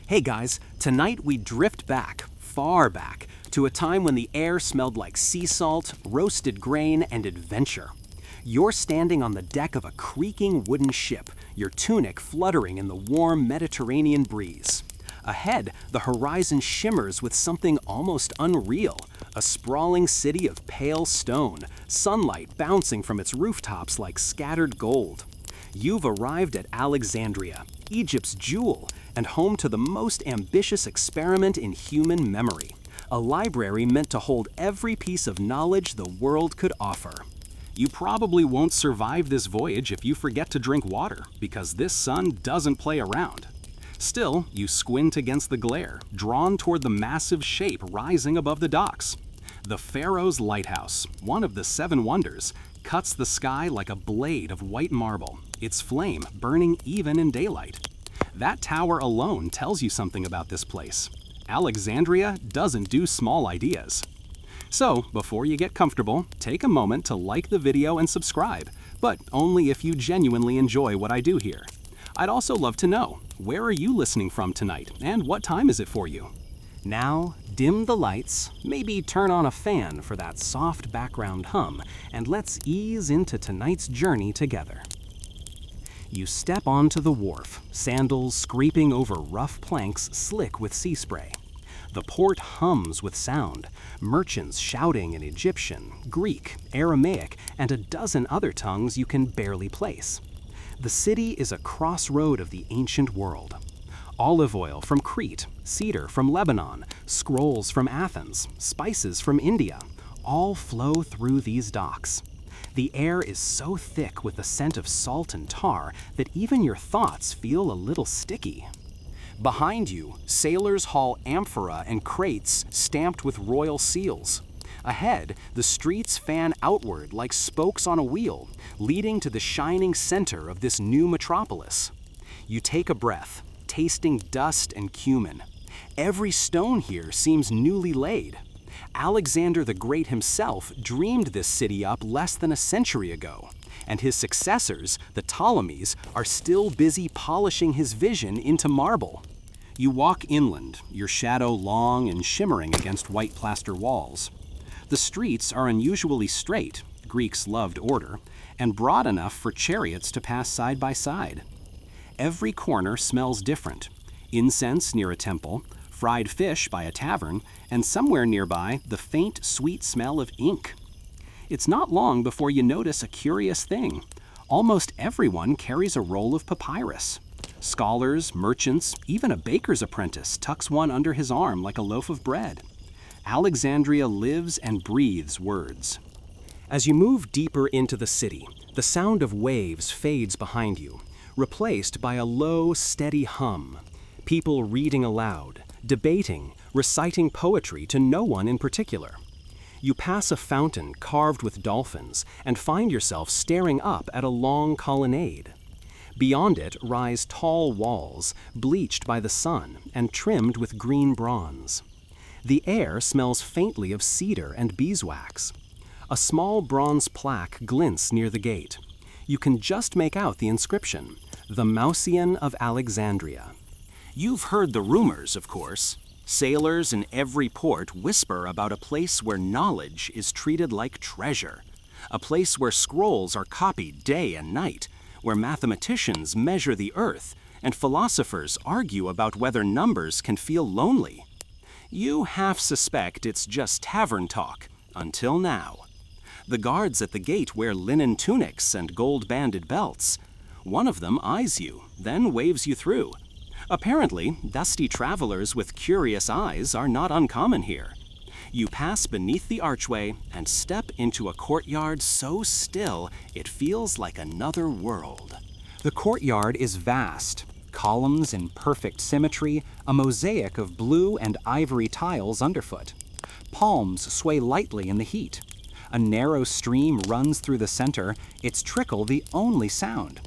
Hey guys, tonight we drift back, far back, to a time when the air smelled like sea salt, roasted grain, and adventure. You're standing on the deck of a creaking wooden ship, your tunic fluttering in the warm Mediterranean breeze. Ahead, the horizon shimmers with something almost unreal, a sprawling city of pale stone, sunlight bouncing from its rooftops like scattered gold. You've arrived at Alexandria, Egypt's jewel, and home to the most ambitious experiment in human memory, a library meant to hold every piece of knowledge the world could offer. You probably won't survive this voyage if you forget to drink water, because this sun doesn't play around. Still, you squint against the glare, drawn toward the massive shape rising above the docks. The Pharaoh's Lighthouse, one of the seven wonders, cuts the sky like a blade of white marble, its flame burning even in daylight. That tower alone tells you something about this place. Alexandria doesn't do small ideas. So, before you get comfortable, take a moment to like the video and subscribe, but only if you genuinely enjoy what I do here. I'd also love to know, where are you listening from tonight, and what time is it for you? Now, dim the lights, maybe turn on a fan for that soft background hum, and let's ease into tonight's journey together. You step onto the wharf, sandals scraping over rough planks slick with sea spray. The port hums with sound, merchants shouting in Egyptian, Greek, Aramaic, and a dozen other tongues you can barely place. The city is a crossroad of the ancient world. Olive oil from Crete, cedar from Lebanon, scrolls from Athens, spices from India, all flow through these docks. The air is so thick with the scent of salt and tar that even your thoughts feel a little sticky. Behind you, sailors haul amphora and crates stamped with royal seals. Ahead, the streets fan outward like spokes on a wheel, leading to the shining center of this new metropolis. You take a breath, tasting dust and cumin. Every stone here seems newly laid. Alexander the Great himself dreamed this city up less than a century ago, and his successors, the Ptolemies, are still busy polishing his vision into marble. You walk inland, your shadow long and shimmering against white plaster walls. The streets are unusually straight, Greeks loved order, and broad enough for chariots to pass side by side. Every corner smells different: incense near a temple, fried fish by a tavern, and somewhere nearby the faint, sweet smell of ink. It's not long before you notice a curious thing. Almost everyone carries a roll of papyrus. Scholars, merchants, even a baker's apprentice tucks one under his arm like a loaf of bread. Alexandria lives and breathes words. As you move deeper into the city, the sound of waves fades behind you, replaced by a low, steady hum. People reading aloud, debating, reciting poetry to no one in particular. You pass a fountain carved with dolphins and find yourself staring up at a long colonnade. Beyond it rise tall walls, bleached by the sun and trimmed with green bronze. The air smells faintly of cedar and beeswax. A small bronze plaque glints near the gate. You can just make out the inscription, "The Mausian of Alexandria." You've heard the rumors, of course. Sailors in every port whisper about a place where knowledge is treated like treasure, a place where scrolls are copied day and night, where mathematicians measure the earth, and philosophers argue about whether numbers can feel lonely. You half suspect it's just tavern talk, until now. The guards at the gate wear linen tunics and gold-banded belts. One of them eyes you, then waves you through. Apparently, dusty travelers with curious eyes are not uncommon here. You pass beneath the archway and step into a courtyard so still it feels like another world. The courtyard is vast, columns in perfect symmetry, a mosaic of blue and ivory tiles underfoot. Palms sway lightly in the heat. A narrow stream runs through the center, its trickle the only sound.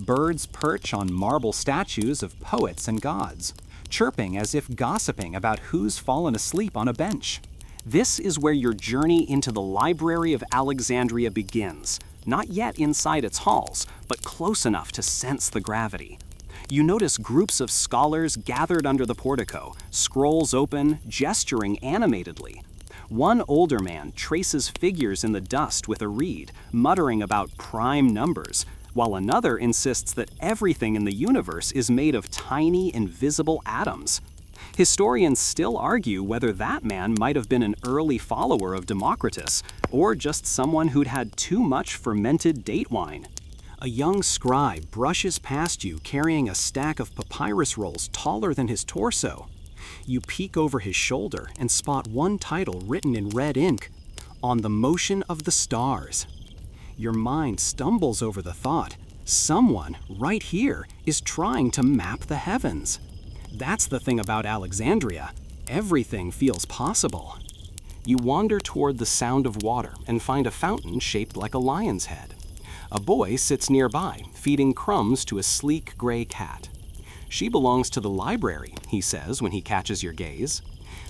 Birds perch on marble statues of poets and gods, chirping as if gossiping about who's fallen asleep on a bench. This is where your journey into the Library of Alexandria begins, not yet inside its halls, but close enough to sense the gravity. You notice groups of scholars gathered under the portico, scrolls open, gesturing animatedly. One older man traces figures in the dust with a reed, muttering about prime numbers, while another insists that everything in the universe is made of tiny, invisible atoms. Historians still argue whether that man might have been an early follower of Democritus, or just someone who'd had too much fermented date wine. A young scribe brushes past you carrying a stack of papyrus rolls taller than his torso. You peek over his shoulder and spot one title written in red ink, "On the Motion of the Stars." Your mind stumbles over the thought, someone, right here, is trying to map the heavens. That's the thing about Alexandria. Everything feels possible. You wander toward the sound of water and find a fountain shaped like a lion's head. A boy sits nearby, feeding crumbs to a sleek gray cat. "She belongs to the library," he says when he catches your gaze.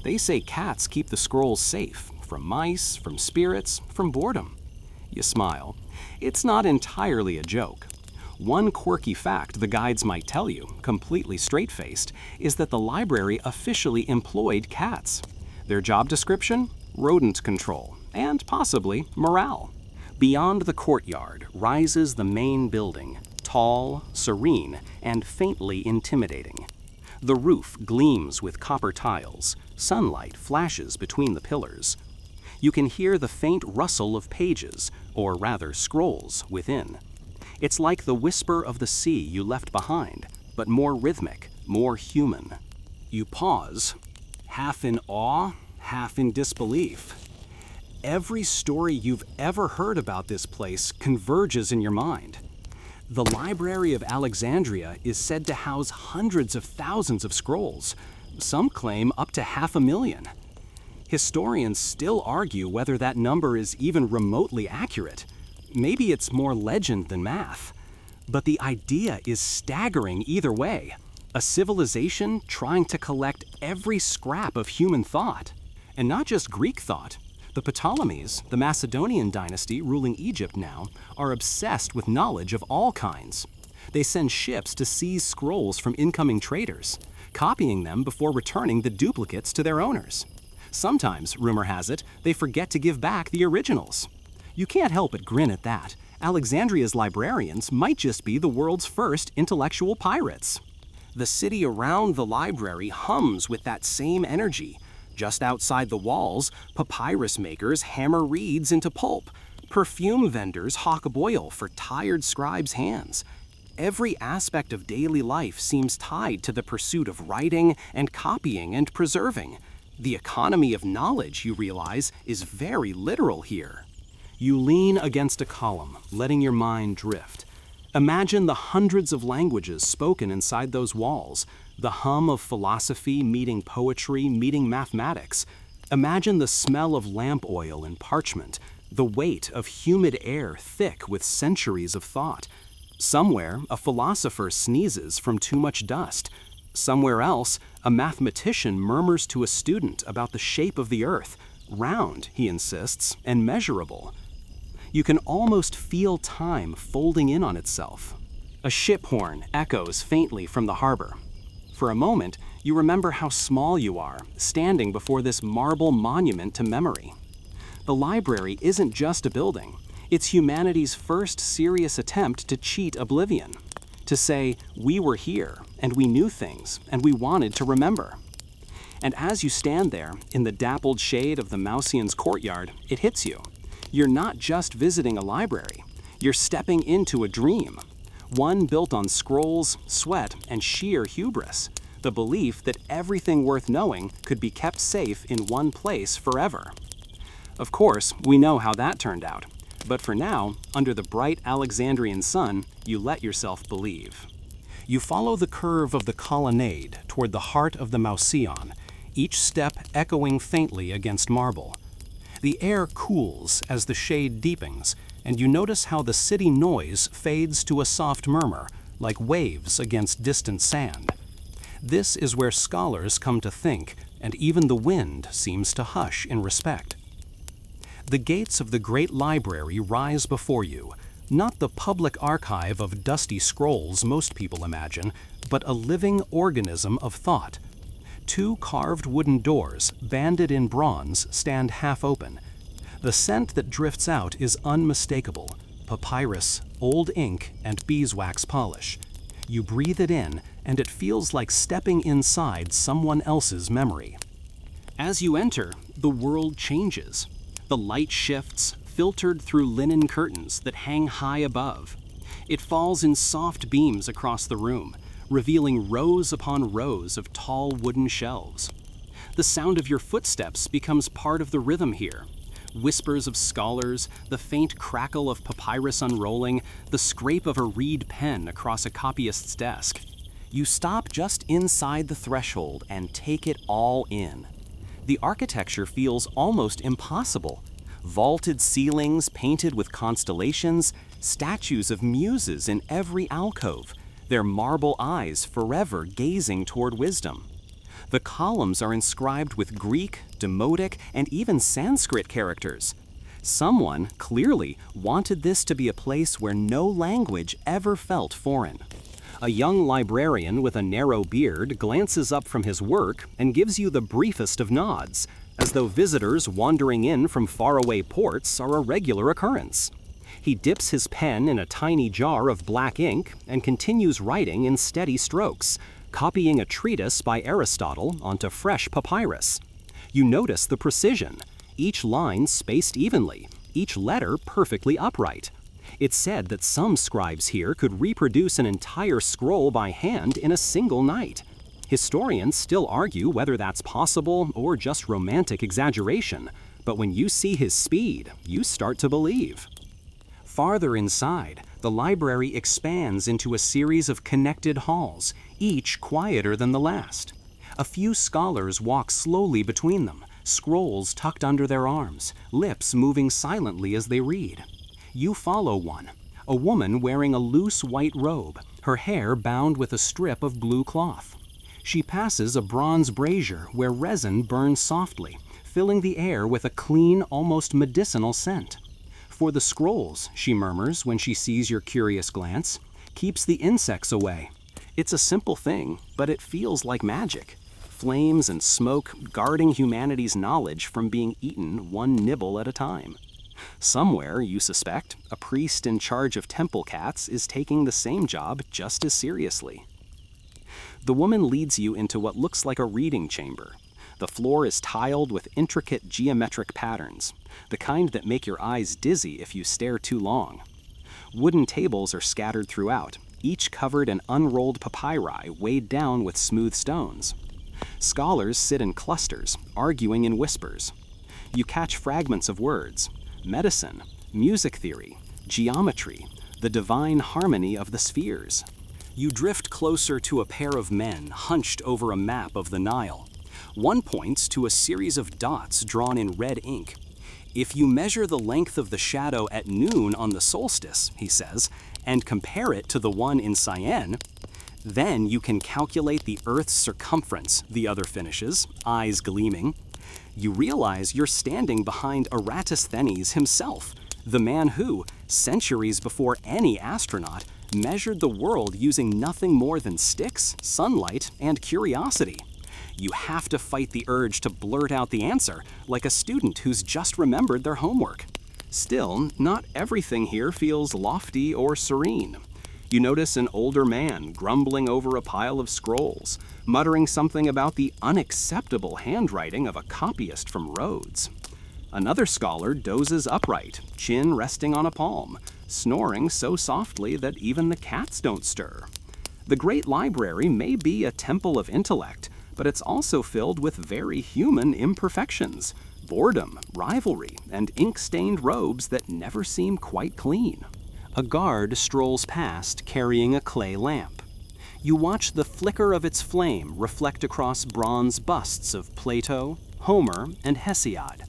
"They say cats keep the scrolls safe, from mice, from spirits, from boredom." You smile. It's not entirely a joke. One quirky fact the guides might tell you, completely straight-faced, is that the library officially employed cats. Their job description? Rodent control, and possibly morale. Beyond the courtyard rises the main building, tall, serene, and faintly intimidating. The roof gleams with copper tiles. Sunlight flashes between the pillars. You can hear the faint rustle of pages, or rather scrolls, within. It's like the whisper of the sea you left behind, but more rhythmic, more human. You pause, half in awe, half in disbelief. Every story you've ever heard about this place converges in your mind. The Library of Alexandria is said to house hundreds of thousands of scrolls. Some claim up to 500,000. Historians still argue whether that number is even remotely accurate. Maybe it's more legend than math. But the idea is staggering either way. A civilization trying to collect every scrap of human thought. And not just Greek thought. The Ptolemies, the Macedonian dynasty ruling Egypt now, are obsessed with knowledge of all kinds. They send ships to seize scrolls from incoming traders, copying them before returning the duplicates to their owners. Sometimes, rumor has it, they forget to give back the originals. You can't help but grin at that. Alexandria's librarians might just be the world's first intellectual pirates. The city around the library hums with that same energy. Just outside the walls, papyrus makers hammer reeds into pulp. Perfume vendors hawk oil for tired scribes' hands. Every aspect of daily life seems tied to the pursuit of writing and copying and preserving. The economy of knowledge, you realize, is very literal here. You lean against a column, letting your mind drift. Imagine the hundreds of languages spoken inside those walls, the hum of philosophy meeting poetry, meeting mathematics. Imagine the smell of lamp oil and parchment, the weight of humid air thick with centuries of thought. Somewhere, a philosopher sneezes from too much dust. Somewhere else, a mathematician murmurs to a student about the shape of the earth, round, he insists, and measurable. You can almost feel time folding in on itself. A ship horn echoes faintly from the harbor. For a moment, you remember how small you are, standing before this marble monument to memory. The library isn't just a building. It's humanity's first serious attempt to cheat oblivion. To say, we were here, and we knew things, and we wanted to remember. And as you stand there, in the dappled shade of the Mausians' courtyard, it hits you. You're not just visiting a library. You're stepping into a dream. One built on scrolls, sweat, and sheer hubris. The belief that everything worth knowing could be kept safe in one place forever. Of course, we know how that turned out. But for now, under the bright Alexandrian sun, you let yourself believe. You follow the curve of the colonnade toward the heart of the Mausion, each step echoing faintly against marble. The air cools as the shade deepens, and you notice how the city noise fades to a soft murmur, like waves against distant sand. This is where scholars come to think, and even the wind seems to hush in respect. The gates of the great library rise before you, not the public archive of dusty scrolls most people imagine, but a living organism of thought. Two carved wooden doors, banded in bronze, stand half open. The scent that drifts out is unmistakable: papyrus, old ink, and beeswax polish. You breathe it in, and it feels like stepping inside someone else's memory. As you enter, the world changes. The light shifts, filtered through linen curtains that hang high above. It falls in soft beams across the room, revealing rows upon rows of tall wooden shelves. The sound of your footsteps becomes part of the rhythm here. Whispers of scholars, the faint crackle of papyrus unrolling, the scrape of a reed pen across a copyist's desk. You stop just inside the threshold and take it all in. The architecture feels almost impossible. Vaulted ceilings painted with constellations, statues of muses in every alcove, their marble eyes forever gazing toward wisdom. The columns are inscribed with Greek, Demotic, and even Sanskrit characters. Someone, clearly, wanted this to be a place where no language ever felt foreign. A young librarian with a narrow beard glances up from his work and gives you the briefest of nods, as though visitors wandering in from faraway ports are a regular occurrence. He dips his pen in a tiny jar of black ink and continues writing in steady strokes, copying a treatise by Aristotle onto fresh papyrus. You notice the precision, each line spaced evenly, each letter perfectly upright. It's said that some scribes here could reproduce an entire scroll by hand in a single night. Historians still argue whether that's possible or just romantic exaggeration, but when you see his speed, you start to believe. Farther inside, the library expands into a series of connected halls, each quieter than the last. A few scholars walk slowly between them, scrolls tucked under their arms, lips moving silently as they read. You follow one, a woman wearing a loose white robe, her hair bound with a strip of blue cloth. She passes a bronze brazier where resin burns softly, filling the air with a clean, almost medicinal scent. For the scrolls, she murmurs when she sees your curious glance, keeps the insects away. It's a simple thing, but it feels like magic. Flames and smoke guarding humanity's knowledge from being eaten one nibble at a time. Somewhere, you suspect, a priest in charge of temple cats is taking the same job just as seriously. The woman leads you into what looks like a reading chamber. The floor is tiled with intricate geometric patterns, the kind that make your eyes dizzy if you stare too long. Wooden tables are scattered throughout, each covered in unrolled papyri weighed down with smooth stones. Scholars sit in clusters, arguing in whispers. You catch fragments of words: medicine, music theory, geometry, the divine harmony of the spheres. You drift closer to a pair of men hunched over a map of the Nile. One points to a series of dots drawn in red ink. If you measure the length of the shadow at noon on the solstice, he says, and compare it to the one in cyan, then you can calculate the Earth's circumference, the other finishes, eyes gleaming. You realize you're standing behind Eratosthenes himself, the man who, centuries before any astronaut, measured the world using nothing more than sticks, sunlight, and curiosity. You have to fight the urge to blurt out the answer, like a student who's just remembered their homework. Still, not everything here feels lofty or serene. You notice an older man grumbling over a pile of scrolls, muttering something about the unacceptable handwriting of a copyist from Rhodes. Another scholar dozes upright, chin resting on a palm, snoring so softly that even the cats don't stir. The great library may be a temple of intellect, but it's also filled with very human imperfections: boredom, rivalry, and ink-stained robes that never seem quite clean. A guard strolls past carrying a clay lamp. You watch the flicker of its flame reflect across bronze busts of Plato, Homer, and Hesiod.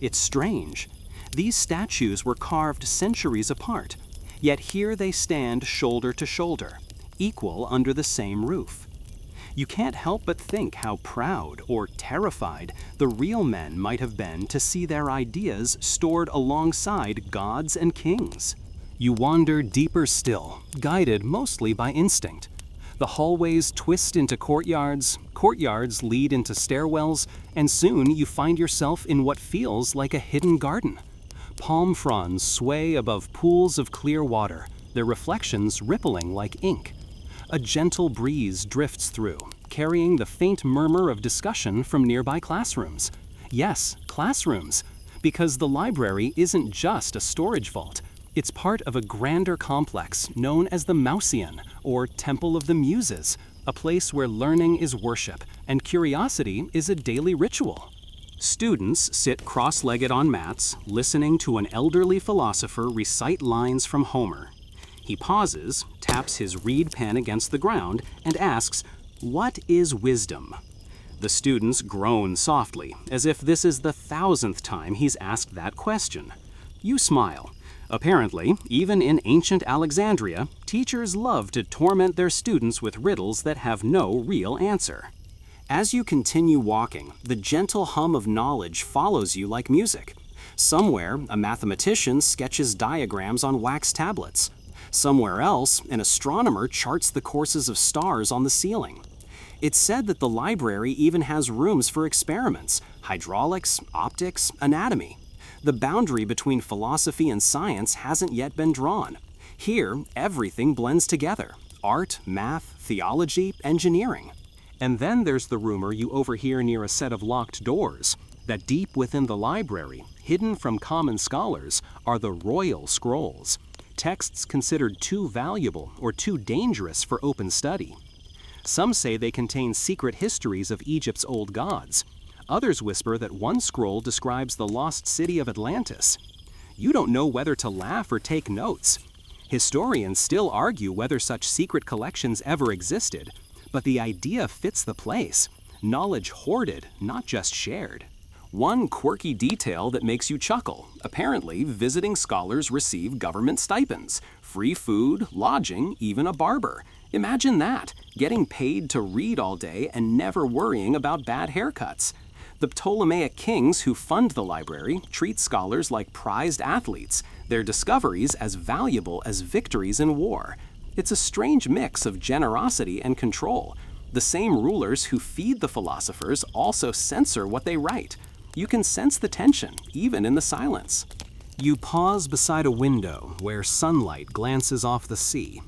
It's strange. These statues were carved centuries apart, yet here they stand shoulder to shoulder, equal under the same roof. You can't help but think how proud or terrified the real men might have been to see their ideas stored alongside gods and kings. You wander deeper still, guided mostly by instinct. The hallways twist into courtyards, courtyards lead into stairwells, and soon you find yourself in what feels like a hidden garden. Palm fronds sway above pools of clear water, their reflections rippling like ink. A gentle breeze drifts through, carrying the faint murmur of discussion from nearby classrooms. Yes, classrooms, because the library isn't just a storage vault. It's part of a grander complex known as the Mousean, or Temple of the Muses, a place where learning is worship and curiosity is a daily ritual. Students sit cross-legged on mats, listening to an elderly philosopher recite lines from Homer. He pauses, taps his reed pen against the ground, and asks, "What is wisdom?" The students groan softly, as if this is the 1,000th time he's asked that question. You smile. Apparently, even in ancient Alexandria, teachers love to torment their students with riddles that have no real answer. As you continue walking, the gentle hum of knowledge follows you like music. Somewhere, a mathematician sketches diagrams on wax tablets. Somewhere else, an astronomer charts the courses of stars on the ceiling. It's said that the library even has rooms for experiments, hydraulics, optics, anatomy. The boundary between philosophy and science hasn't yet been drawn. Here, everything blends together: art, math, theology, engineering. And then there's the rumor you overhear near a set of locked doors, that deep within the library, hidden from common scholars, are the royal scrolls, texts considered too valuable or too dangerous for open study. Some say they contain secret histories of Egypt's old gods. Others whisper that one scroll describes the lost city of Atlantis. You don't know whether to laugh or take notes. Historians still argue whether such secret collections ever existed, but the idea fits the place. Knowledge hoarded, not just shared. One quirky detail that makes you chuckle: apparently, visiting scholars receive government stipends, free food, lodging, even a barber. Imagine that, getting paid to read all day and never worrying about bad haircuts. The Ptolemaic kings who fund the library treat scholars like prized athletes, their discoveries as valuable as victories in war. It's a strange mix of generosity and control. The same rulers who feed the philosophers also censor what they write. You can sense the tension, even in the silence. You pause beside a window where sunlight glances off the sea.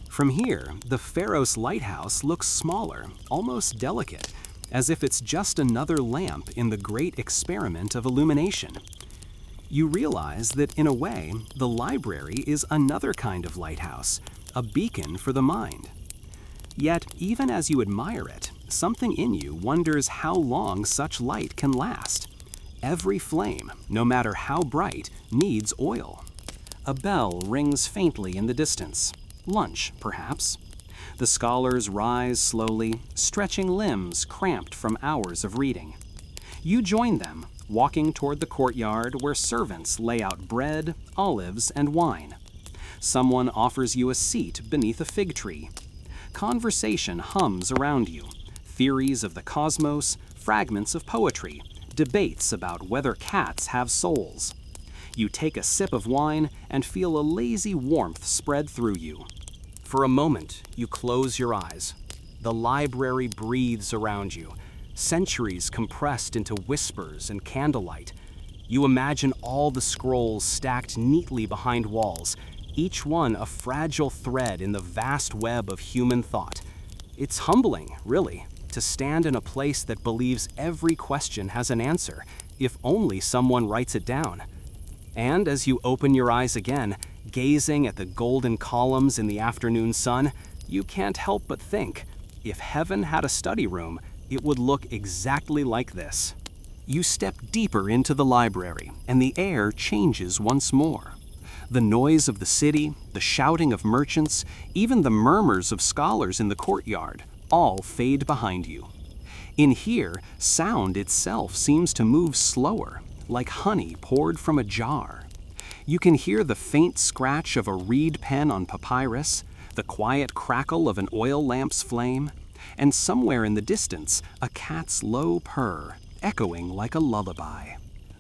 From here, the Pharos lighthouse looks smaller, almost delicate, as if it's just another lamp in the great experiment of illumination. You realize that, in a way, the library is another kind of lighthouse, a beacon for the mind. Yet, even as you admire it, something in you wonders how long such light can last. Every flame, no matter how bright, needs oil. A bell rings faintly in the distance. Lunch, perhaps. The scholars rise slowly, stretching limbs cramped from hours of reading. You join them, walking toward the courtyard where servants lay out bread, olives, and wine. Someone offers you a seat beneath a fig tree. Conversation hums around you. Theories of the cosmos, fragments of poetry, debates about whether cats have souls. You take a sip of wine and feel a lazy warmth spread through you. For a moment, you close your eyes. The library breathes around you, centuries compressed into whispers and candlelight. You imagine all the scrolls stacked neatly behind walls, each one a fragile thread in the vast web of human thought. It's humbling, really, to stand in a place that believes every question has an answer, if only someone writes it down. And as you open your eyes again, gazing at the golden columns in the afternoon sun, you can't help but think, if heaven had a study room, it would look exactly like this. You step deeper into the library, and the air changes once more. The noise of the city, the shouting of merchants, even the murmurs of scholars in the courtyard, all fade behind you. In here, sound itself seems to move slower, like honey poured from a jar. You can hear the faint scratch of a reed pen on papyrus, the quiet crackle of an oil lamp's flame, and somewhere in the distance, a cat's low purr, echoing like a lullaby.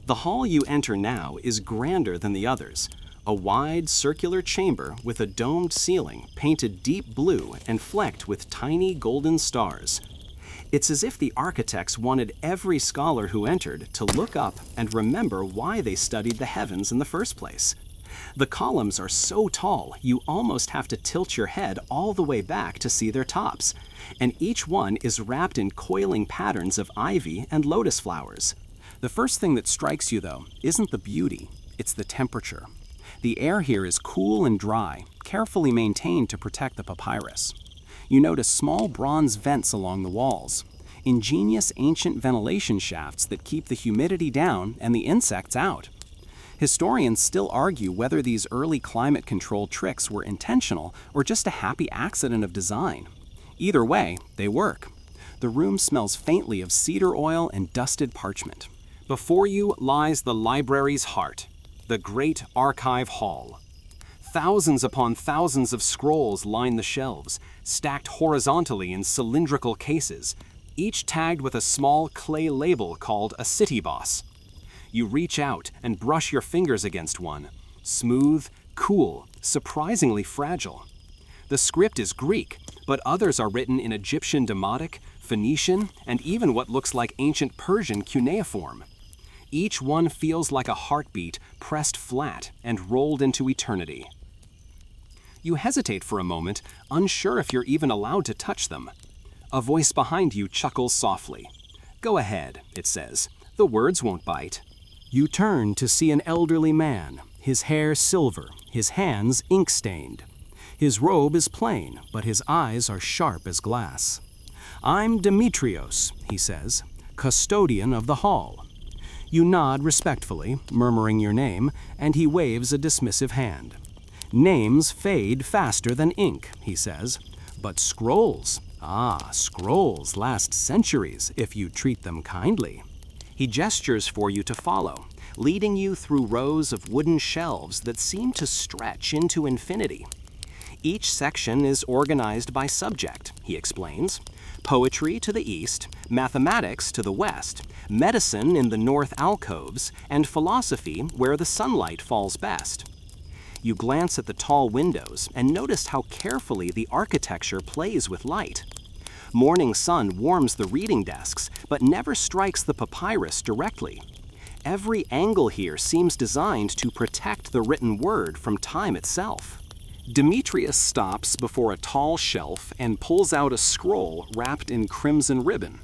The hall you enter now is grander than the others. a wide circular chamber with a domed ceiling painted deep blue and flecked with tiny golden stars. It's as if the architects wanted every scholar who entered to look up and remember why they studied the heavens in the first place. The columns are so tall you almost have to tilt your head all the way back to see their tops, and each one is wrapped in coiling patterns of ivy and lotus flowers. The first thing that strikes you, though, isn't the beauty, it's the temperature. The air here is cool and dry, carefully maintained to protect the papyrus. You notice small bronze vents along the walls, ingenious ancient ventilation shafts that keep the humidity down and the insects out. Historians still argue whether these early climate control tricks were intentional or just a happy accident of design. Either way, they work. The room smells faintly of cedar oil and dusted parchment. Before you lies the library's heart, the great archive hall. Thousands upon thousands of scrolls line the shelves, stacked horizontally in cylindrical cases, each tagged with a small clay label called a city boss. You reach out and brush your fingers against one. Smooth, cool, surprisingly fragile. The script is Greek, but others are written in Egyptian Demotic, Phoenician, and even what looks like ancient Persian cuneiform. Each one feels like a heartbeat pressed flat and rolled into eternity. You hesitate for a moment, unsure if you're even allowed to touch them. A voice behind you chuckles softly. "Go ahead," it says. "The words won't bite." You turn to see an elderly man, his hair silver, his hands ink-stained. His robe is plain, but his eyes are sharp as glass. "I'm Demetrios," he says, "custodian of the hall." You nod respectfully, murmuring your name, and he waves a dismissive hand. "Names fade faster than ink," he says, "but scrolls, scrolls last centuries if you treat them kindly." He gestures for you to follow, leading you through rows of wooden shelves that seem to stretch into infinity. Each section is organized by subject, he explains. Poetry to the east, mathematics to the west, medicine in the north alcoves, and philosophy where the sunlight falls best. You glance at the tall windows and notice how carefully the architecture plays with light. Morning sun warms the reading desks, but never strikes the papyrus directly. Every angle here seems designed to protect the written word from time itself. Demetrius stops before a tall shelf and pulls out a scroll wrapped in crimson ribbon.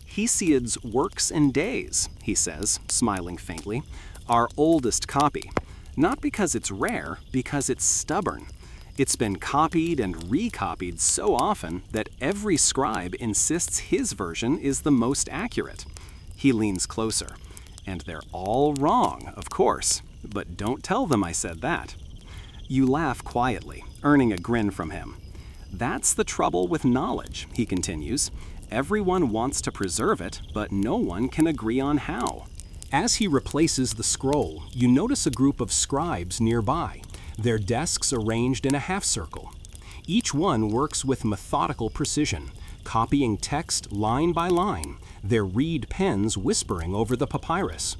"Hesiod's Works and Days," he says, smiling faintly, "our oldest copy. Not because it's rare, because it's stubborn. It's been copied and recopied so often that every scribe insists his version is the most accurate." He leans closer. "And they're all wrong, of course, but don't tell them I said that." You laugh quietly, earning a grin from him. "That's the trouble with knowledge," he continues. "Everyone wants to preserve it, but no one can agree on how." As he replaces the scroll, you notice a group of scribes nearby, their desks arranged in a half circle. Each one works with methodical precision, copying text line by line, their reed pens whispering over the papyrus.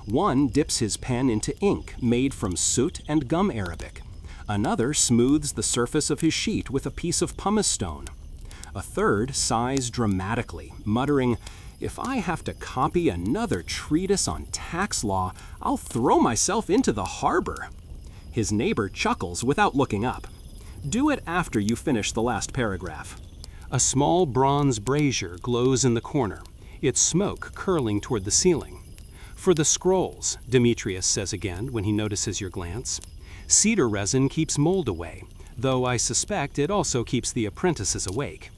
One dips his pen into ink made from soot and gum arabic. Another smooths the surface of his sheet with a piece of pumice stone. A third sighs dramatically, muttering, "If I have to copy another treatise on tax law, I'll throw myself into the harbor." His neighbor chuckles without looking up. "Do it after you finish the last paragraph." A small bronze brazier glows in the corner, its smoke curling toward the ceiling. "For the scrolls," Demetrius says again when he notices your glance. "Cedar resin keeps mold away, though I suspect it also keeps the apprentices awake."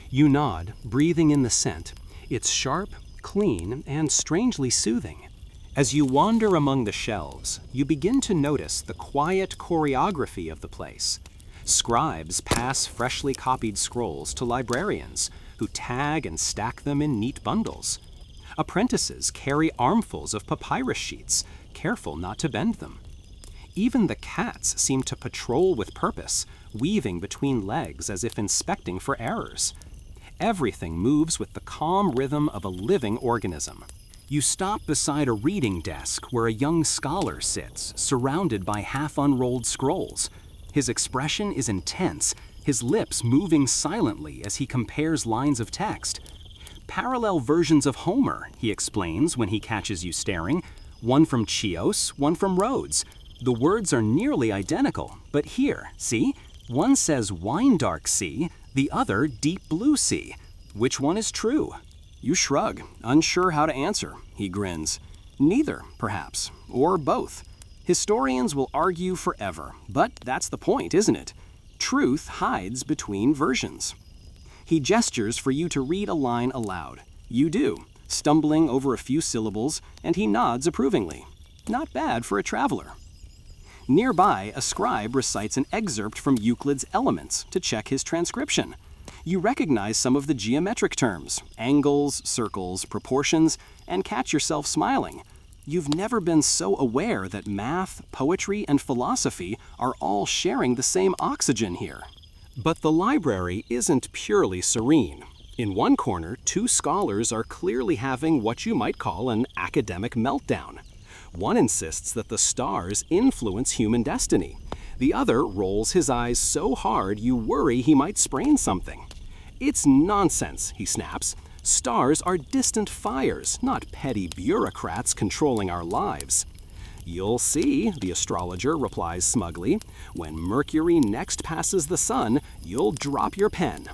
You nod, breathing in the scent. It's sharp, clean, and strangely soothing. As you wander among the shelves, you begin to notice the quiet choreography of the place. Scribes pass freshly copied scrolls to librarians, who tag and stack them in neat bundles. Apprentices carry armfuls of papyrus sheets, careful not to bend them. Even the cats seem to patrol with purpose, weaving between legs as if inspecting for errors. Everything moves with the calm rhythm of a living organism. You stop beside a reading desk where a young scholar sits, surrounded by half-unrolled scrolls. His expression is intense, his lips moving silently as he compares lines of text. Parallel versions of Homer, he explains when he catches you staring. One from Chios, one from Rhodes. The words are nearly identical, but here, see? One says wine dark sea, the other deep blue sea. Which one is true? You shrug, unsure how to answer. He grins. Neither, perhaps, or both. Historians will argue forever, but that's the point, isn't it? Truth hides between versions. He gestures for you to read a line aloud. You do, stumbling over a few syllables, and he nods approvingly. Not bad for a traveler. Nearby, a scribe recites an excerpt from Euclid's Elements to check his transcription. You recognize some of the geometric terms, angles, circles, proportions, and catch yourself smiling. You've never been so aware that math, poetry, and philosophy are all sharing the same oxygen here. But the library isn't purely serene. In one corner, two scholars are clearly having what you might call an academic meltdown. One insists that the stars influence human destiny. The other rolls his eyes so hard you worry he might sprain something. It's nonsense, he snaps. Stars are distant fires, not petty bureaucrats controlling our lives. You'll see, the astrologer replies smugly. When Mercury next passes the sun, you'll drop your pen.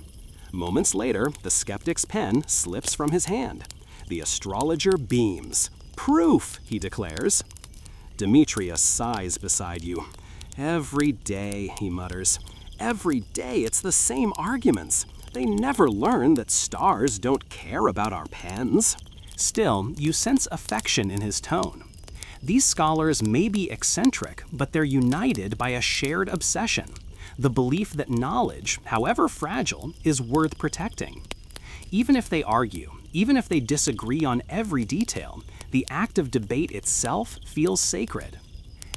Moments later, the skeptic's pen slips from his hand. The astrologer beams. Proof, he declares. Demetrius sighs beside you. Every day, he mutters. Every day it's the same arguments. They never learn that stars don't care about our pens. Still, you sense affection in his tone. These scholars may be eccentric, but they're united by a shared obsession, the belief that knowledge, however fragile, is worth protecting. Even if they argue, even if they disagree on every detail, the act of debate itself feels sacred.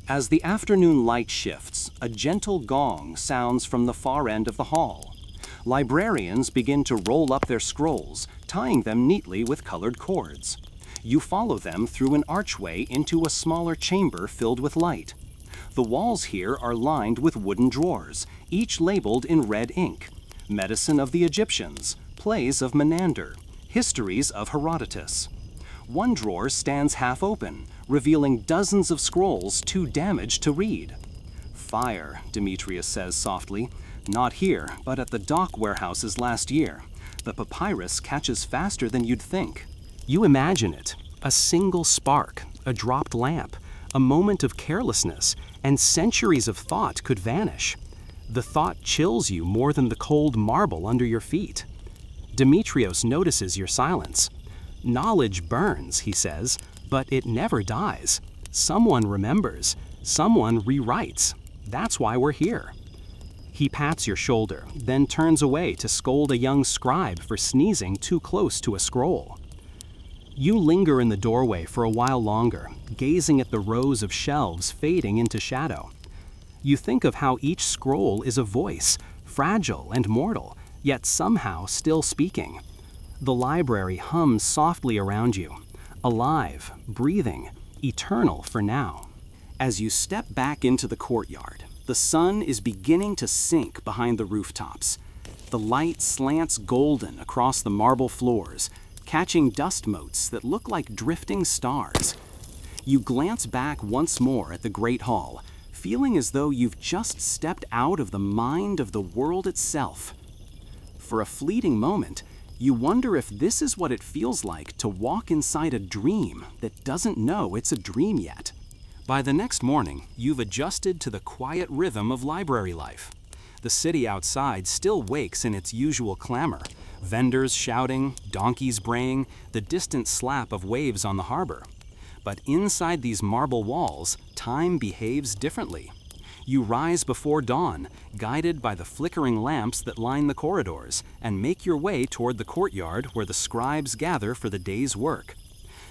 As the afternoon light shifts, a gentle gong sounds from the far end of the hall. Librarians begin to roll up their scrolls, tying them neatly with colored cords. You follow them through an archway into a smaller chamber filled with light. The walls here are lined with wooden drawers, each labeled in red ink. Medicine of the Egyptians, plays of Menander, histories of Herodotus. One drawer stands half open, revealing dozens of scrolls too damaged to read. Fire, Demetrius says softly. Not here, but at the dock warehouses last year. The papyrus catches faster than you'd think. You imagine it. A single spark, a dropped lamp, a moment of carelessness, and centuries of thought could vanish. The thought chills you more than the cold marble under your feet. Demetrios notices your silence. Knowledge burns, he says, but it never dies. Someone remembers. Someone rewrites. That's why we're here. He pats your shoulder, then turns away to scold a young scribe for sneezing too close to a scroll. You linger in the doorway for a while longer, gazing at the rows of shelves fading into shadow. You think of how each scroll is a voice, fragile and mortal, yet somehow still speaking. The library hums softly around you, alive, breathing, eternal for now. As you step back into the courtyard, the sun is beginning to sink behind the rooftops. The light slants golden across the marble floors, catching dust motes that look like drifting stars. You glance back once more at the Great Hall, feeling as though you've just stepped out of the mind of the world itself. For a fleeting moment, you wonder if this is what it feels like to walk inside a dream that doesn't know it's a dream yet. By the next morning, you've adjusted to the quiet rhythm of library life. The city outside still wakes in its usual clamor, vendors shouting, donkeys braying, the distant slap of waves on the harbor. But inside these marble walls, time behaves differently. You rise before dawn, guided by the flickering lamps that line the corridors, and make your way toward the courtyard where the scribes gather for the day's work.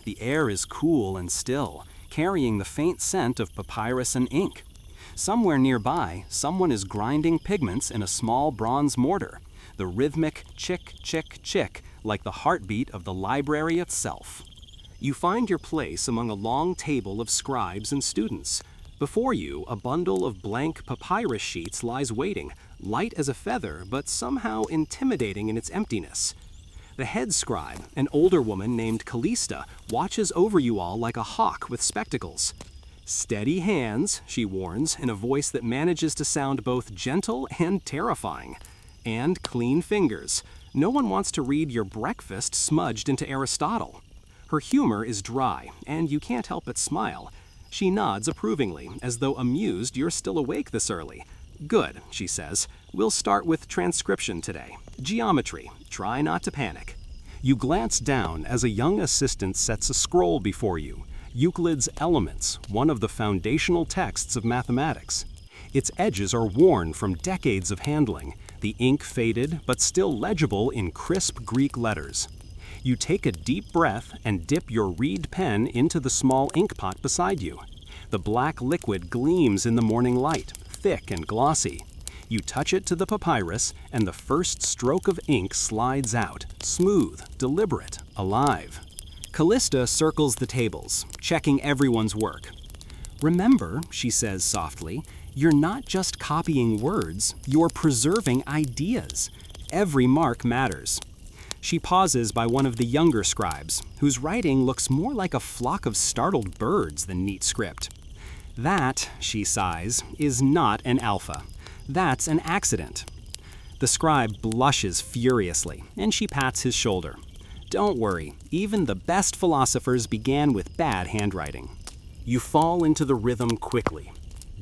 The air is cool and still, carrying the faint scent of papyrus and ink. Somewhere nearby, someone is grinding pigments in a small bronze mortar, the rhythmic chick, chick, chick, like the heartbeat of the library itself. You find your place among a long table of scribes and students. Before you, a bundle of blank papyrus sheets lies waiting, light as a feather, but somehow intimidating in its emptiness. The head scribe, an older woman named Callista, watches over you all like a hawk with spectacles. "Steady hands," she warns, in a voice that manages to sound both gentle and terrifying. "And clean fingers. No one wants to read your breakfast smudged into Aristotle." Her humor is dry, and you can't help but smile. She nods approvingly, as though amused you're still awake this early. "Good," she says. "We'll start with transcription today. Geometry. Try not to panic." You glance down as a young assistant sets a scroll before you. Euclid's Elements, one of the foundational texts of mathematics. Its edges are worn from decades of handling, the ink faded but still legible in crisp Greek letters. You take a deep breath and dip your reed pen into the small ink pot beside you. The black liquid gleams in the morning light, thick and glossy. You touch it to the papyrus, and the first stroke of ink slides out, smooth, deliberate, alive. Callista circles the tables, checking everyone's work. "Remember," she says softly, "you're not just copying words, you're preserving ideas. Every mark matters." She pauses by one of the younger scribes, whose writing looks more like a flock of startled birds than neat script. "That," she sighs, "is not an alpha. That's an accident." The scribe blushes furiously, and she pats his shoulder. "Don't worry, even the best philosophers began with bad handwriting." You fall into the rhythm quickly.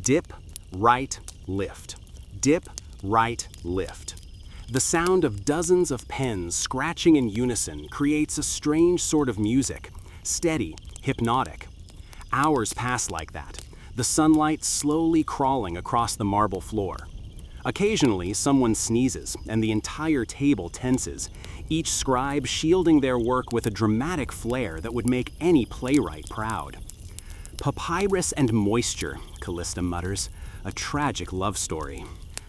Dip, right, lift. Dip, right, lift. The sound of dozens of pens scratching in unison creates a strange sort of music, steady, hypnotic. Hours pass like that, the sunlight slowly crawling across the marble floor. Occasionally, someone sneezes, and the entire table tenses, each scribe shielding their work with a dramatic flair that would make any playwright proud. "Papyrus and moisture," Callista mutters, "a tragic love story."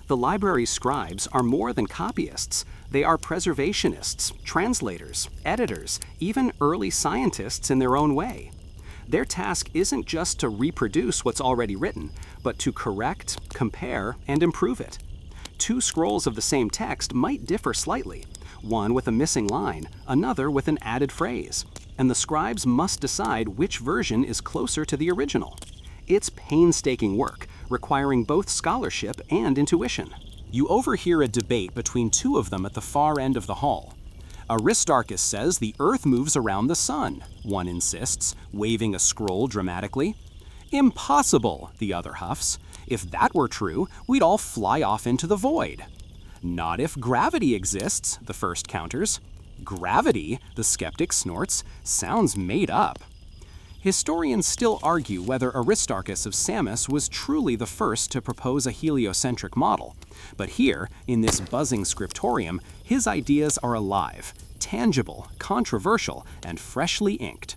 The library scribes are more than copyists. They are preservationists, translators, editors, even early scientists in their own way. Their task isn't just to reproduce what's already written, but to correct, compare, and improve it. Two scrolls of the same text might differ slightly, one with a missing line, another with an added phrase, and the scribes must decide which version is closer to the original. It's painstaking work, requiring both scholarship and intuition. You overhear a debate between two of them at the far end of the hall. "Aristarchus says the Earth moves around the sun," one insists, waving a scroll dramatically. "Impossible," the other huffs. "If that were true, we'd all fly off into the void." "Not if gravity exists," the first counters. "Gravity," the skeptic snorts, "sounds made up." Historians still argue whether Aristarchus of Samos was truly the first to propose a heliocentric model. But here, in this buzzing scriptorium, his ideas are alive, tangible, controversial, and freshly inked.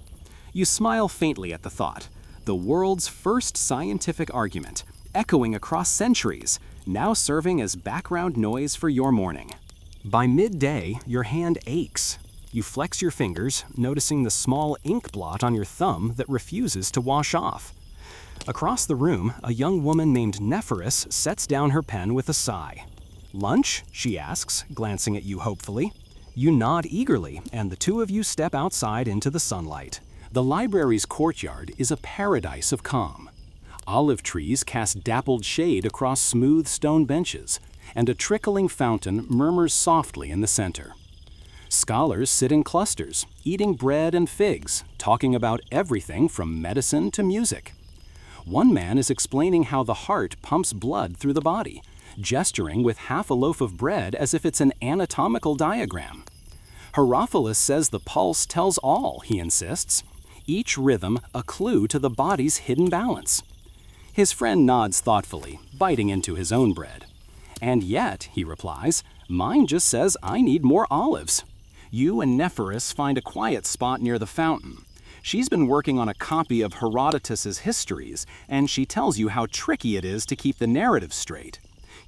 You smile faintly at the thought. The world's first scientific argument, echoing across centuries, now serving as background noise for your morning. By midday, your hand aches. You flex your fingers, noticing the small ink blot on your thumb that refuses to wash off. Across the room, a young woman named Nephoris sets down her pen with a sigh. "Lunch?" she asks, glancing at you hopefully. You nod eagerly, and the two of you step outside into the sunlight. The library's courtyard is a paradise of calm. Olive trees cast dappled shade across smooth stone benches, and a trickling fountain murmurs softly in the center. Scholars sit in clusters, eating bread and figs, talking about everything from medicine to music. One man is explaining how the heart pumps blood through the body, gesturing with half a loaf of bread as if it's an anatomical diagram. Herophilus says the pulse tells all, he insists, each rhythm a clue to the body's hidden balance. His friend nods thoughtfully, biting into his own bread. "And yet," he replies, "mine just says I need more olives." You and Nephoris find a quiet spot near the fountain. She's been working on a copy of Herodotus's Histories, and she tells you how tricky it is to keep the narrative straight.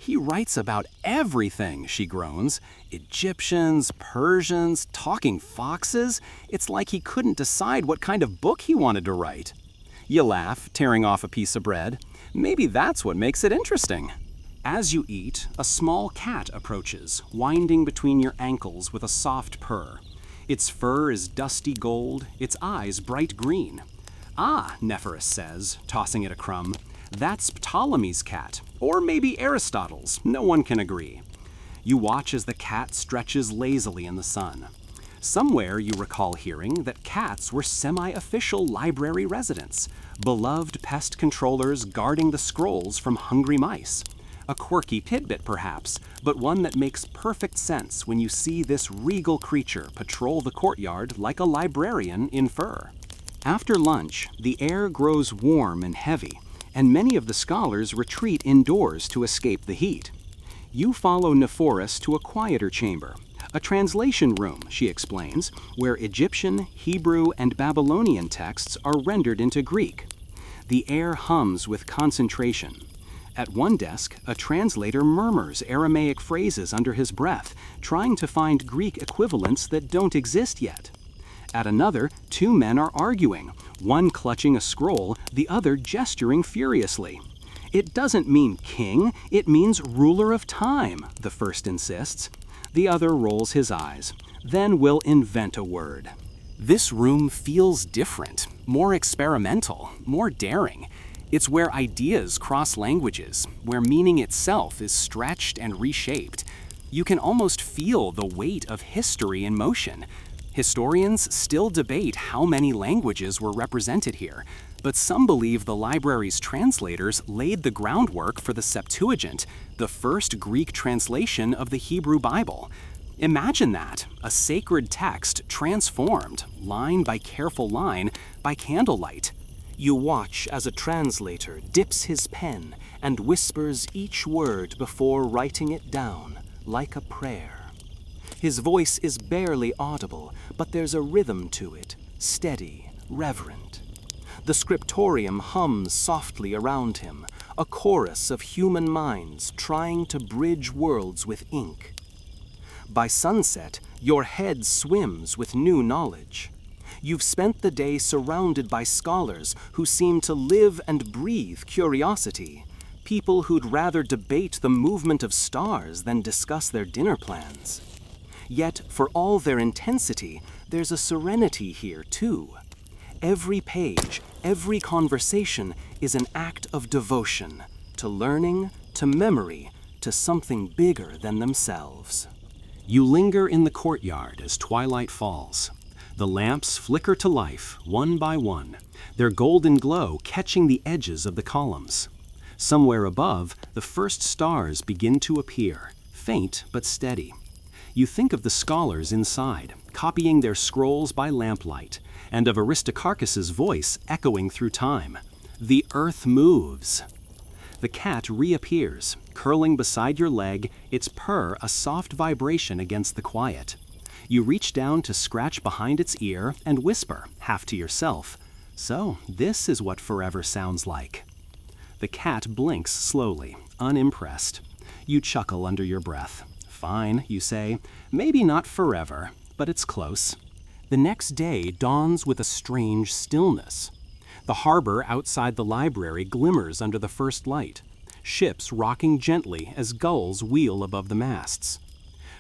He writes about everything, she groans. Egyptians, Persians, talking foxes. It's like he couldn't decide what kind of book he wanted to write. You laugh, tearing off a piece of bread. Maybe that's what makes it interesting. As you eat, a small cat approaches, winding between your ankles with a soft purr. Its fur is dusty gold, its eyes bright green. Ah, Nephrys says, tossing it a crumb. That's Ptolemy's cat, or maybe Aristotle's, no one can agree. You watch as the cat stretches lazily in the sun. Somewhere you recall hearing that cats were semi-official library residents, beloved pest controllers guarding the scrolls from hungry mice. A quirky tidbit perhaps, but one that makes perfect sense when you see this regal creature patrol the courtyard like a librarian in fur. After lunch, the air grows warm and heavy, and many of the scholars retreat indoors to escape the heat. You follow Nephrys to a quieter chamber, a translation room, she explains, where Egyptian, Hebrew, and Babylonian texts are rendered into Greek. The air hums with concentration. At one desk, a translator murmurs Aramaic phrases under his breath, trying to find Greek equivalents that don't exist yet. At another, two men are arguing, one clutching a scroll, the other gesturing furiously. It doesn't mean king, it means ruler of time, the first insists. The other rolls his eyes. Then we'll invent a word. This room feels different, more experimental, more daring. It's where ideas cross languages, where meaning itself is stretched and reshaped. You can almost feel the weight of history in motion. Historians still debate how many languages were represented here, but some believe the library's translators laid the groundwork for the Septuagint, the first Greek translation of the Hebrew Bible. Imagine that, a sacred text transformed, line by careful line, by candlelight. You watch as a translator dips his pen and whispers each word before writing it down, like a prayer. His voice is barely audible, but there's a rhythm to it, steady, reverent. The scriptorium hums softly around him, a chorus of human minds trying to bridge worlds with ink. By sunset, your head swims with new knowledge. You've spent the day surrounded by scholars who seem to live and breathe curiosity, people who'd rather debate the movement of stars than discuss their dinner plans. Yet, for all their intensity, there's a serenity here, too. Every page, every conversation is an act of devotion to learning, to memory, to something bigger than themselves. You linger in the courtyard as twilight falls. The lamps flicker to life, one by one, their golden glow catching the edges of the columns. Somewhere above, the first stars begin to appear, faint but steady. You think of the scholars inside, copying their scrolls by lamplight, and of Aristarchus's voice echoing through time. The earth moves. The cat reappears, curling beside your leg, its purr a soft vibration against the quiet. You reach down to scratch behind its ear and whisper, half to yourself, "So, this is what forever sounds like." The cat blinks slowly, unimpressed. You chuckle under your breath. Fine, you say. Maybe not forever, but it's close. The next day dawns with a strange stillness. The harbor outside the library glimmers under the first light, ships rocking gently as gulls wheel above the masts.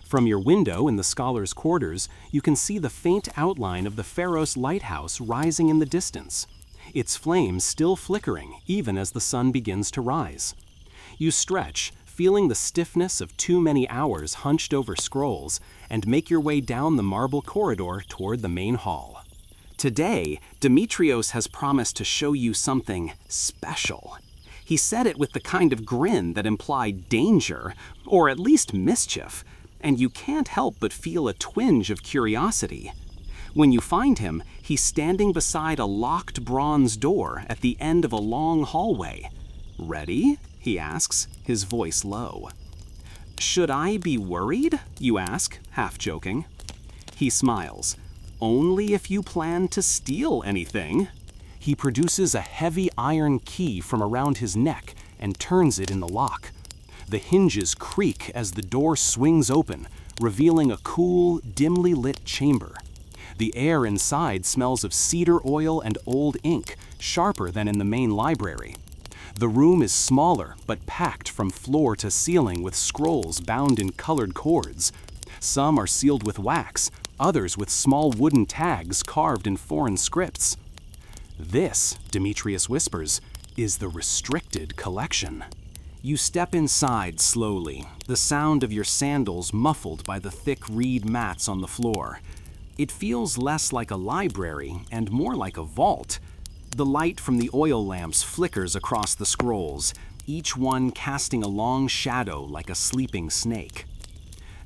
From your window in the scholars' quarters, you can see the faint outline of the Pharos lighthouse rising in the distance, its flames still flickering even as the sun begins to rise. You stretch, feeling the stiffness of too many hours hunched over scrolls, and make your way down the marble corridor toward the main hall. Today, Demetrios has promised to show you something special. He said it with the kind of grin that implied danger, or at least mischief, and you can't help but feel a twinge of curiosity. When you find him, he's standing beside a locked bronze door at the end of a long hallway. "Ready?" he asks, his voice low. "Should I be worried?" you ask, half joking. He smiles. "Only if you plan to steal anything." He produces a heavy iron key from around his neck and turns it in the lock. The hinges creak as the door swings open, revealing a cool, dimly lit chamber. The air inside smells of cedar oil and old ink, sharper than in the main library. The room is smaller, but packed from floor to ceiling with scrolls bound in colored cords. Some are sealed with wax, others with small wooden tags carved in foreign scripts. This, Demetrius whispers, is the restricted collection. You step inside slowly, the sound of your sandals muffled by the thick reed mats on the floor. It feels less like a library and more like a vault. The light from the oil lamps flickers across the scrolls, each one casting a long shadow like a sleeping snake.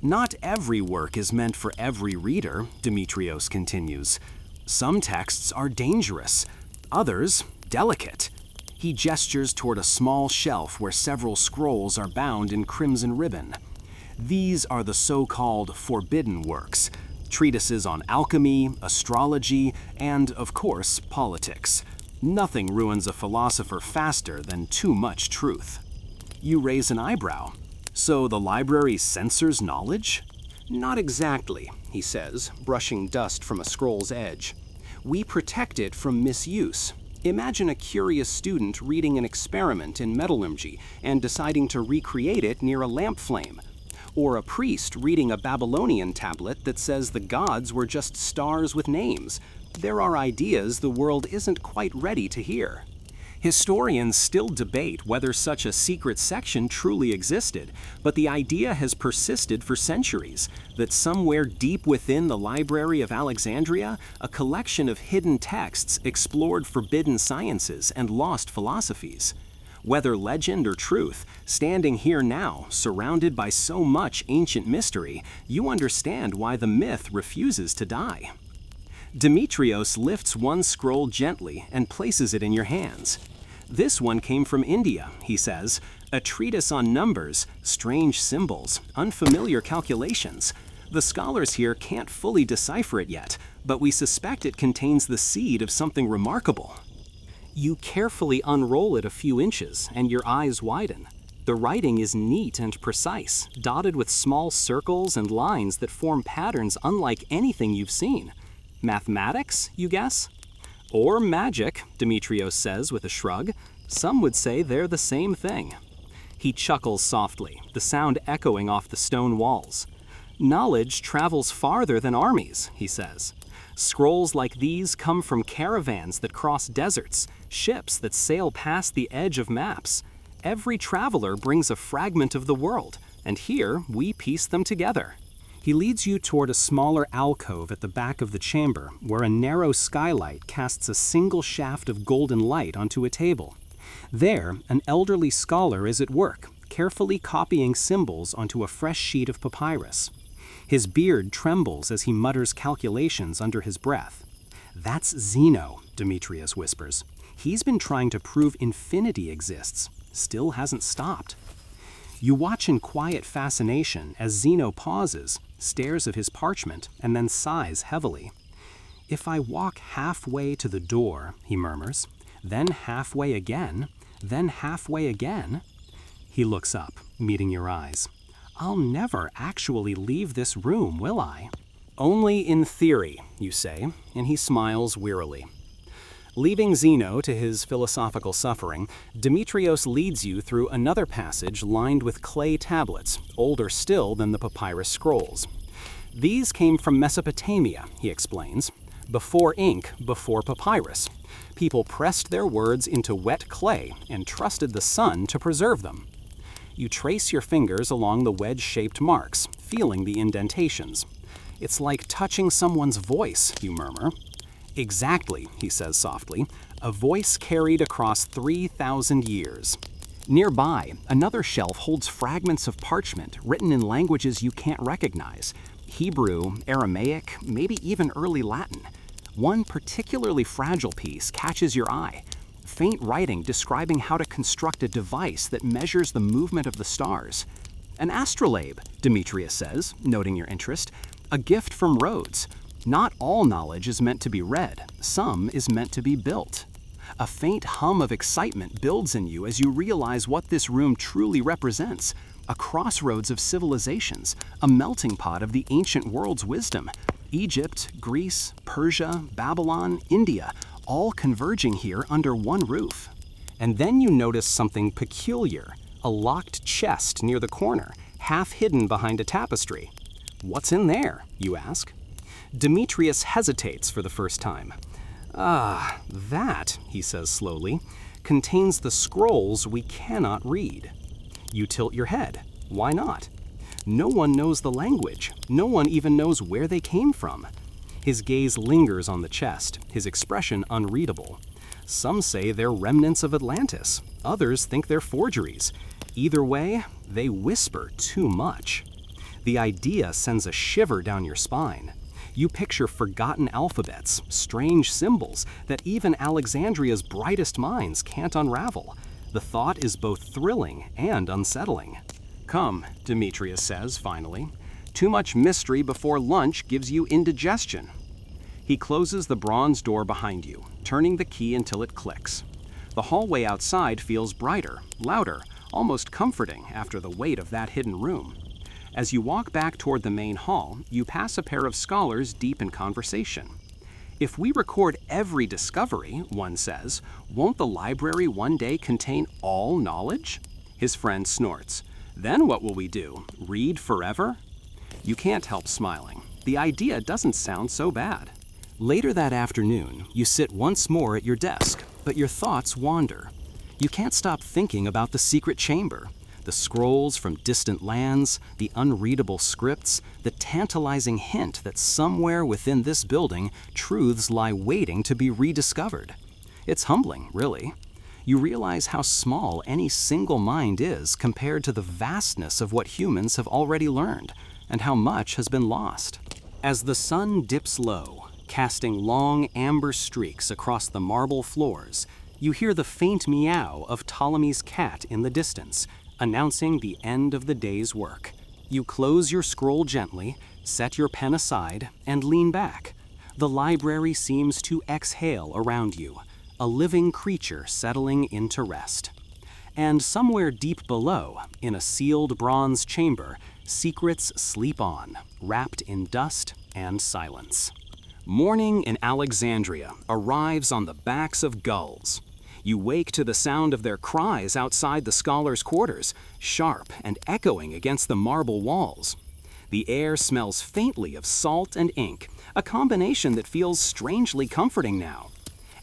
Not every work is meant for every reader, Demetrios continues. Some texts are dangerous, others delicate. He gestures toward a small shelf where several scrolls are bound in crimson ribbon. These are the so-called forbidden works, treatises on alchemy, astrology, and, of course, politics. Nothing ruins a philosopher faster than too much truth. You raise an eyebrow. So the library censors knowledge? Not exactly, he says, brushing dust from a scroll's edge. We protect it from misuse. Imagine a curious student reading an experiment in metallurgy and deciding to recreate it near a lamp flame. Or a priest reading a Babylonian tablet that says the gods were just stars with names. There are ideas the world isn't quite ready to hear. Historians still debate whether such a secret section truly existed, but the idea has persisted for centuries that somewhere deep within the Library of Alexandria, a collection of hidden texts explored forbidden sciences and lost philosophies. Whether legend or truth, standing here now, surrounded by so much ancient mystery, you understand why the myth refuses to die. Demetrios lifts one scroll gently and places it in your hands. This one came from India, he says, a treatise on numbers, strange symbols, unfamiliar calculations. The scholars here can't fully decipher it yet, but we suspect it contains the seed of something remarkable. You carefully unroll it a few inches, and your eyes widen. The writing is neat and precise, dotted with small circles and lines that form patterns unlike anything you've seen. Mathematics, you guess? Or magic, Demetrios says with a shrug. Some would say they're the same thing. He chuckles softly, the sound echoing off the stone walls. Knowledge travels farther than armies, he says. Scrolls like these come from caravans that cross deserts, ships that sail past the edge of maps. Every traveler brings a fragment of the world, and here we piece them together. He leads you toward a smaller alcove at the back of the chamber, where a narrow skylight casts a single shaft of golden light onto a table. There, an elderly scholar is at work, carefully copying symbols onto a fresh sheet of papyrus. His beard trembles as he mutters calculations under his breath. That's Zeno, Demetrius whispers. He's been trying to prove infinity exists, still hasn't stopped. You watch in quiet fascination as Zeno pauses, stares at his parchment, and then sighs heavily. If I walk halfway to the door, he murmurs, then halfway again, then halfway again. He looks up, meeting your eyes. I'll never actually leave this room, will I? Only in theory, you say, and he smiles wearily. Leaving Zeno to his philosophical suffering, Demetrios leads you through another passage lined with clay tablets, older still than the papyrus scrolls. These came from Mesopotamia, he explains. Before ink, before papyrus. People pressed their words into wet clay and trusted the sun to preserve them. You trace your fingers along the wedge-shaped marks, feeling the indentations. It's like touching someone's voice, you murmur. Exactly, he says softly, a voice carried across 3,000 years. Nearby, another shelf holds fragments of parchment written in languages you can't recognize. Hebrew, Aramaic, maybe even early Latin. One particularly fragile piece catches your eye. Faint writing describing how to construct a device that measures the movement of the stars. An astrolabe, Demetrius says, noting your interest. A gift from Rhodes. Not all knowledge is meant to be read. Some is meant to be built. A faint hum of excitement builds in you as you realize what this room truly represents. a crossroads of civilizations, a melting pot of the ancient world's wisdom. Egypt, Greece, Persia, Babylon, India, all converging here under one roof. And then you notice something peculiar, a locked chest near the corner, half hidden behind a tapestry. What's in there, you ask? Demetrius hesitates for the first time. That, he says slowly, contains the scrolls we cannot read. You tilt your head. Why not? No one knows the language. No one even knows where they came from. His gaze lingers on the chest, his expression unreadable. Some say they're remnants of Atlantis. Others think they're forgeries. Either way, they whisper too much. The idea sends a shiver down your spine. You picture forgotten alphabets, strange symbols that even Alexandria's brightest minds can't unravel. The thought is both thrilling and unsettling. Come, Demetrius says finally. Too much mystery before lunch gives you indigestion. He closes the bronze door behind you, turning the key until it clicks. The hallway outside feels brighter, louder, almost comforting after the weight of that hidden room. As you walk back toward the main hall, you pass a pair of scholars deep in conversation. If we record every discovery, one says, won't the library one day contain all knowledge? His friend snorts. Then what will we do? Read forever? You can't help smiling. The idea doesn't sound so bad. Later that afternoon, you sit once more at your desk, but your thoughts wander. You can't stop thinking about the secret chamber, the scrolls from distant lands, the unreadable scripts, the tantalizing hint that somewhere within this building, truths lie waiting to be rediscovered. It's humbling, really. You realize how small any single mind is compared to the vastness of what humans have already learned, and how much has been lost. As the sun dips low, casting long amber streaks across the marble floors, you hear the faint meow of Ptolemy's cat in the distance, announcing the end of the day's work. You close your scroll gently, set your pen aside, and lean back. The library seems to exhale around you, a living creature settling into rest. And somewhere deep below, in a sealed bronze chamber, secrets sleep on, wrapped in dust and silence. Morning in Alexandria arrives on the backs of gulls. You wake to the sound of their cries outside the scholars' quarters, sharp and echoing against the marble walls. The air smells faintly of salt and ink, a combination that feels strangely comforting now.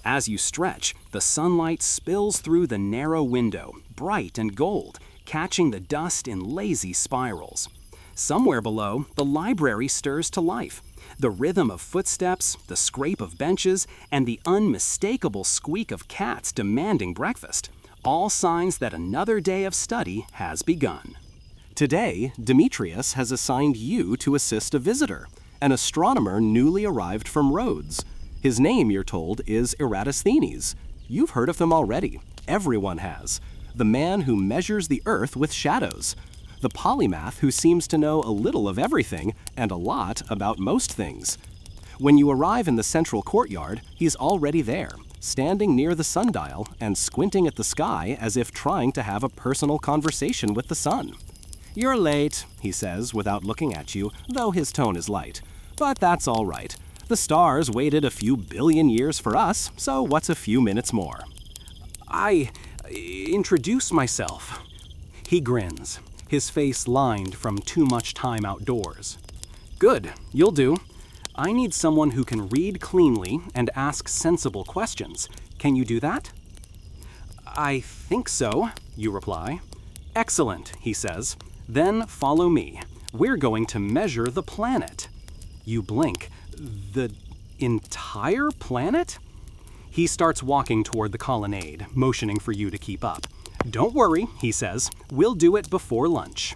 As you stretch, the sunlight spills through the narrow window, bright and gold, catching the dust in lazy spirals. Somewhere below, the library stirs to life. The rhythm of footsteps, the scrape of benches, and the unmistakable squeak of cats demanding breakfast, all signs that another day of study has begun. Today, Demetrius has assigned you to assist a visitor, an astronomer newly arrived from Rhodes. His name, you're told, is Eratosthenes. You've heard of him already. Everyone has. The man who measures the earth with shadows. The polymath who seems to know a little of everything and a lot about most things. When you arrive in the central courtyard, he's already there, standing near the sundial and squinting at the sky as if trying to have a personal conversation with the sun. "You're late," he says without looking at you, though his tone is light. "But that's all right. The stars waited a few billion years for us, so what's a few minutes more?" "I introduce myself." He grins, his face lined from too much time outdoors. "Good, you'll do. I need someone who can read cleanly and ask sensible questions. Can you do that?" "I think so," you reply. "Excellent," he says. "Then follow me. We're going to measure the planet." You blink. "The entire planet?" He starts walking toward the colonnade, motioning for you to keep up. "Don't worry," he says. "We'll do it before lunch."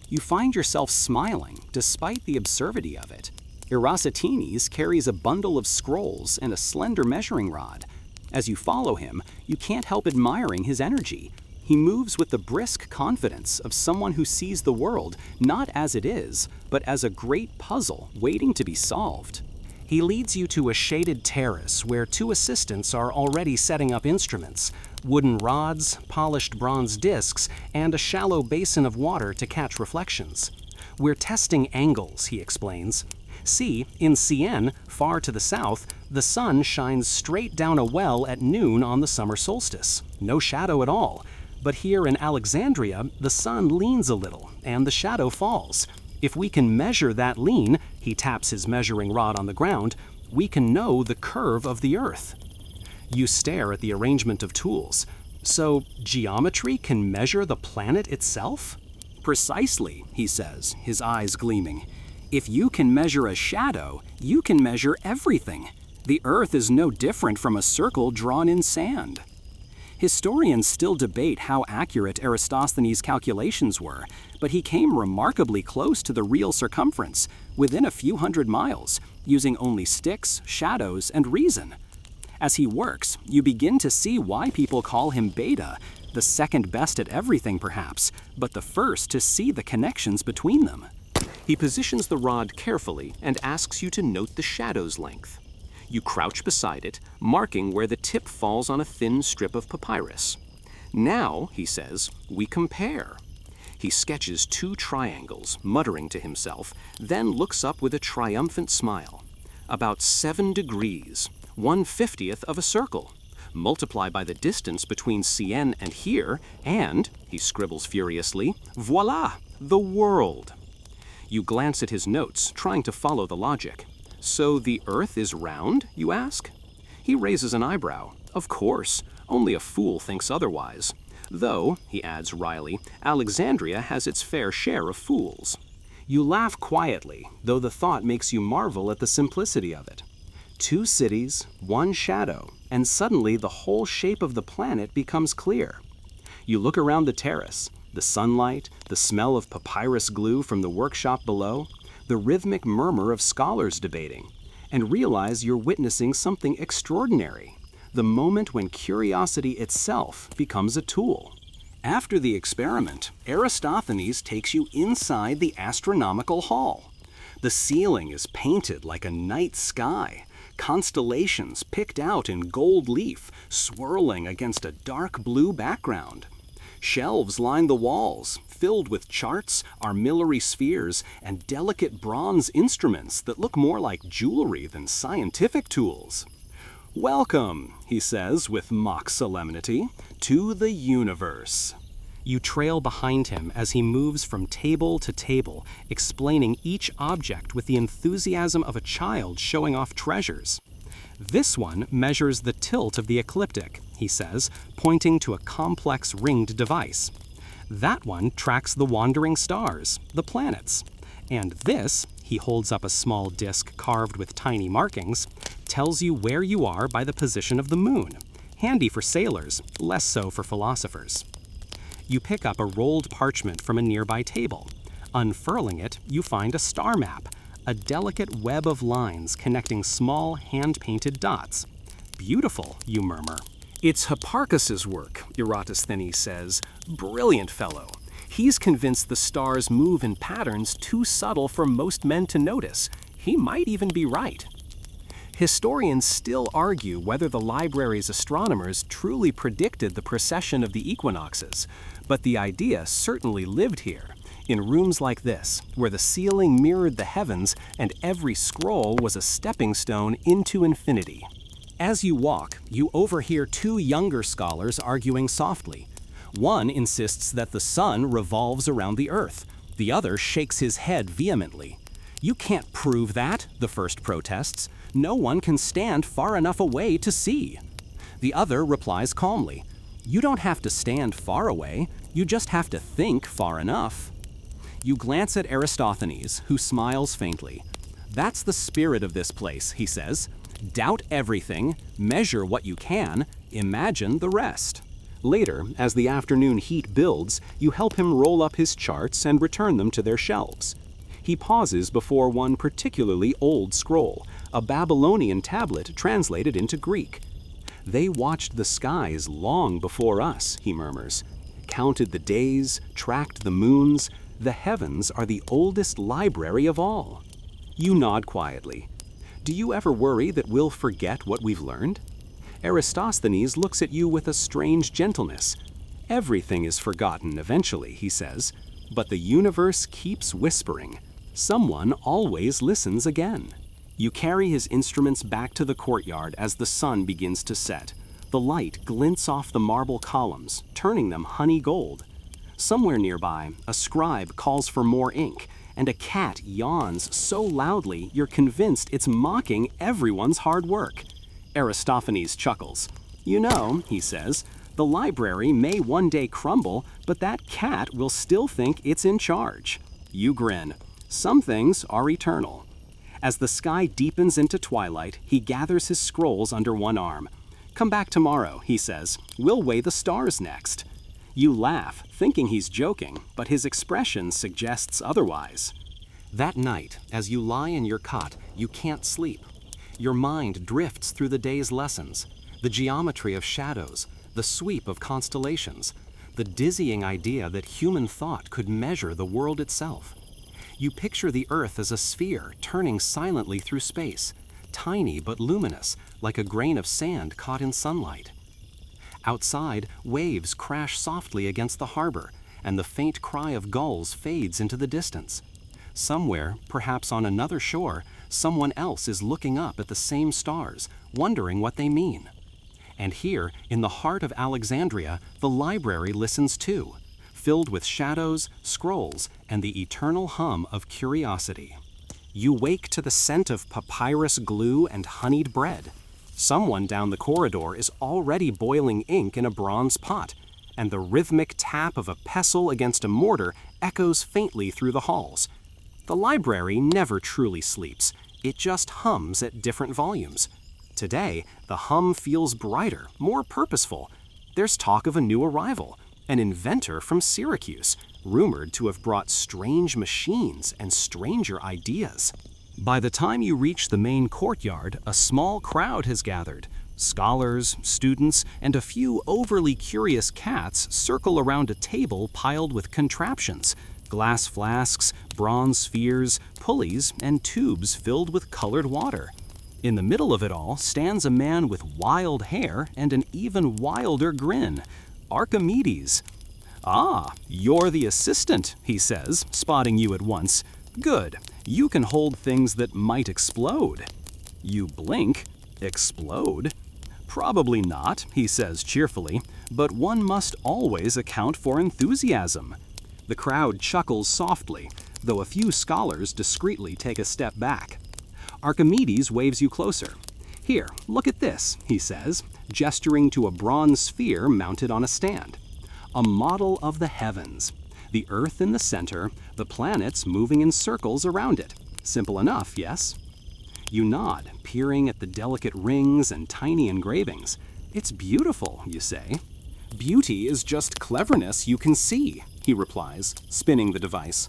You find yourself smiling, despite the absurdity of it. Eratosthenes carries a bundle of scrolls and a slender measuring rod. As you follow him, you can't help admiring his energy. He moves with the brisk confidence of someone who sees the world not as it is, but as a great puzzle waiting to be solved. He leads you to a shaded terrace where two assistants are already setting up instruments, wooden rods, polished bronze discs, and a shallow basin of water to catch reflections. We're testing angles, he explains. See, in Sienne, far to the south, the sun shines straight down a well at noon on the summer solstice. No shadow at all. But here in Alexandria, the sun leans a little, and the shadow falls. If we can measure that lean, he taps his measuring rod on the ground, we can know the curve of the Earth. You stare at the arrangement of tools. So, geometry can measure the planet itself? Precisely, he says, his eyes gleaming. If you can measure a shadow, you can measure everything. The Earth is no different from a circle drawn in sand. Historians still debate how accurate Eratosthenes' calculations were, but he came remarkably close to the real circumference, within a few hundred miles, using only sticks, shadows, and reason. As he works, you begin to see why people call him Beta, the second best at everything perhaps, but the first to see the connections between them. He positions the rod carefully and asks you to note the shadow's length. You crouch beside it, marking where the tip falls on a thin strip of papyrus. Now, he says, we compare. He sketches two triangles, muttering to himself, then looks up with a triumphant smile. About 7 degrees, 1/50th of a circle. Multiply by the distance between Sienne and here, and, he scribbles furiously, voila, the world. You glance at his notes, trying to follow the logic. So the Earth is round, you ask? He raises an eyebrow. Of course, only a fool thinks otherwise. Though, he adds wryly, Alexandria has its fair share of fools. You laugh quietly, though the thought makes you marvel at the simplicity of it. 2 cities, 1 shadow, and suddenly the whole shape of the planet becomes clear. You look around the terrace, the sunlight, the smell of papyrus glue from the workshop below, the rhythmic murmur of scholars debating, and realize you're witnessing something extraordinary, the moment when curiosity itself becomes a tool. After the experiment, Eratosthenes takes you inside the astronomical hall. The ceiling is painted like a night sky, constellations picked out in gold leaf, swirling against a dark blue background. Shelves line the walls, filled with charts, armillary spheres, and delicate bronze instruments that look more like jewelry than scientific tools. Welcome, he says with mock solemnity, to the universe. You trail behind him as he moves from table to table, explaining each object with the enthusiasm of a child showing off treasures. This one measures the tilt of the ecliptic, he says, pointing to a complex ringed device. That one tracks the wandering stars, the planets. And this, he holds up a small disc carved with tiny markings, tells you where you are by the position of the moon. Handy for sailors, less so for philosophers. You pick up a rolled parchment from a nearby table. Unfurling it, you find a star map, a delicate web of lines connecting small hand-painted dots. Beautiful, you murmur. It's Hipparchus's work, Eratosthenes says. Brilliant fellow. He's convinced the stars move in patterns too subtle for most men to notice. He might even be right. Historians still argue whether the library's astronomers truly predicted the precession of the equinoxes, but the idea certainly lived here, in rooms like this, where the ceiling mirrored the heavens and every scroll was a stepping stone into infinity. As you walk, you overhear 2 younger scholars arguing softly. One insists that the sun revolves around the Earth. The other shakes his head vehemently. You can't prove that, the first protests. No one can stand far enough away to see. The other replies calmly. You don't have to stand far away, you just have to think far enough. You glance at Eratosthenes, who smiles faintly. That's the spirit of this place, he says. Doubt everything, measure what you can, imagine the rest. Later, as the afternoon heat builds, you help him roll up his charts and return them to their shelves. He pauses before one particularly old scroll, a Babylonian tablet translated into Greek. They watched the skies long before us, he murmurs. Counted the days, tracked the moons. The heavens are the oldest library of all. You nod quietly. Do you ever worry that we'll forget what we've learned? Eratosthenes looks at you with a strange gentleness. Everything is forgotten eventually, he says, but the universe keeps whispering. Someone always listens again. You carry his instruments back to the courtyard as the sun begins to set. The light glints off the marble columns, turning them honey gold. Somewhere nearby, a scribe calls for more ink, and a cat yawns so loudly you're convinced it's mocking everyone's hard work. Aristophanes chuckles. You know, he says, the library may one day crumble, but that cat will still think it's in charge. You grin. Some things are eternal. As the sky deepens into twilight, he gathers his scrolls under one arm. Come back tomorrow, he says. We'll weigh the stars next. You laugh, thinking he's joking, but his expression suggests otherwise. That night, as you lie in your cot, you can't sleep. Your mind drifts through the day's lessons, the geometry of shadows, the sweep of constellations, the dizzying idea that human thought could measure the world itself. You picture the Earth as a sphere turning silently through space, tiny but luminous, like a grain of sand caught in sunlight. Outside, waves crash softly against the harbor, and the faint cry of gulls fades into the distance. Somewhere, perhaps on another shore, someone else is looking up at the same stars, wondering what they mean. And here, in the heart of Alexandria, the library listens too, filled with shadows, scrolls, and the eternal hum of curiosity. You wake to the scent of papyrus glue and honeyed bread. Someone down the corridor is already boiling ink in a bronze pot, and the rhythmic tap of a pestle against a mortar echoes faintly through the halls. The library never truly sleeps. It just hums at different volumes. Today, the hum feels brighter, more purposeful. There's talk of a new arrival, an inventor from Syracuse, rumored to have brought strange machines and stranger ideas. By the time you reach the main courtyard, a small crowd has gathered. Scholars, students, and a few overly curious cats circle around a table piled with contraptions, glass flasks, bronze spheres, pulleys, and tubes filled with colored water. In the middle of it all stands a man with wild hair and an even wilder grin, Archimedes. Ah, you're the assistant, he says, spotting you at once. Good, you can hold things that might explode. You blink. Explode? Probably not, he says cheerfully, but one must always account for enthusiasm. The crowd chuckles softly, though a few scholars discreetly take a step back. Archimedes waves you closer. Here, look at this, he says, gesturing to a bronze sphere mounted on a stand. A model of the heavens. The Earth in the center, the planets moving in circles around it. Simple enough, yes? You nod, peering at the delicate rings and tiny engravings. It's beautiful, you say. Beauty is just cleverness you can see, he replies, spinning the device.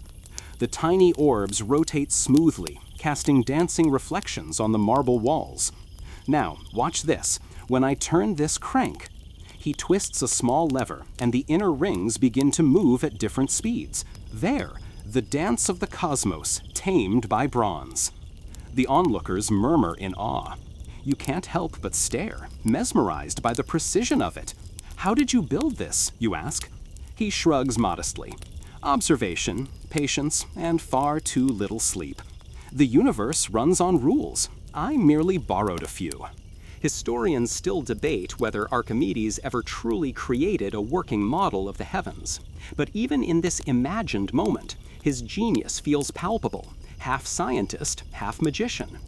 The tiny orbs rotate smoothly, casting dancing reflections on the marble walls. Now, watch this. When I turn this crank, he twists a small lever, and the inner rings begin to move at different speeds. There, the dance of the cosmos, tamed by bronze. The onlookers murmur in awe. You can't help but stare, mesmerized by the precision of it. How did you build this, you ask? He shrugs modestly. Observation, patience, and far too little sleep. The universe runs on rules. I merely borrowed a few. Historians still debate whether Archimedes ever truly created a working model of the heavens. But even in this imagined moment, his genius feels palpable, half scientist, half magician.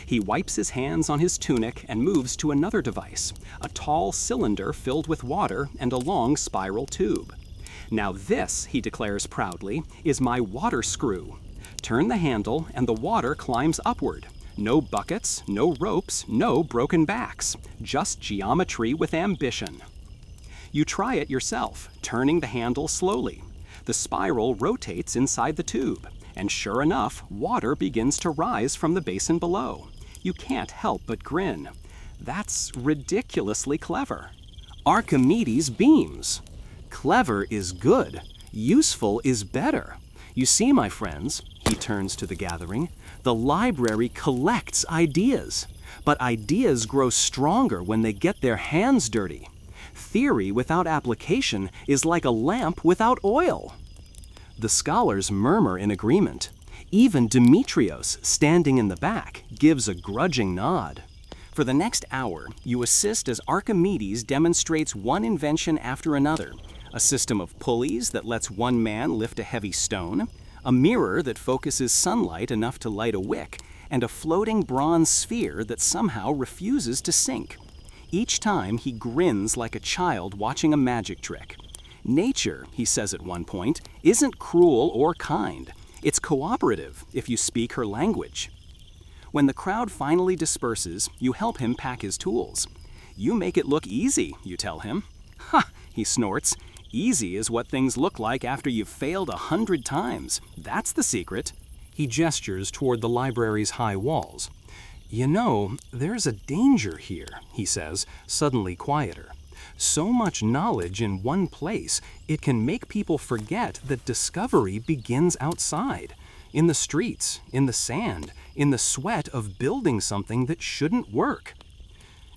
He wipes his hands on his tunic and moves to another device, a tall cylinder filled with water and a long spiral tube. Now this, he declares proudly, is my water screw. Turn the handle and the water climbs upward. No buckets, no ropes, no broken backs, just geometry with ambition. You try it yourself, turning the handle slowly. The spiral rotates inside the tube, and sure enough, water begins to rise from the basin below. You can't help but grin. That's ridiculously clever. Archimedes beams. Clever is good. Useful is better. You see, my friends, he turns to the gathering. The library collects ideas, but ideas grow stronger when they get their hands dirty. Theory without application is like a lamp without oil. The scholars murmur in agreement. Even Demetrios, standing in the back, gives a grudging nod. For the next hour, you assist as Archimedes demonstrates one invention after another. A system of pulleys that lets one man lift a heavy stone, a mirror that focuses sunlight enough to light a wick, and a floating bronze sphere that somehow refuses to sink. Each time he grins like a child watching a magic trick. Nature, he says at one point, isn't cruel or kind. It's cooperative if you speak her language. When the crowd finally disperses, you help him pack his tools. You make it look easy, you tell him. Ha, he snorts. Easy is what things look like after you've failed 100 times. That's the secret. He gestures toward the library's high walls. You know, there's a danger here, he says, suddenly quieter. So much knowledge in one place, it can make people forget that discovery begins outside, in the streets, in the sand, in the sweat of building something that shouldn't work.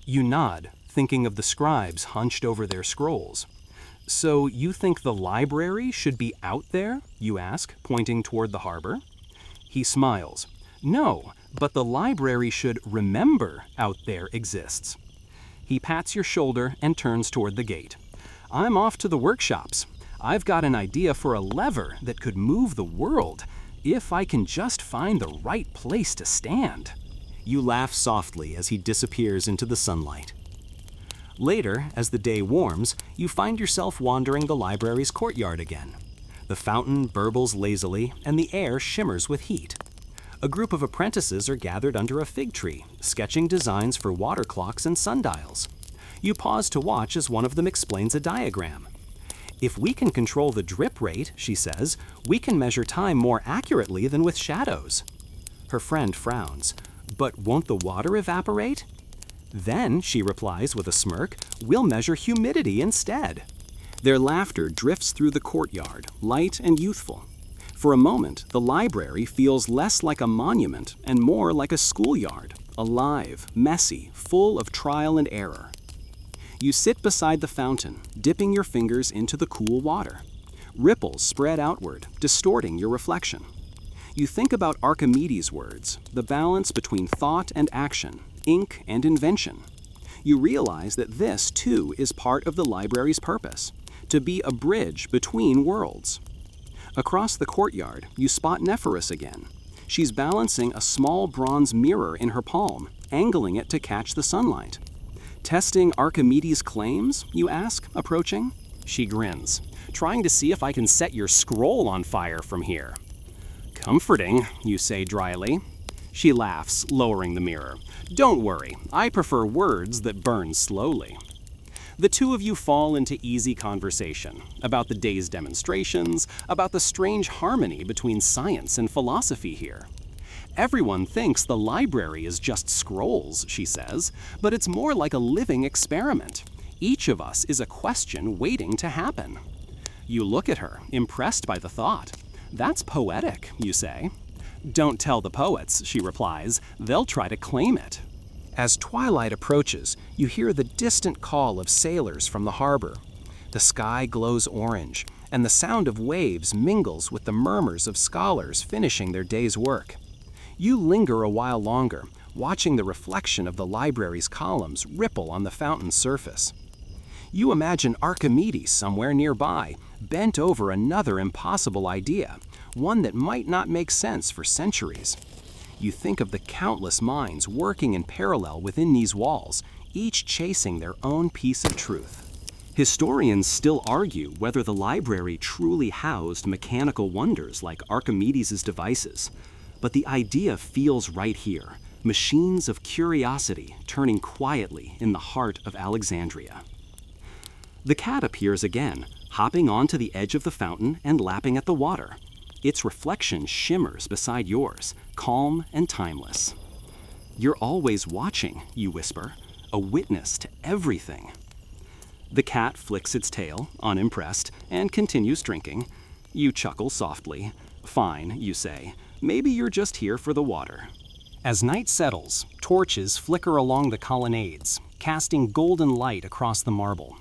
You nod, thinking of the scribes hunched over their scrolls. So you think the library should be out there? You ask, pointing toward the harbor. He smiles. No, but the library should remember out there exists. He pats your shoulder and turns toward the gate. I'm off to the workshops. I've got an idea for a lever that could move the world, if I can just find the right place to stand. You laugh softly as he disappears into the sunlight. Later, as the day warms, you find yourself wandering the library's courtyard again. The fountain burbles lazily, and the air shimmers with heat. A group of apprentices are gathered under a fig tree, sketching designs for water clocks and sundials. You pause to watch as one of them explains a diagram. If we can control the drip rate, she says, we can measure time more accurately than with shadows. Her friend frowns. But won't the water evaporate? Then, she replies with a smirk, we'll measure humidity instead. Their laughter drifts through the courtyard, light and youthful. For a moment, the library feels less like a monument and more like a schoolyard, alive, messy, full of trial and error. You sit beside the fountain, dipping your fingers into the cool water. Ripples spread outward, distorting your reflection. You think about Archimedes' words, the balance between thought and action, ink and invention. You realize that this, too, is part of the library's purpose, to be a bridge between worlds. Across the courtyard, you spot Nephoris again. She's balancing a small bronze mirror in her palm, angling it to catch the sunlight. Testing Archimedes' claims, you ask, approaching? She grins. Trying to see if I can set your scroll on fire from here. Comforting, you say dryly. She laughs, lowering the mirror. Don't worry, I prefer words that burn slowly. The two of you fall into easy conversation about the day's demonstrations, about the strange harmony between science and philosophy here. Everyone thinks the library is just scrolls, she says, but it's more like a living experiment. Each of us is a question waiting to happen. You look at her, impressed by the thought. That's poetic, you say. Don't tell the poets, she replies. They'll try to claim it. As twilight approaches, you hear the distant call of sailors from the harbor. The sky glows orange, and the sound of waves mingles with the murmurs of scholars finishing their day's work. You linger a while longer, watching the reflection of the library's columns ripple on the fountain's surface. You imagine Archimedes somewhere nearby, bent over another impossible idea, one that might not make sense for centuries. You think of the countless minds working in parallel within these walls, each chasing their own piece of truth. Historians still argue whether the library truly housed mechanical wonders like Archimedes' devices, but the idea feels right here, machines of curiosity turning quietly in the heart of Alexandria. The cat appears again, hopping onto the edge of the fountain and lapping at the water. Its reflection shimmers beside yours, calm and timeless. You're always watching, you whisper, a witness to everything. The cat flicks its tail, unimpressed, and continues drinking. You chuckle softly. Fine, you say. maybe you're just here for the water. As night settles, torches flicker along the colonnades, casting golden light across the marble.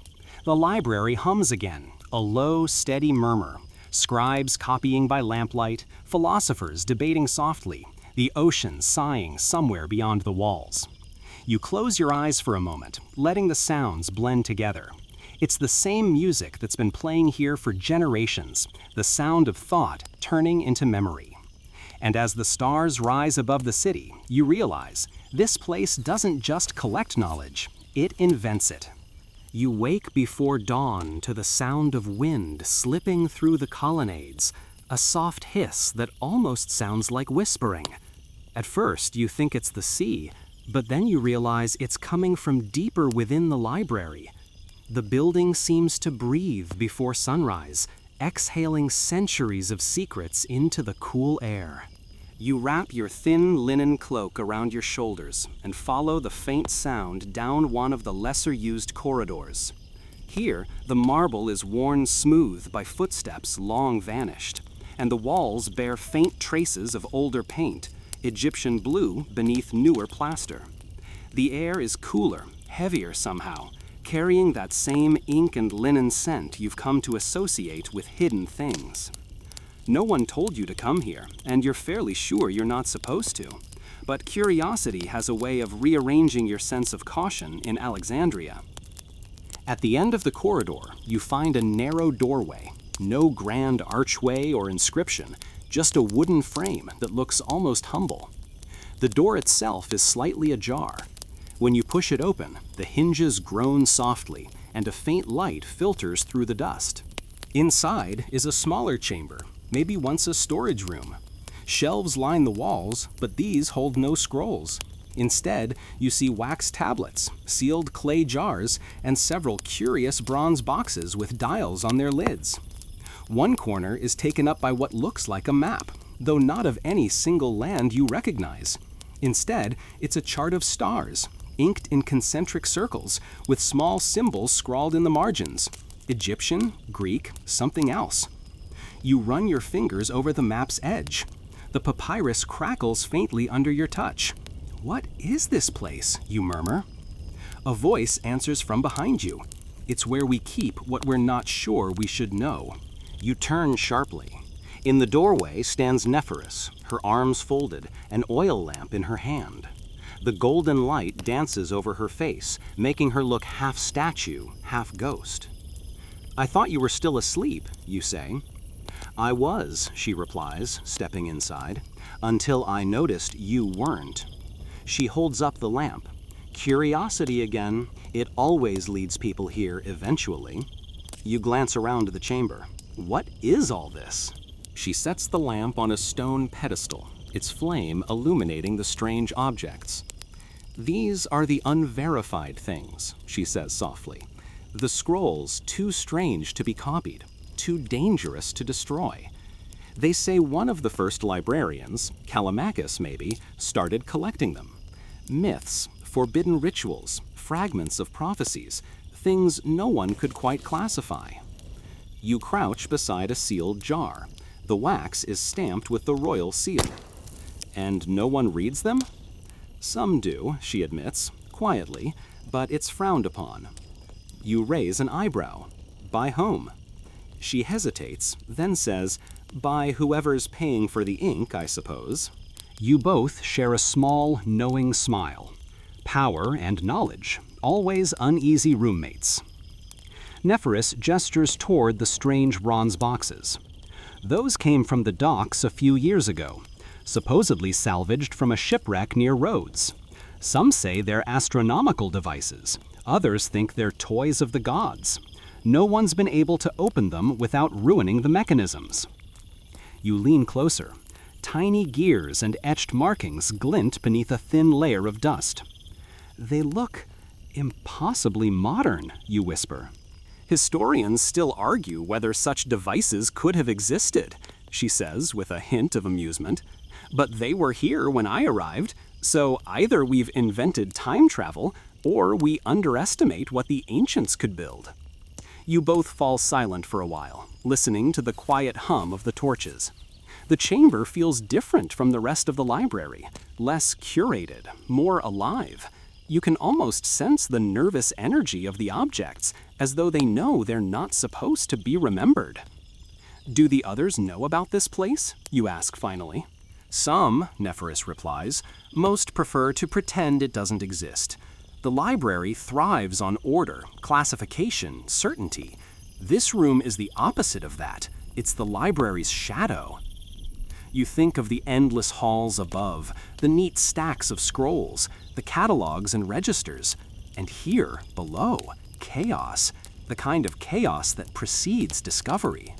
The library hums again, a low, steady murmur. Scribes copying by lamplight, philosophers debating softly, the ocean sighing somewhere beyond the walls. You close your eyes for a moment, letting the sounds blend together. It's the same music that's been playing here for generations, the sound of thought turning into memory. And as the stars rise above the city, you realize this place doesn't just collect knowledge, it invents it. You wake before dawn to the sound of wind slipping through the colonnades, a soft hiss that almost sounds like whispering. At first, you think it's the sea, but then you realize it's coming from deeper within the library. The building seems to breathe before sunrise, exhaling centuries of secrets into the cool air. You wrap your thin linen cloak around your shoulders and follow the faint sound down one of the lesser-used corridors. Here, the marble is worn smooth by footsteps long vanished, and the walls bear faint traces of older paint, Egyptian blue beneath newer plaster. The air is cooler, heavier somehow, carrying that same ink and linen scent you've come to associate with hidden things. No one told you to come here, and you're fairly sure you're not supposed to. But curiosity has a way of rearranging your sense of caution in Alexandria. At the end of the corridor, you find a narrow doorway. No grand archway or inscription, just a wooden frame that looks almost humble. The door itself is slightly ajar. When you push it open, the hinges groan softly, and a faint light filters through the dust. Inside is a smaller chamber, maybe once a storage room. Shelves line the walls, but these hold no scrolls. Instead, you see wax tablets, sealed clay jars, and several curious bronze boxes with dials on their lids. One corner is taken up by what looks like a map, though not of any single land you recognize. Instead, it's a chart of stars, inked in concentric circles, with small symbols scrawled in the margins. Egyptian, Greek, something else. You run your fingers over the map's edge. The papyrus crackles faintly under your touch. "What is this place?" you murmur. A voice answers from behind you. It's where we keep what we're not sure we should know. You turn sharply. In the doorway stands Nephris, her arms folded, an oil lamp in her hand. The golden light dances over her face, making her look half statue, half ghost. "I thought you were still asleep," you say. "I was," she replies, stepping inside, "until I noticed you weren't." She holds up the lamp. Curiosity again. It always leads people here eventually. You glance around the chamber. What is all this? She sets the lamp on a stone pedestal, its flame illuminating the strange objects. "These are the unverified things," she says softly. "The scrolls too strange to be copied, too dangerous to destroy." They say one of the first librarians, Callimachus maybe, started collecting them. Myths, forbidden rituals, fragments of prophecies, things no one could quite classify. You crouch beside a sealed jar. The wax is stamped with the royal seal. "And no one reads them?" "Some do," she admits, quietly, "but it's frowned upon." You raise an eyebrow. "By whom?" She hesitates, then says, "By whoever's paying for the ink, I suppose." You both share a small, knowing smile. Power and knowledge, always uneasy roommates. Nephris gestures toward the strange bronze boxes. Those came from the docks a few years ago, supposedly salvaged from a shipwreck near Rhodes. Some say they're astronomical devices. Others think they're toys of the gods. No one's been able to open them without ruining the mechanisms. You lean closer. Tiny gears and etched markings glint beneath a thin layer of dust. "They look impossibly modern," you whisper. "Historians still argue whether such devices could have existed," she says with a hint of amusement. "But they were here when I arrived, so either we've invented time travel or we underestimate what the ancients could build." You both fall silent for a while, listening to the quiet hum of the torches. The chamber feels different from the rest of the library, less curated, more alive. You can almost sense the nervous energy of the objects, as though they know they're not supposed to be remembered. Do the others know about this place? You ask finally. Some, Nephoris replies, most prefer to pretend it doesn't exist. The library thrives on order, classification, certainty. This room is the opposite of that. It's the library's shadow. You think of the endless halls above, the neat stacks of scrolls, the catalogs and registers, and here, below, chaos, the kind of chaos that precedes discovery.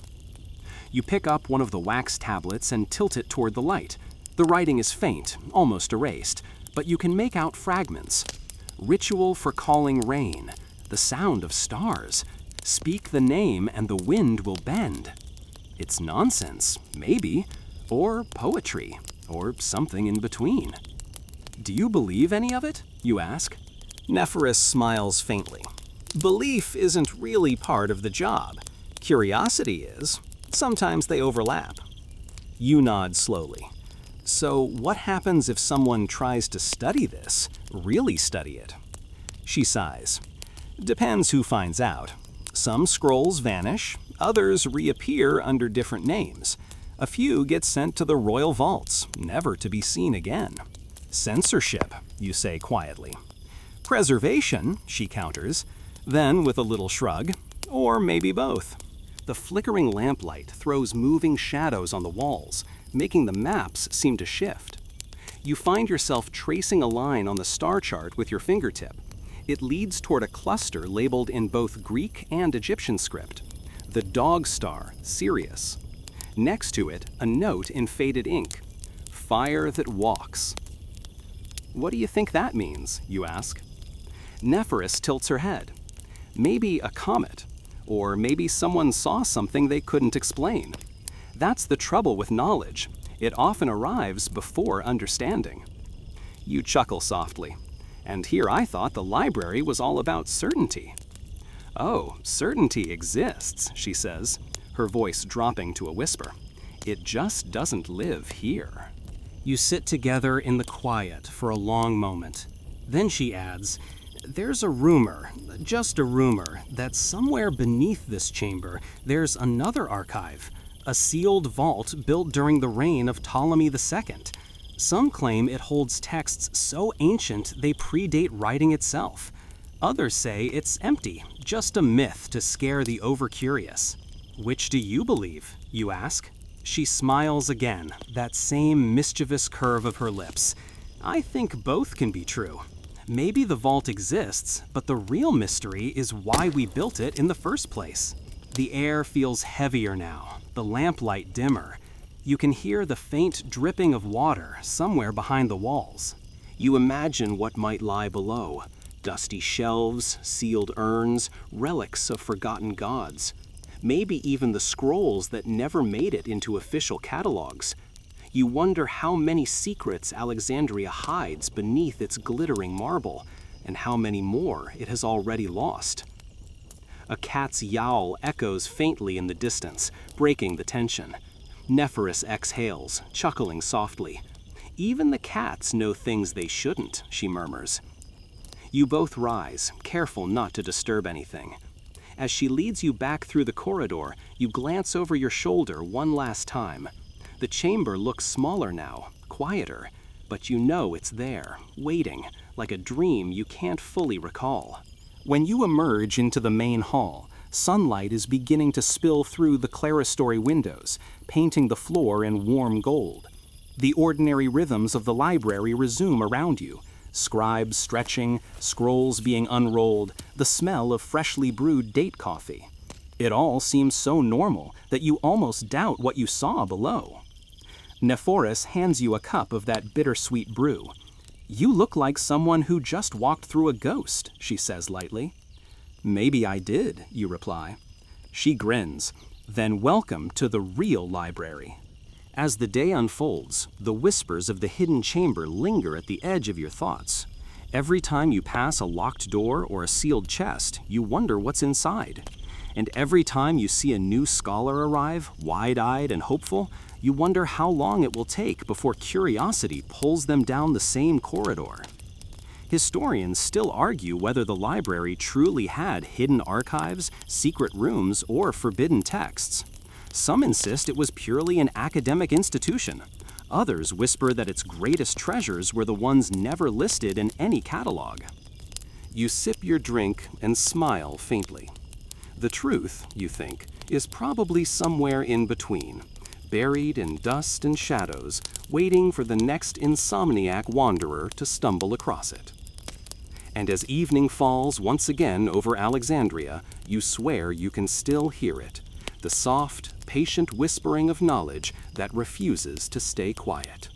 You pick up one of the wax tablets and tilt it toward the light. The writing is faint, almost erased, but you can make out fragments. Ritual for calling rain, the sound of stars. Speak the name and the wind will bend. It's nonsense, maybe, or poetry, or something in between. Do you believe any of it? You ask. Nephoris smiles faintly. Belief isn't really part of the job. Curiosity is. Sometimes they overlap. You nod slowly. So what happens if someone tries to study this, really study it? She sighs. Depends who finds out. Some scrolls vanish, others reappear under different names. A few get sent to the royal vaults, never to be seen again. Censorship, you say quietly. Preservation, she counters, then with a little shrug, or maybe both. The flickering lamplight throws moving shadows on the walls, making the maps seem to shift. You find yourself tracing a line on the star chart with your fingertip. It leads toward a cluster labeled in both Greek and Egyptian script. The dog star, Sirius. Next to it, a note in faded ink. Fire that walks. What do you think that means, you ask? Nephoris tilts her head. Maybe a comet. Or maybe someone saw something they couldn't explain. That's the trouble with knowledge. It often arrives before understanding. You chuckle softly. And here I thought the library was all about certainty. Oh, certainty exists, she says, her voice dropping to a whisper. It just doesn't live here. You sit together in the quiet for a long moment. Then she adds, there's a rumor, just a rumor, that somewhere beneath this chamber there's another archive, a sealed vault built during the reign of Ptolemy II. Some claim it holds texts so ancient they predate writing itself. Others say it's empty, just a myth to scare the over-curious. Which do you believe, you ask? She smiles again, that same mischievous curve of her lips. I think both can be true. Maybe the vault exists, but the real mystery is why we built it in the first place. The air feels heavier now, the lamplight dimmer. You can hear the faint dripping of water somewhere behind the walls. You imagine what might lie below. Dusty shelves, sealed urns, relics of forgotten gods. Maybe even the scrolls that never made it into official catalogs. You wonder how many secrets Alexandria hides beneath its glittering marble, and how many more it has already lost. A cat's yowl echoes faintly in the distance, breaking the tension. Nephoris exhales, chuckling softly. Even the cats know things they shouldn't, she murmurs. You both rise, careful not to disturb anything. As she leads you back through the corridor, you glance over your shoulder one last time. The chamber looks smaller now, quieter, but you know it's there, waiting, like a dream you can't fully recall. When you emerge into the main hall, sunlight is beginning to spill through the clerestory windows, painting the floor in warm gold. The ordinary rhythms of the library resume around you. Scribes stretching, scrolls being unrolled, the smell of freshly brewed date coffee. It all seems so normal that you almost doubt what you saw below. Nephoris hands you a cup of that bittersweet brew. You look like someone who just walked through a ghost, she says lightly. Maybe I did, you reply. She grins. Then welcome to the real library. As the day unfolds, the whispers of the hidden chamber linger at the edge of your thoughts. Every time you pass a locked door or a sealed chest, you wonder what's inside. And every time you see a new scholar arrive, wide-eyed and hopeful, You wonder how long it will take before curiosity pulls them down the same corridor. Historians still argue whether the library truly had hidden archives, secret rooms, or forbidden texts. Some insist it was purely an academic institution. Others whisper that its greatest treasures were the ones never listed in any catalog. You sip your drink and smile faintly. The truth, you think, is probably somewhere in between, buried in dust and shadows, waiting for the next insomniac wanderer to stumble across it. And as evening falls once again over Alexandria, you swear you can still hear it, the soft, patient whispering of knowledge that refuses to stay quiet.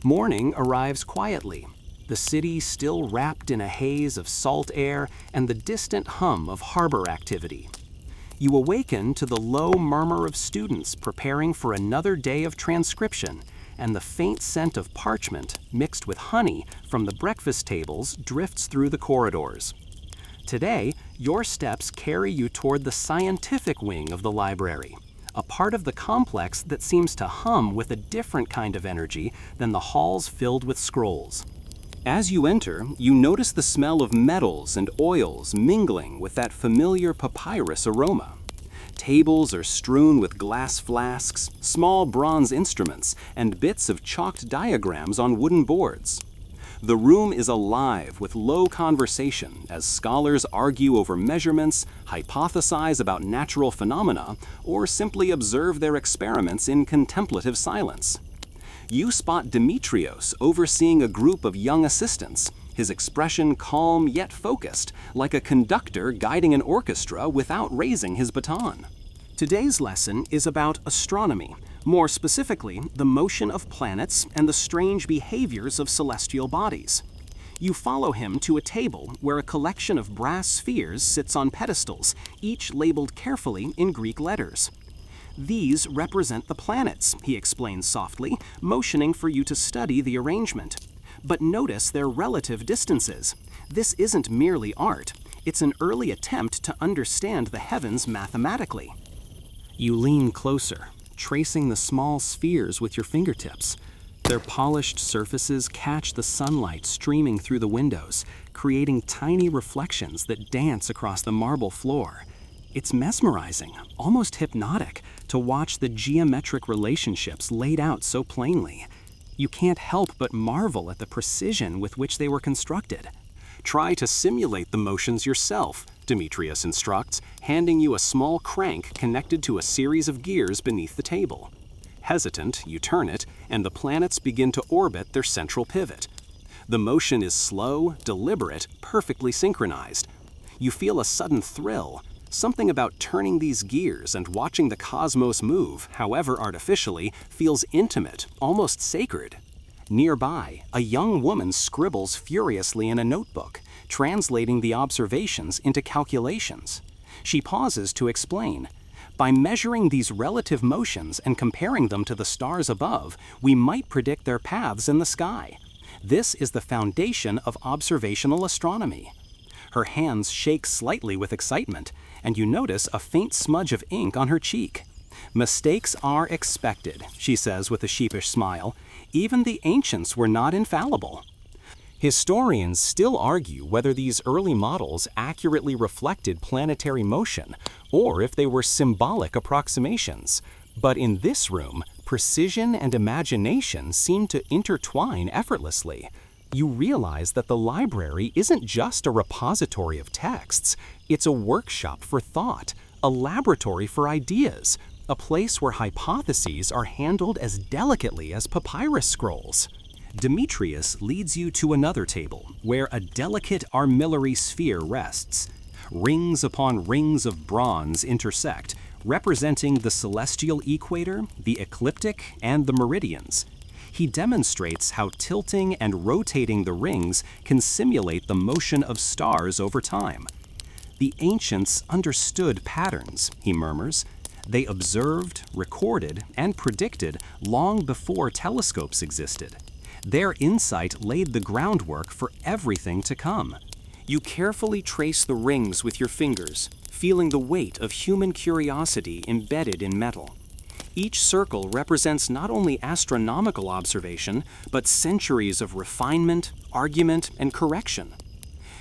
Morning arrives quietly, the city still wrapped in a haze of salt air and the distant hum of harbor activity. You awaken to the low murmur of students preparing for another day of transcription, and the faint scent of parchment mixed with honey from the breakfast tables drifts through the corridors. Today, your steps carry you toward the scientific wing of the library, a part of the complex that seems to hum with a different kind of energy than the halls filled with scrolls. As you enter, you notice the smell of metals and oils mingling with that familiar papyrus aroma. Tables are strewn with glass flasks, small bronze instruments, and bits of chalked diagrams on wooden boards. The room is alive with low conversation as scholars argue over measurements, hypothesize about natural phenomena, or simply observe their experiments in contemplative silence. You spot Demetrios overseeing a group of young assistants, his expression calm yet focused, like a conductor guiding an orchestra without raising his baton. Today's lesson is about astronomy, more specifically, the motion of planets and the strange behaviors of celestial bodies. You follow him to a table where a collection of brass spheres sits on pedestals, each labeled carefully in Greek letters. These represent the planets, he explains softly, motioning for you to study the arrangement. But notice their relative distances. This isn't merely art. It's an early attempt to understand the heavens mathematically. You lean closer, tracing the small spheres with your fingertips. Their polished surfaces catch the sunlight streaming through the windows, creating tiny reflections that dance across the marble floor. It's mesmerizing, almost hypnotic, to watch the geometric relationships laid out so plainly. You can't help but marvel at the precision with which they were constructed. Try to simulate the motions yourself, Demetrius instructs, handing you a small crank connected to a series of gears beneath the table. Hesitant, you turn it, and the planets begin to orbit their central pivot. The motion is slow, deliberate, perfectly synchronized. You feel a sudden thrill. Something about turning these gears and watching the cosmos move, however artificially, feels intimate, almost sacred. Nearby, a young woman scribbles furiously in a notebook, translating the observations into calculations. She pauses to explain. By measuring these relative motions and comparing them to the stars above, we might predict their paths in the sky. This is the foundation of observational astronomy. Her hands shake slightly with excitement, and you notice a faint smudge of ink on her cheek. Mistakes are expected, she says with a sheepish smile. Even the ancients were not infallible. Historians still argue whether these early models accurately reflected planetary motion, or if they were symbolic approximations. But in this room, precision and imagination seem to intertwine effortlessly. You realize that the library isn't just a repository of texts, it's a workshop for thought, a laboratory for ideas, a place where hypotheses are handled as delicately as papyrus scrolls. Demetrius leads you to another table, where a delicate armillary sphere rests. Rings upon rings of bronze intersect, representing the celestial equator, the ecliptic, and the meridians. He demonstrates how tilting and rotating the rings can simulate the motion of stars over time. The ancients understood patterns, he murmurs. They observed, recorded, and predicted long before telescopes existed. Their insight laid the groundwork for everything to come. You carefully trace the rings with your fingers, feeling the weight of human curiosity embedded in metal. Each circle represents not only astronomical observation, but centuries of refinement, argument, and correction.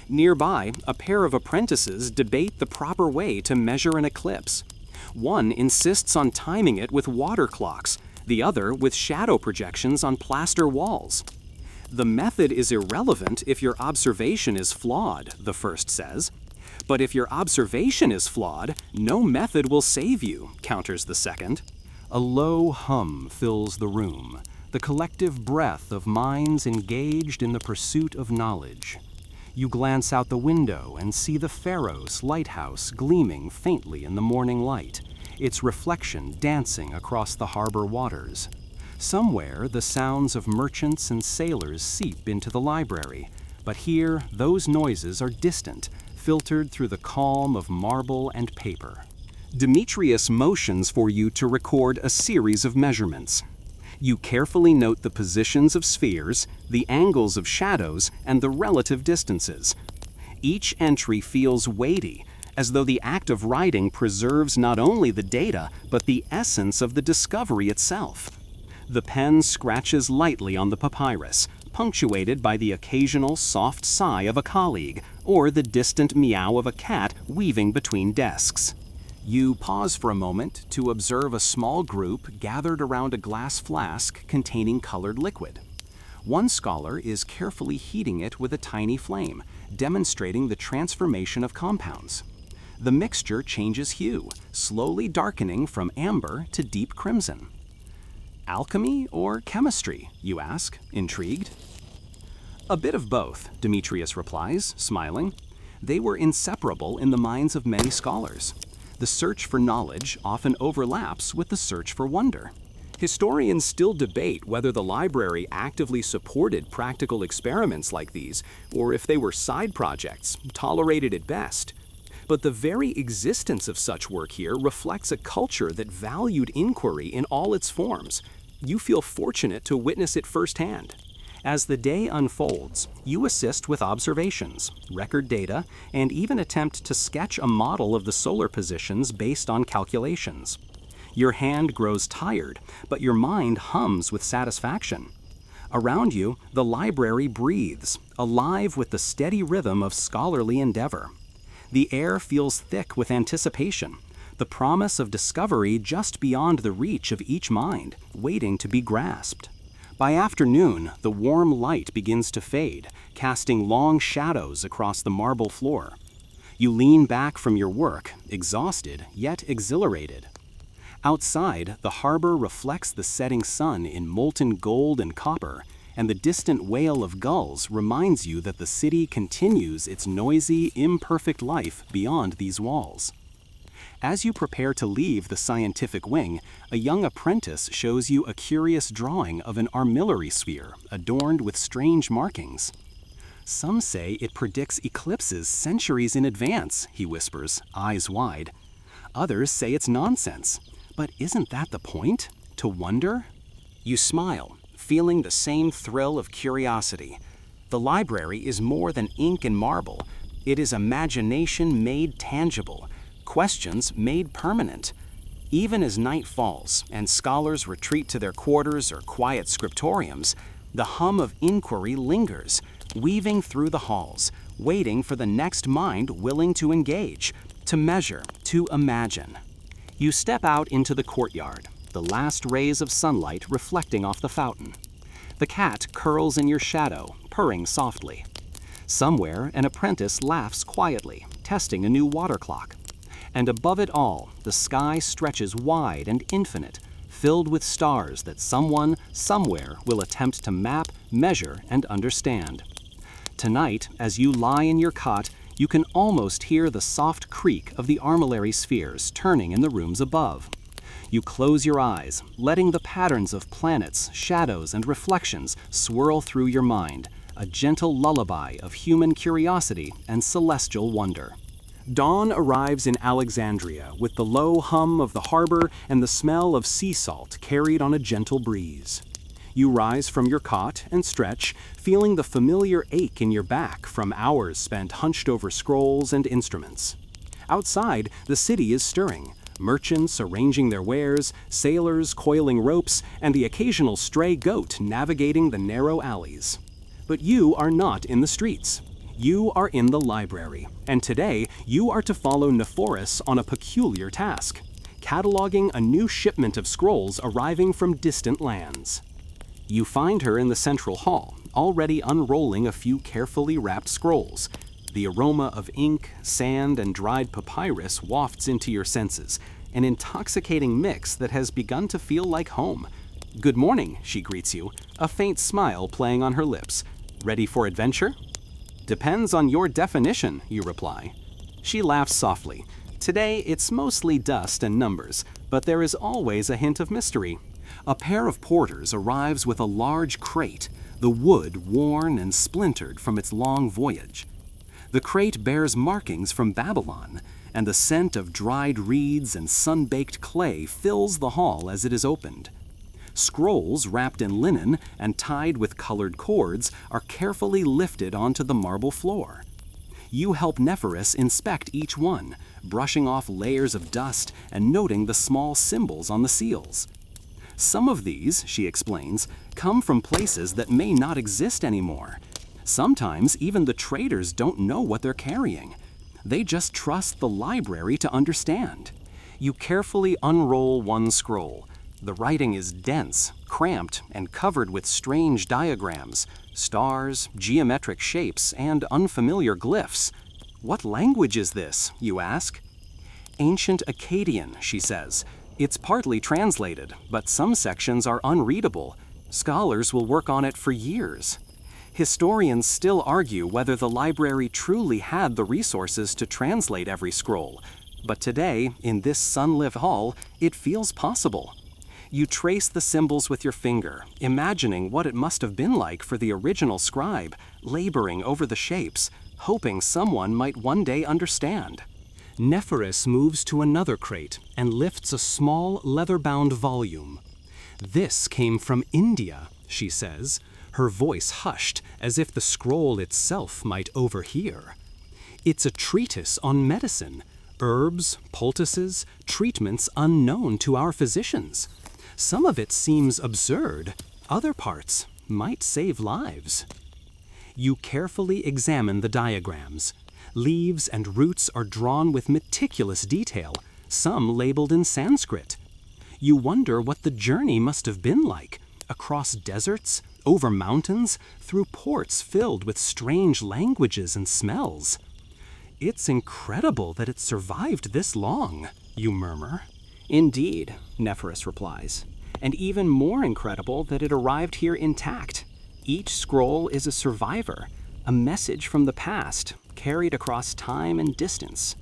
Nearby, a pair of apprentices debate the proper way to measure an eclipse. One insists on timing it with water clocks, the other with shadow projections on plaster walls. The method is irrelevant if your observation is flawed, the first says. But if your observation is flawed, no method will save you, counters the second. A low hum fills the room, the collective breath of minds engaged in the pursuit of knowledge. You glance out the window and see the Pharos lighthouse gleaming faintly in the morning light, its reflection dancing across the harbor waters. Somewhere, the sounds of merchants and sailors seep into the library, but here, those noises are distant, filtered through the calm of marble and paper. Demetrius motions for you to record a series of measurements. You carefully note the positions of spheres, the angles of shadows, and the relative distances. Each entry feels weighty, as though the act of writing preserves not only the data, but the essence of the discovery itself. The pen scratches lightly on the papyrus, punctuated by the occasional soft sigh of a colleague, or the distant meow of a cat weaving between desks. You pause for a moment to observe a small group gathered around a glass flask containing colored liquid. One scholar is carefully heating it with a tiny flame, demonstrating the transformation of compounds. The mixture changes hue, slowly darkening from amber to deep crimson. Alchemy or chemistry, you ask, intrigued? A bit of both, Demetrius replies, smiling. They were inseparable in the minds of many scholars. The search for knowledge often overlaps with the search for wonder. Historians still debate whether the library actively supported practical experiments like these, or if they were side projects, tolerated at best. But the very existence of such work here reflects a culture that valued inquiry in all its forms. You feel fortunate to witness it firsthand. As the day unfolds, you assist with observations, record data, and even attempt to sketch a model of the solar positions based on calculations. Your hand grows tired, but your mind hums with satisfaction. Around you, the library breathes, alive with the steady rhythm of scholarly endeavor. The air feels thick with anticipation, the promise of discovery just beyond the reach of each mind, waiting to be grasped. By afternoon, the warm light begins to fade, casting long shadows across the marble floor. You lean back from your work, exhausted yet exhilarated. Outside, the harbor reflects the setting sun in molten gold and copper, and the distant wail of gulls reminds you that the city continues its noisy, imperfect life beyond these walls. As you prepare to leave the scientific wing, a young apprentice shows you a curious drawing of an armillary sphere adorned with strange markings. Some say it predicts eclipses centuries in advance, he whispers, eyes wide. Others say it's nonsense. But isn't that the point? To wonder? You smile, feeling the same thrill of curiosity. The library is more than ink and marble. It is imagination made tangible, questions made permanent. Even as night falls and scholars retreat to their quarters or quiet scriptoriums, the hum of inquiry lingers, weaving through the halls, waiting for the next mind willing to engage, to measure, to imagine. You step out into the courtyard, the last rays of sunlight reflecting off the fountain. The cat curls in your shadow, purring softly. Somewhere, an apprentice laughs quietly, testing a new water clock. And above it all, the sky stretches wide and infinite, filled with stars that someone, somewhere, will attempt to map, measure, and understand. Tonight, as you lie in your cot, you can almost hear the soft creak of the armillary spheres turning in the rooms above. You close your eyes, letting the patterns of planets, shadows, and reflections swirl through your mind, a gentle lullaby of human curiosity and celestial wonder. Dawn arrives in Alexandria with the low hum of the harbor and the smell of sea salt carried on a gentle breeze. You rise from your cot and stretch, feeling the familiar ache in your back from hours spent hunched over scrolls and instruments. Outside, the city is stirring. Merchants arranging their wares, sailors coiling ropes, and the occasional stray goat navigating the narrow alleys. But you are not in the streets. You are in the library, and today you are to follow Nephoris on a peculiar task, cataloging a new shipment of scrolls arriving from distant lands. You find her in the central hall, already unrolling a few carefully wrapped scrolls. The aroma of ink, sand, and dried papyrus wafts into your senses, an intoxicating mix that has begun to feel like home. "Good morning," she greets you, a faint smile playing on her lips. "Ready for adventure?" "Depends on your definition," you reply. She laughs softly. "Today it's mostly dust and numbers, but there is always a hint of mystery." A pair of porters arrives with a large crate, the wood worn and splintered from its long voyage. The crate bears markings from Babylon, and the scent of dried reeds and sun-baked clay fills the hall as it is opened. Scrolls wrapped in linen and tied with colored cords are carefully lifted onto the marble floor. You help Nephoris inspect each one, brushing off layers of dust and noting the small symbols on the seals. "Some of these," she explains, "come from places that may not exist anymore. Sometimes even the traders don't know what they're carrying. They just trust the library to understand." You carefully unroll one scroll. The writing is dense, cramped, and covered with strange diagrams, stars, geometric shapes, and unfamiliar glyphs. "What language is this?" you ask. "Ancient Akkadian," she says. "It's partly translated, but some sections are unreadable. Scholars will work on it for years." Historians still argue whether the library truly had the resources to translate every scroll, but today, in this sunlit hall, it feels possible. You trace the symbols with your finger, imagining what it must have been like for the original scribe, laboring over the shapes, hoping someone might one day understand. Nephoris moves to another crate and lifts a small leather-bound volume. "This came from India," she says, her voice hushed as if the scroll itself might overhear. "It's a treatise on medicine, herbs, poultices, treatments unknown to our physicians. Some of it seems absurd, other parts might save lives." You carefully examine the diagrams. Leaves and roots are drawn with meticulous detail, some labeled in Sanskrit. You wonder what the journey must have been like, across deserts, over mountains, through ports filled with strange languages and smells. "It's incredible that it survived this long," you murmur. "Indeed," Nephoris replies, "and even more incredible that it arrived here intact. Each scroll is a survivor, a message from the past, carried across time and distance."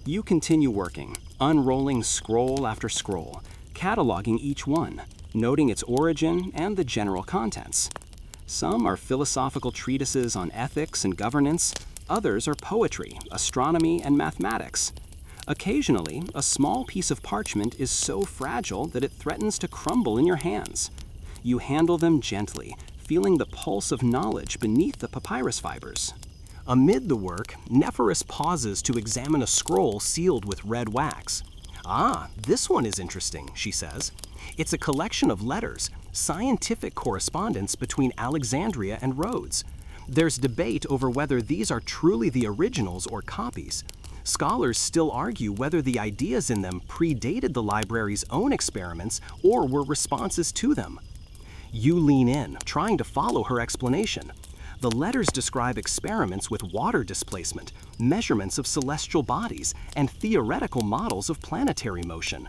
You continue working, unrolling scroll after scroll, cataloging each one, noting its origin and the general contents. Some are philosophical treatises on ethics and governance, others are poetry, astronomy, and mathematics. Occasionally, a small piece of parchment is so fragile that it threatens to crumble in your hands. You handle them gently, feeling the pulse of knowledge beneath the papyrus fibers. Amid the work, Nephoris pauses to examine a scroll sealed with red wax. "Ah, this one is interesting," she says. "It's a collection of letters, scientific correspondence between Alexandria and Rhodes. There's debate over whether these are truly the originals or copies. Scholars still argue whether the ideas in them predated the library's own experiments or were responses to them." You lean in, trying to follow her explanation. The letters describe experiments with water displacement, measurements of celestial bodies, and theoretical models of planetary motion.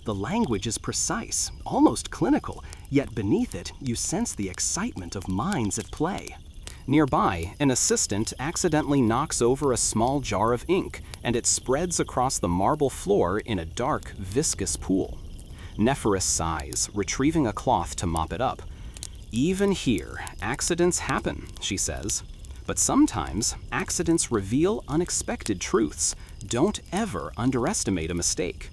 The language is precise, almost clinical, yet beneath it you sense the excitement of minds at play. Nearby, an assistant accidentally knocks over a small jar of ink, and it spreads across the marble floor in a dark, viscous pool. Nephoris sighs, retrieving a cloth to mop it up. "Even here, accidents happen," she says. "But sometimes, accidents reveal unexpected truths. Don't ever underestimate a mistake."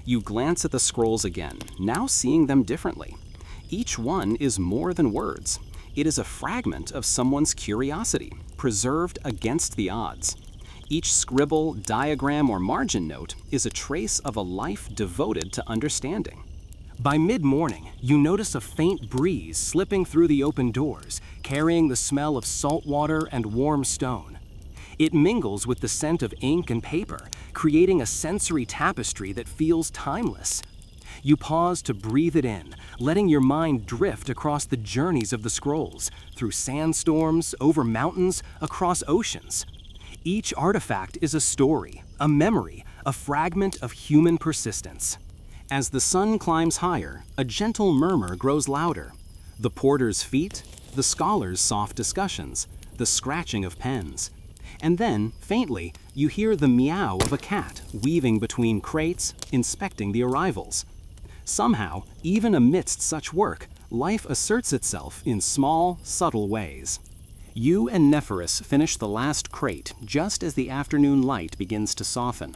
You glance at the scrolls again, now seeing them differently. Each one is more than words. It is a fragment of someone's curiosity, preserved against the odds. Each scribble, diagram, or margin note is a trace of a life devoted to understanding. By mid-morning, you notice a faint breeze slipping through the open doors, carrying the smell of salt water and warm stone. It mingles with the scent of ink and paper, creating a sensory tapestry that feels timeless. You pause to breathe it in, letting your mind drift across the journeys of the scrolls, through sandstorms, over mountains, across oceans. Each artifact is a story, a memory, a fragment of human persistence. As the sun climbs higher, a gentle murmur grows louder. The porter's feet, the scholar's soft discussions, the scratching of pens. And then, faintly, you hear the meow of a cat weaving between crates, inspecting the arrivals. Somehow, even amidst such work, life asserts itself in small, subtle ways. You and Nephorus finish the last crate just as the afternoon light begins to soften.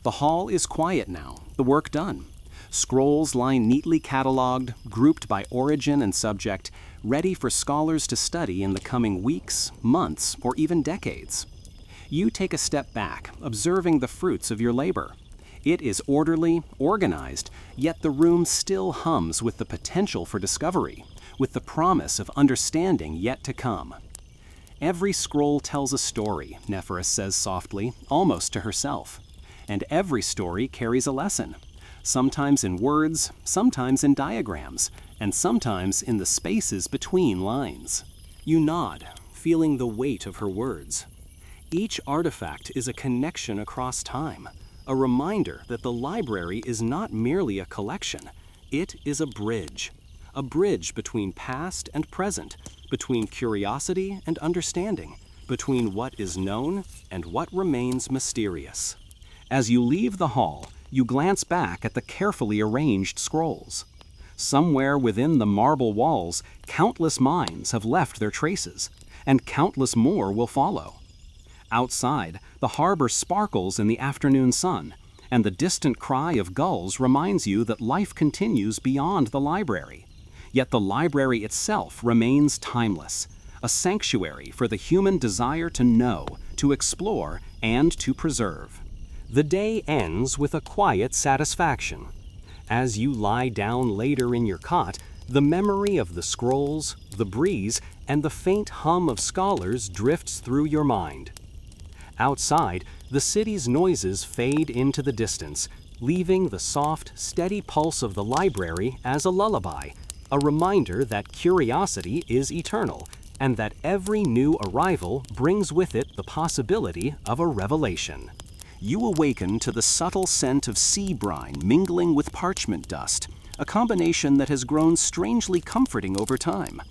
The hall is quiet now, the work done. Scrolls lie neatly cataloged, grouped by origin and subject, ready for scholars to study in the coming weeks, months, or even decades. You take a step back, observing the fruits of your labor. It is orderly, organized, yet the room still hums with the potential for discovery, with the promise of understanding yet to come. Every scroll tells a story, Nephorus says softly, almost to herself. And every story carries a lesson, sometimes in words, sometimes in diagrams, and sometimes in the spaces between lines. You nod, feeling the weight of her words. Each artifact is a connection across time, a reminder that the library is not merely a collection, it is a bridge between past and present, between curiosity and understanding, between what is known and what remains mysterious. As you leave the hall, you glance back at the carefully arranged scrolls. Somewhere within the marble walls, countless minds have left their traces, and countless more will follow. Outside, the harbor sparkles in the afternoon sun, and the distant cry of gulls reminds you that life continues beyond the library. Yet the library itself remains timeless, a sanctuary for the human desire to know, to explore, and to preserve. The day ends with a quiet satisfaction. As you lie down later in your cot, the memory of the scrolls, the breeze, and the faint hum of scholars drifts through your mind. Outside, the city's noises fade into the distance, leaving the soft, steady pulse of the library as a lullaby, a reminder that curiosity is eternal, and that every new arrival brings with it the possibility of a revelation. You awaken to the subtle scent of sea brine mingling with parchment dust, a combination that has grown strangely comforting over time.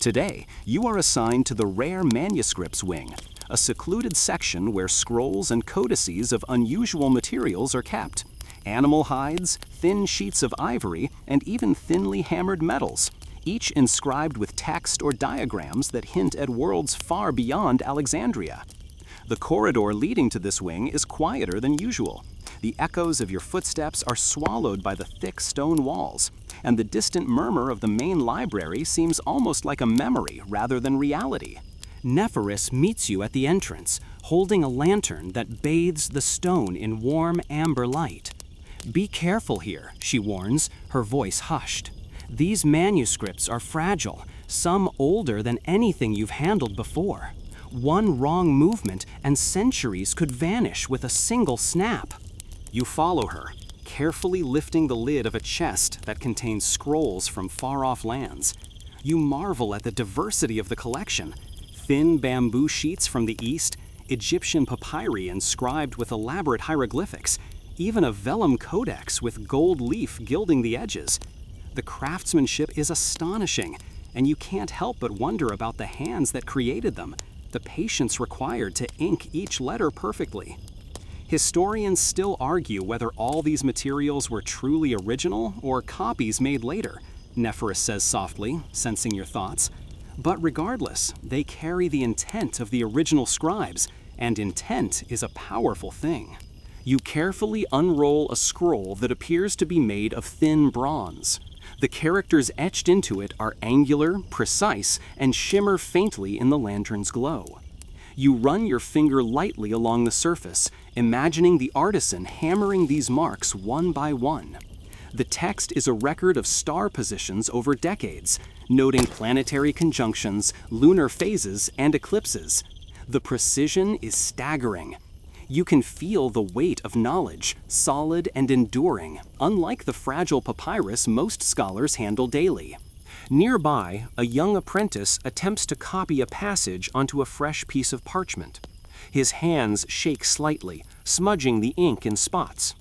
Today, you are assigned to the rare manuscripts wing, a secluded section where scrolls and codices of unusual materials are kept. Animal hides, thin sheets of ivory, and even thinly hammered metals, each inscribed with text or diagrams that hint at worlds far beyond Alexandria. The corridor leading to this wing is quieter than usual. The echoes of your footsteps are swallowed by the thick stone walls, and the distant murmur of the main library seems almost like a memory rather than reality. Nephorus meets you at the entrance, holding a lantern that bathes the stone in warm amber light. "Be careful here," she warns, her voice hushed. "These manuscripts are fragile, some older than anything you've handled before. One wrong movement and centuries could vanish with a single snap." You follow her, carefully lifting the lid of a chest that contains scrolls from far-off lands. You marvel at the diversity of the collection. Thin bamboo sheets from the east, Egyptian papyri inscribed with elaborate hieroglyphics, even a vellum codex with gold leaf gilding the edges. The craftsmanship is astonishing, and you can't help but wonder about the hands that created them, the patience required to ink each letter perfectly. Historians still argue whether all these materials were truly original or copies made later, Nephorus says softly, sensing your thoughts. But regardless, they carry the intent of the original scribes, and intent is a powerful thing. You carefully unroll a scroll that appears to be made of thin bronze. The characters etched into it are angular, precise, and shimmer faintly in the lantern's glow. You run your finger lightly along the surface, imagining the artisan hammering these marks one by one. The text is a record of star positions over decades, noting planetary conjunctions, lunar phases, and eclipses. The precision is staggering. You can feel the weight of knowledge, solid and enduring, unlike the fragile papyrus most scholars handle daily. Nearby, a young apprentice attempts to copy a passage onto a fresh piece of parchment. His hands shake slightly, smudging the ink in spots.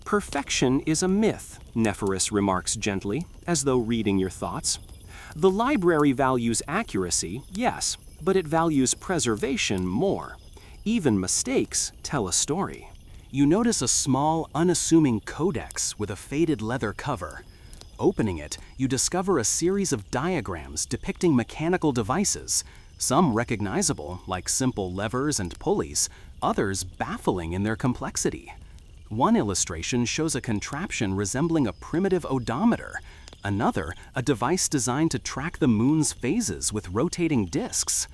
"Perfection is a myth," Nephoris remarks gently, as though reading your thoughts. "The library values accuracy, yes, but it values preservation more. Even mistakes tell a story." You notice a small, unassuming codex with a faded leather cover. Opening it, you discover a series of diagrams depicting mechanical devices, some recognizable, like simple levers and pulleys, others baffling in their complexity. One illustration shows a contraption resembling a primitive odometer, another, a device designed to track the moon's phases with rotating disks.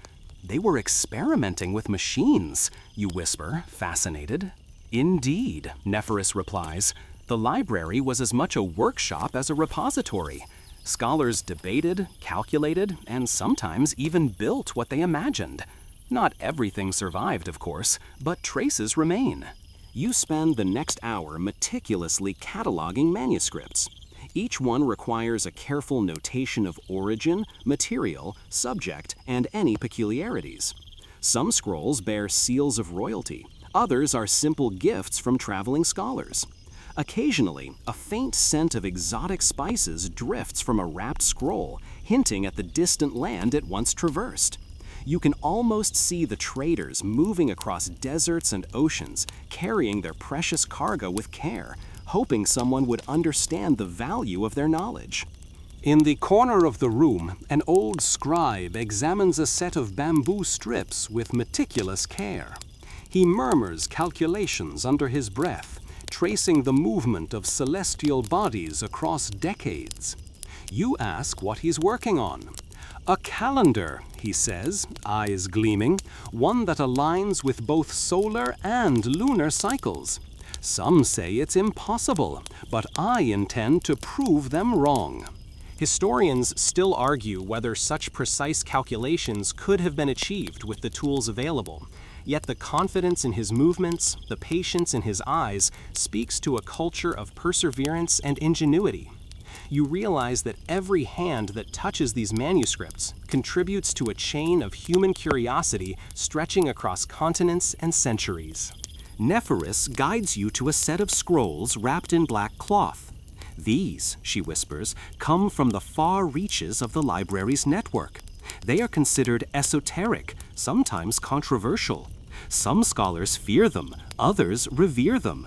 "They were experimenting with machines," you whisper, fascinated. "Indeed," Nephoris replies. "The library was as much a workshop as a repository. Scholars debated, calculated, and sometimes even built what they imagined. Not everything survived, of course, but traces remain." You spend the next hour meticulously cataloging manuscripts. Each one requires a careful notation of origin, material, subject, and any peculiarities. Some scrolls bear seals of royalty. Others are simple gifts from traveling scholars. Occasionally, a faint scent of exotic spices drifts from a wrapped scroll, hinting at the distant land it once traversed. You can almost see the traders moving across deserts and oceans, carrying their precious cargo with care, hoping someone would understand the value of their knowledge. In the corner of the room, an old scribe examines a set of bamboo strips with meticulous care. He murmurs calculations under his breath, tracing the movement of celestial bodies across decades. You ask what he's working on. "A calendar," he says, eyes gleaming, "one that aligns with both solar and lunar cycles. Some say it's impossible, but I intend to prove them wrong." Historians still argue whether such precise calculations could have been achieved with the tools available, yet the confidence in his movements, the patience in his eyes, speaks to a culture of perseverance and ingenuity. You realize that every hand that touches these manuscripts contributes to a chain of human curiosity stretching across continents and centuries. Nephoris guides you to a set of scrolls wrapped in black cloth. "These," she whispers, "come from the far reaches of the library's network. They are considered esoteric, sometimes controversial. Some scholars fear them, others revere them."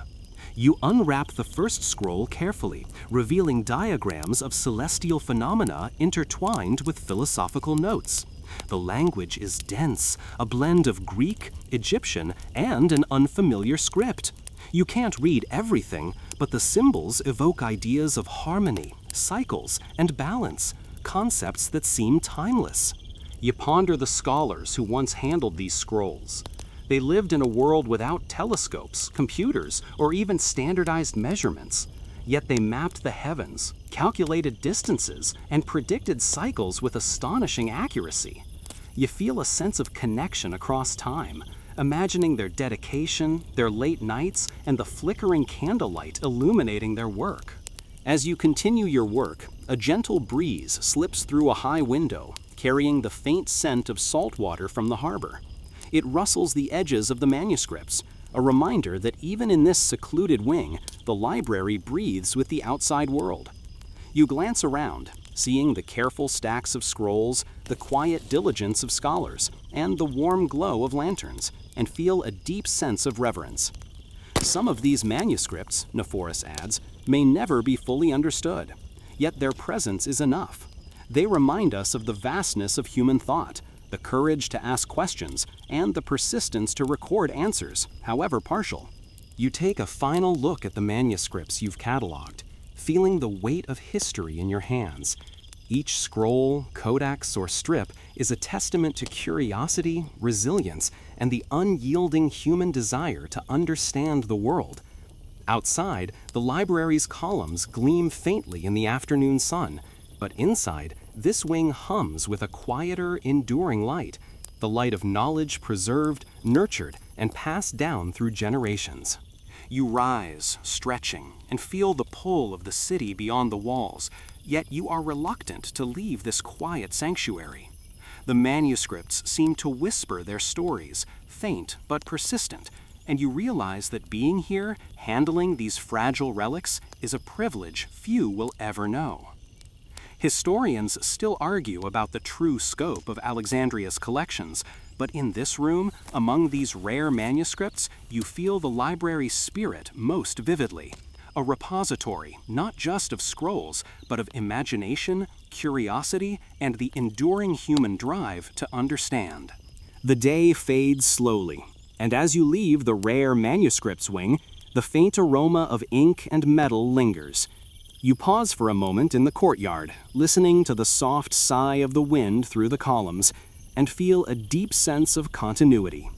You unwrap the first scroll carefully, revealing diagrams of celestial phenomena intertwined with philosophical notes. The language is dense, a blend of Greek, Egyptian, and an unfamiliar script. You can't read everything, but the symbols evoke ideas of harmony, cycles, and balance, concepts that seem timeless. You ponder the scholars who once handled these scrolls. They lived in a world without telescopes, computers, or even standardized measurements. Yet they mapped the heavens, calculated distances, and predicted cycles with astonishing accuracy. You feel a sense of connection across time, imagining their dedication, their late nights, and the flickering candlelight illuminating their work. As you continue your work, a gentle breeze slips through a high window, carrying the faint scent of salt water from the harbor. It rustles the edges of the manuscripts, a reminder that even in this secluded wing, the library breathes with the outside world. You glance around, seeing the careful stacks of scrolls, the quiet diligence of scholars, and the warm glow of lanterns, and feel a deep sense of reverence. Some of these manuscripts, Nephoris adds, may never be fully understood, yet their presence is enough. They remind us of the vastness of human thought, the courage to ask questions, and the persistence to record answers, however partial. You take a final look at the manuscripts you've cataloged, feeling the weight of history in your hands. Each scroll, codex, or strip is a testament to curiosity, resilience, and the unyielding human desire to understand the world. Outside, the library's columns gleam faintly in the afternoon sun, but inside, this wing hums with a quieter, enduring light, the light of knowledge preserved, nurtured, and passed down through generations. You rise, stretching, and feel the pull of the city beyond the walls, yet you are reluctant to leave this quiet sanctuary. The manuscripts seem to whisper their stories, faint but persistent, and you realize that being here, handling these fragile relics, is a privilege few will ever know. Historians still argue about the true scope of Alexandria's collections, but in this room, among these rare manuscripts, you feel the library's spirit most vividly. A repository not just of scrolls, but of imagination, curiosity, and the enduring human drive to understand. The day fades slowly, and as you leave the rare manuscripts wing, the faint aroma of ink and metal lingers. You pause for a moment in the courtyard, listening to the soft sigh of the wind through the columns, and feel a deep sense of continuity.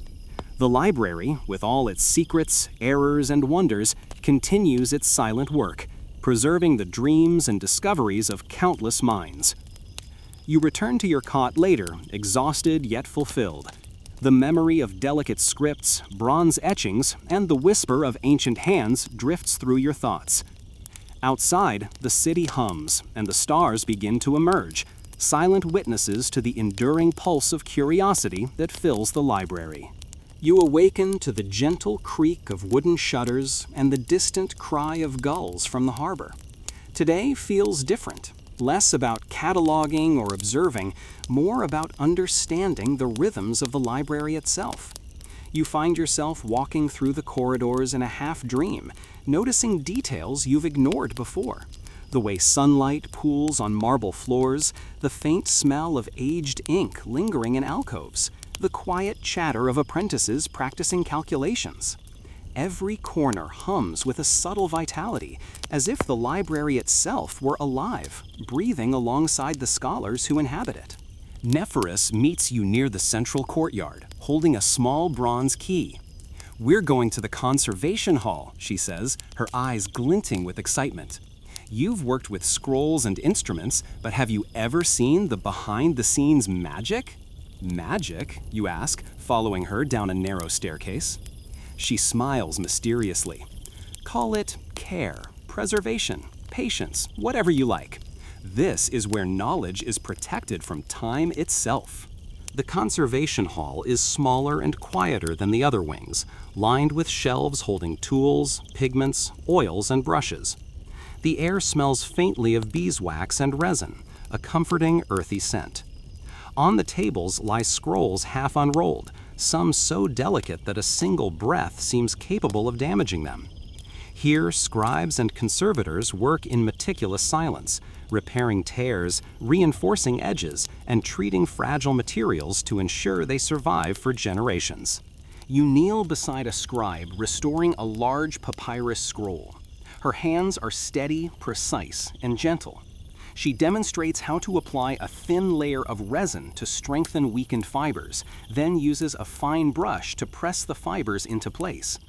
The library, with all its secrets, errors, and wonders, continues its silent work, preserving the dreams and discoveries of countless minds. You return to your cot later, exhausted yet fulfilled. The memory of delicate scripts, bronze etchings, and the whisper of ancient hands drifts through your thoughts. Outside, the city hums, and the stars begin to emerge, silent witnesses to the enduring pulse of curiosity that fills the library. You awaken to the gentle creak of wooden shutters and the distant cry of gulls from the harbor. Today feels different, less about cataloging or observing, more about understanding the rhythms of the library itself. You find yourself walking through the corridors in a half-dream, noticing details you've ignored before. The way sunlight pools on marble floors, the faint smell of aged ink lingering in alcoves, the quiet chatter of apprentices practicing calculations. Every corner hums with a subtle vitality, as if the library itself were alive, breathing alongside the scholars who inhabit it. Nephoris meets you near the central courtyard, holding a small bronze key. "We're going to the conservation hall," she says, her eyes glinting with excitement. "You've worked with scrolls and instruments, but have you ever seen the behind-the-scenes magic?" "Magic?" you ask, following her down a narrow staircase. She smiles mysteriously. "Call it care, preservation, patience, whatever you like. This is where knowledge is protected from time itself." The conservation hall is smaller and quieter than the other wings, lined with shelves holding tools, pigments, oils, and brushes. The air smells faintly of beeswax and resin, a comforting, earthy scent. On the tables lie scrolls half unrolled, some so delicate that a single breath seems capable of damaging them. Here, scribes and conservators work in meticulous silence, repairing tears, reinforcing edges, and treating fragile materials to ensure they survive for generations. You kneel beside a scribe restoring a large papyrus scroll. Her hands are steady, precise, and gentle. She demonstrates how to apply a thin layer of resin to strengthen weakened fibers, then uses a fine brush to press the fibers into place.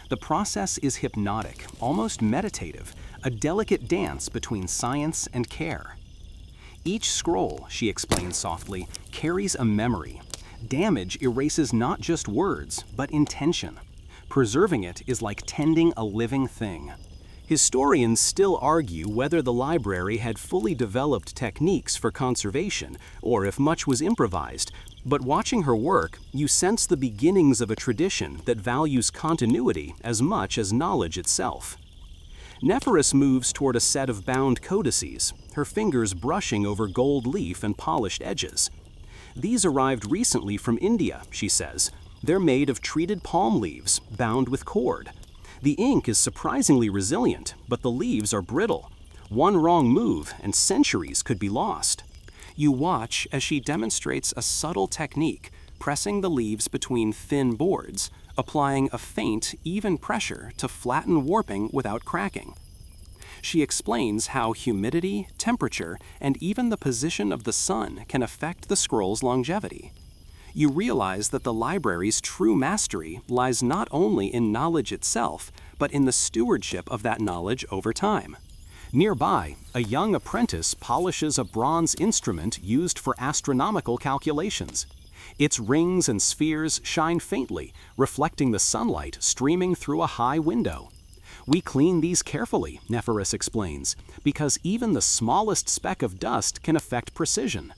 The process is hypnotic, almost meditative, a delicate dance between science and care. Each scroll, she explains softly, carries a memory. Damage erases not just words, but intention. Preserving it is like tending a living thing. Historians still argue whether the library had fully developed techniques for conservation or if much was improvised, but watching her work, you sense the beginnings of a tradition that values continuity as much as knowledge itself. Nephoris moves toward a set of bound codices, her fingers brushing over gold leaf and polished edges. "These arrived recently from India," she says. "They're made of treated palm leaves, bound with cord. The ink is surprisingly resilient, but the leaves are brittle. One wrong move and centuries could be lost." You watch as she demonstrates a subtle technique, pressing the leaves between thin boards, applying a faint, even pressure to flatten warping without cracking. She explains how humidity, temperature, and even the position of the sun can affect the scroll's longevity. You realize that the library's true mastery lies not only in knowledge itself, but in the stewardship of that knowledge over time. Nearby, a young apprentice polishes a bronze instrument used for astronomical calculations. Its rings and spheres shine faintly, reflecting the sunlight streaming through a high window. "We clean these carefully," Nephoris explains, "because even the smallest speck of dust can affect precision.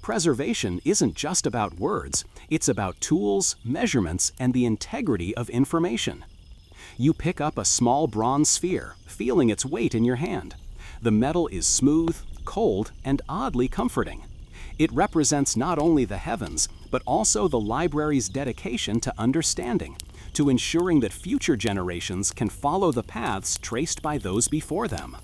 Preservation isn't just about words, it's about tools, measurements, and the integrity of information." You pick up a small bronze sphere, feeling its weight in your hand. The metal is smooth, cold, and oddly comforting. It represents not only the heavens, but also the library's dedication to understanding, to ensuring that future generations can follow the paths traced by those before them.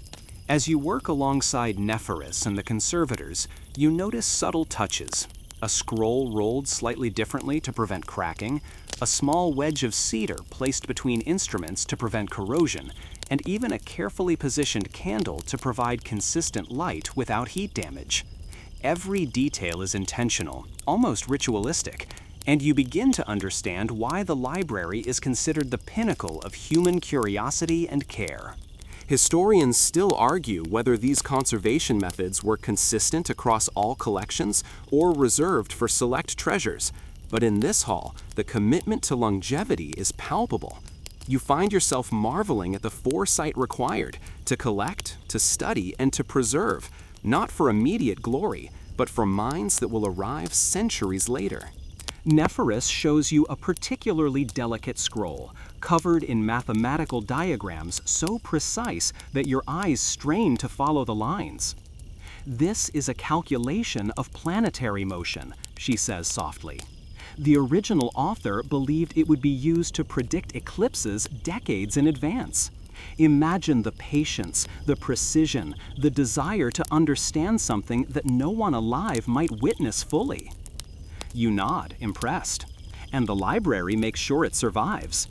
As you work alongside Nephoris and the conservators, you notice subtle touches. A scroll rolled slightly differently to prevent cracking, a small wedge of cedar placed between instruments to prevent corrosion, and even a carefully positioned candle to provide consistent light without heat damage. Every detail is intentional, almost ritualistic, and you begin to understand why the library is considered the pinnacle of human curiosity and care. Historians still argue whether these conservation methods were consistent across all collections or reserved for select treasures, but in this hall, the commitment to longevity is palpable. You find yourself marveling at the foresight required to collect, to study, and to preserve, not for immediate glory, but for minds that will arrive centuries later. Nephoris shows you a particularly delicate scroll, covered in mathematical diagrams so precise that your eyes strain to follow the lines. "This is a calculation of planetary motion," she says softly. "The original author believed it would be used to predict eclipses decades in advance. Imagine the patience, the precision, the desire to understand something that no one alive might witness fully." You nod, impressed. "And the library makes sure it survives."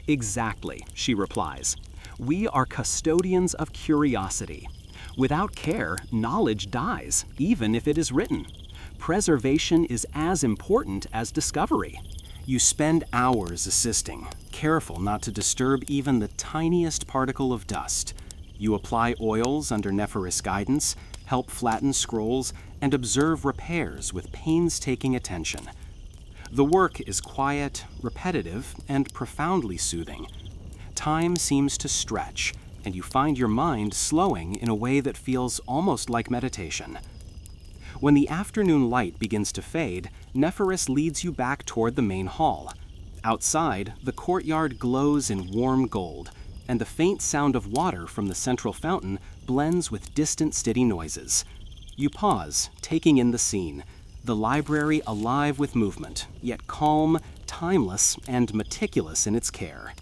"Exactly," she replies. "We are custodians of curiosity. Without care, knowledge dies, even if it is written. Preservation is as important as discovery." You spend hours assisting, careful not to disturb even the tiniest particle of dust. You apply oils under Nephoris' guidance, help flatten scrolls, and observe repairs with painstaking attention. The work is quiet, repetitive, and profoundly soothing. Time seems to stretch, and you find your mind slowing in a way that feels almost like meditation. When the afternoon light begins to fade, Nephoris leads you back toward the main hall. Outside, the courtyard glows in warm gold, and the faint sound of water from the central fountain blends with distant city noises. You pause, taking in the scene, the library alive with movement, yet calm, timeless, and meticulous in its care.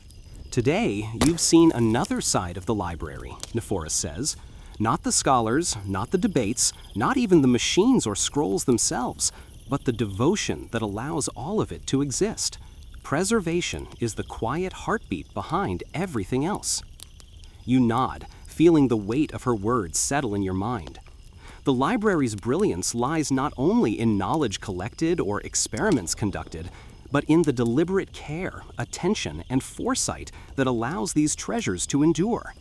"Today, you've seen another side of the library," Nephoris says. "Not the scholars, not the debates, not even the machines or scrolls themselves, but the devotion that allows all of it to exist. Preservation is the quiet heartbeat behind everything else." You nod, feeling the weight of her words settle in your mind. The library's brilliance lies not only in knowledge collected or experiments conducted, but in the deliberate care, attention, and foresight that allows these treasures to endure.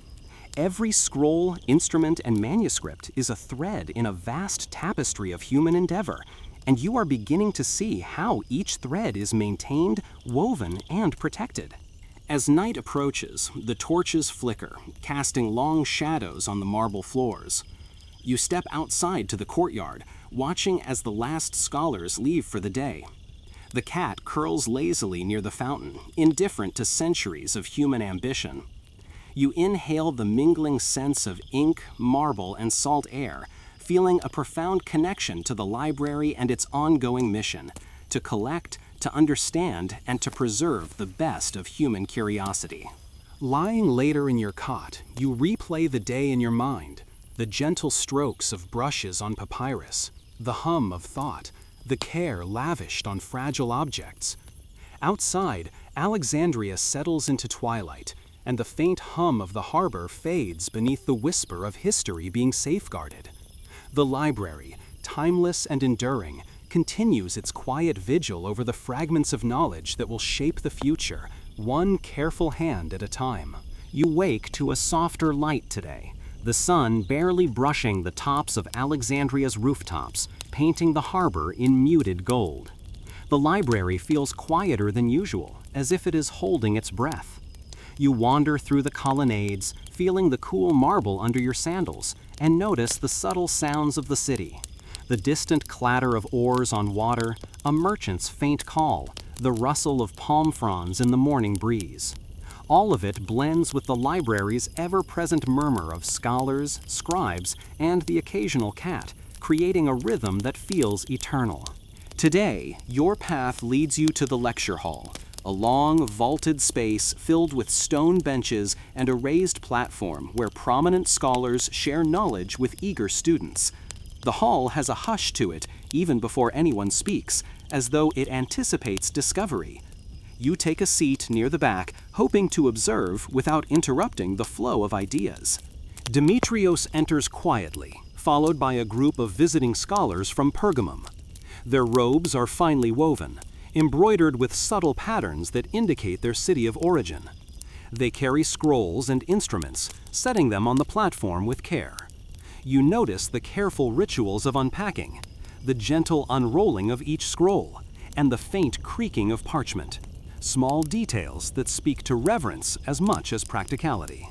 Every scroll, instrument, and manuscript is a thread in a vast tapestry of human endeavor, and you are beginning to see how each thread is maintained, woven, and protected. As night approaches, the torches flicker, casting long shadows on the marble floors. You step outside to the courtyard, watching as the last scholars leave for the day. The cat curls lazily near the fountain, indifferent to centuries of human ambition. You inhale the mingling sense of ink, marble, and salt air, feeling a profound connection to the library and its ongoing mission, to collect, to understand, and to preserve the best of human curiosity. Lying later in your cot, you replay the day in your mind, the gentle strokes of brushes on papyrus, the hum of thought, the care lavished on fragile objects. Outside, Alexandria settles into twilight, and the faint hum of the harbor fades beneath the whisper of history being safeguarded. The library, timeless and enduring, continues its quiet vigil over the fragments of knowledge that will shape the future, one careful hand at a time. You wake to a softer light today, the sun barely brushing the tops of Alexandria's rooftops, painting the harbor in muted gold. The library feels quieter than usual, as if it is holding its breath. You wander through the colonnades, feeling the cool marble under your sandals, and notice the subtle sounds of the city. The distant clatter of oars on water, a merchant's faint call, the rustle of palm fronds in the morning breeze. All of it blends with the library's ever-present murmur of scholars, scribes, and the occasional cat, creating a rhythm that feels eternal. Today, your path leads you to the lecture hall, a long, vaulted space filled with stone benches and a raised platform where prominent scholars share knowledge with eager students. The hall has a hush to it even before anyone speaks, as though it anticipates discovery. You take a seat near the back, hoping to observe without interrupting the flow of ideas. Demetrios enters quietly, followed by a group of visiting scholars from Pergamum. Their robes are finely woven, embroidered with subtle patterns that indicate their city of origin. They carry scrolls and instruments, setting them on the platform with care. You notice the careful rituals of unpacking, the gentle unrolling of each scroll, and the faint creaking of parchment. Small details that speak to reverence as much as practicality.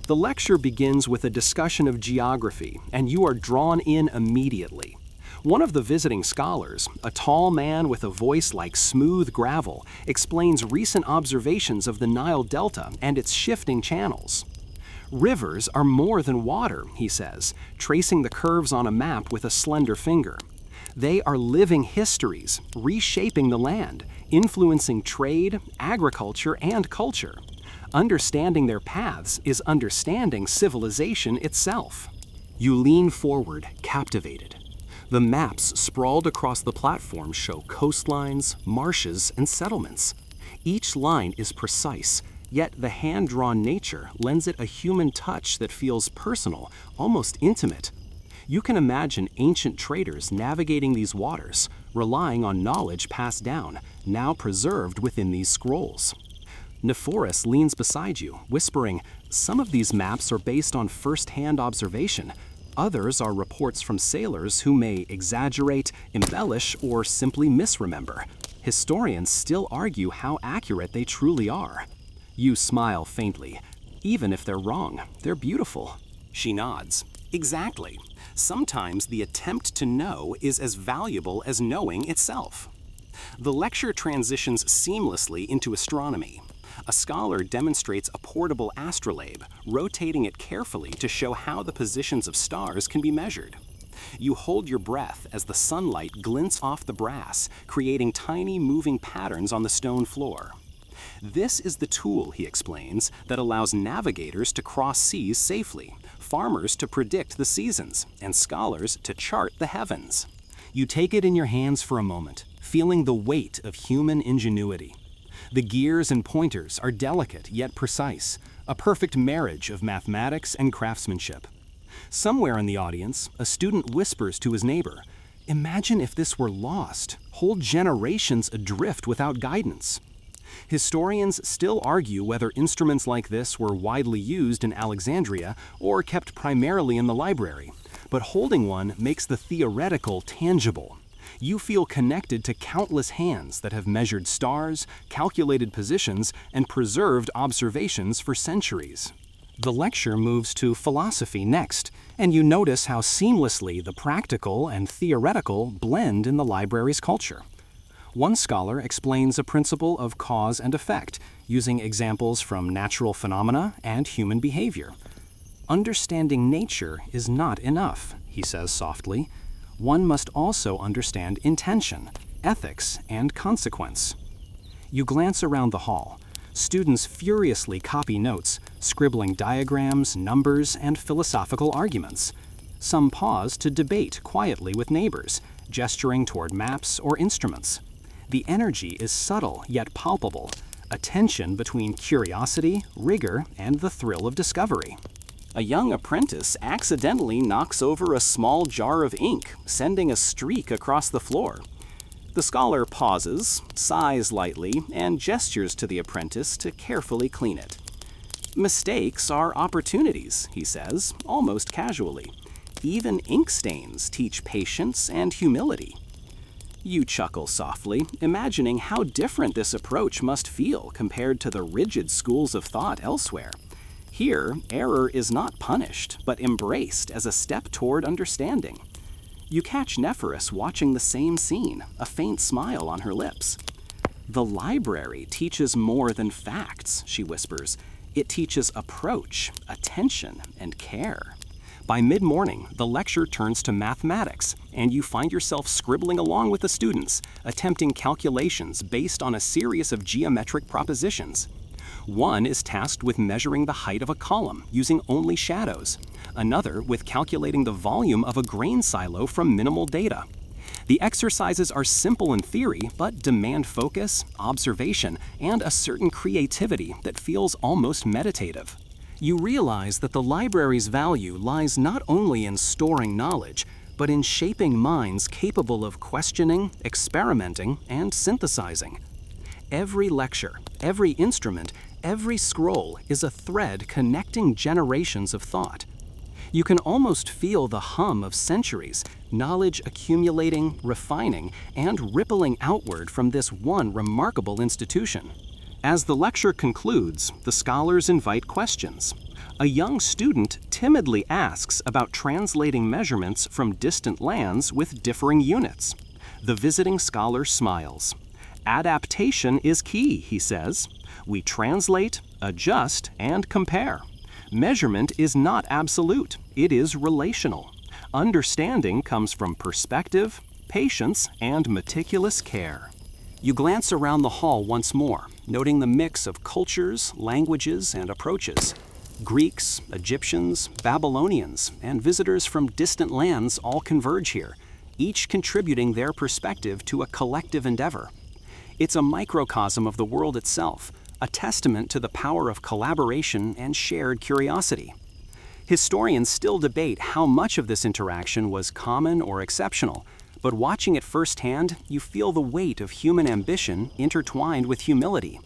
The lecture begins with a discussion of geography, and you are drawn in immediately. One of the visiting scholars, a tall man with a voice like smooth gravel, explains recent observations of the Nile Delta and its shifting channels. Rivers are more than water, he says, tracing the curves on a map with a slender finger. They are living histories, reshaping the land, influencing trade, agriculture, and culture. Understanding their paths is understanding civilization itself. You lean forward, captivated. The maps sprawled across the platform show coastlines, marshes, and settlements. Each line is precise, yet the hand-drawn nature lends it a human touch that feels personal, almost intimate. You can imagine ancient traders navigating these waters, relying on knowledge passed down, now preserved within these scrolls. Nephoris leans beside you, whispering, "Some of these maps are based on first-hand observation. Others are reports from sailors who may exaggerate, embellish, or simply misremember. Historians still argue how accurate they truly are." You smile faintly. Even if they're wrong, they're beautiful. She nods. Exactly. Sometimes the attempt to know is as valuable as knowing itself. The lecture transitions seamlessly into astronomy. A scholar demonstrates a portable astrolabe, rotating it carefully to show how the positions of stars can be measured. You hold your breath as the sunlight glints off the brass, creating tiny moving patterns on the stone floor. This is the tool, he explains, that allows navigators to cross seas safely, farmers to predict the seasons, and scholars to chart the heavens. You take it in your hands for a moment, feeling the weight of human ingenuity. The gears and pointers are delicate yet precise, a perfect marriage of mathematics and craftsmanship. Somewhere in the audience, a student whispers to his neighbor, "Imagine if this were lost, whole generations adrift without guidance." Historians still argue whether instruments like this were widely used in Alexandria or kept primarily in the library, but holding one makes the theoretical tangible. You feel connected to countless hands that have measured stars, calculated positions, and preserved observations for centuries. The lecture moves to philosophy next, and you notice how seamlessly the practical and theoretical blend in the library's culture. One scholar explains a principle of cause and effect, using examples from natural phenomena and human behavior. Understanding nature is not enough, he says softly. One must also understand intention, ethics, and consequence. You glance around the hall. Students furiously copy notes, scribbling diagrams, numbers, and philosophical arguments. Some pause to debate quietly with neighbors, gesturing toward maps or instruments. The energy is subtle yet palpable, a tension between curiosity, rigor, and the thrill of discovery. A young apprentice accidentally knocks over a small jar of ink, sending a streak across the floor. The scholar pauses, sighs lightly, and gestures to the apprentice to carefully clean it. "Mistakes are opportunities," he says, almost casually. "Even ink stains teach patience and humility." You chuckle softly, imagining how different this approach must feel compared to the rigid schools of thought elsewhere. Here, error is not punished, but embraced as a step toward understanding. You catch Nephoris watching the same scene, a faint smile on her lips. "The library teaches more than facts," she whispers. "It teaches approach, attention, and care." By mid-morning, the lecture turns to mathematics, and you find yourself scribbling along with the students, attempting calculations based on a series of geometric propositions. One is tasked with measuring the height of a column using only shadows, another with calculating the volume of a grain silo from minimal data. The exercises are simple in theory, but demand focus, observation, and a certain creativity that feels almost meditative. You realize that the library's value lies not only in storing knowledge, but in shaping minds capable of questioning, experimenting, and synthesizing. Every lecture, every instrument, every scroll is a thread connecting generations of thought. You can almost feel the hum of centuries, knowledge accumulating, refining, and rippling outward from this one remarkable institution. As the lecture concludes, the scholars invite questions. A young student timidly asks about translating measurements from distant lands with differing units. The visiting scholar smiles. "Adaptation is key," he says. "We translate, adjust, and compare. Measurement is not absolute, it is relational. Understanding comes from perspective, patience, and meticulous care." You glance around the hall once more, noting the mix of cultures, languages, and approaches. Greeks, Egyptians, Babylonians, and visitors from distant lands all converge here, each contributing their perspective to a collective endeavor. It's a microcosm of the world itself, a testament to the power of collaboration and shared curiosity. Historians still debate how much of this interaction was common or exceptional, but watching it firsthand, you feel the weight of human ambition intertwined with humility.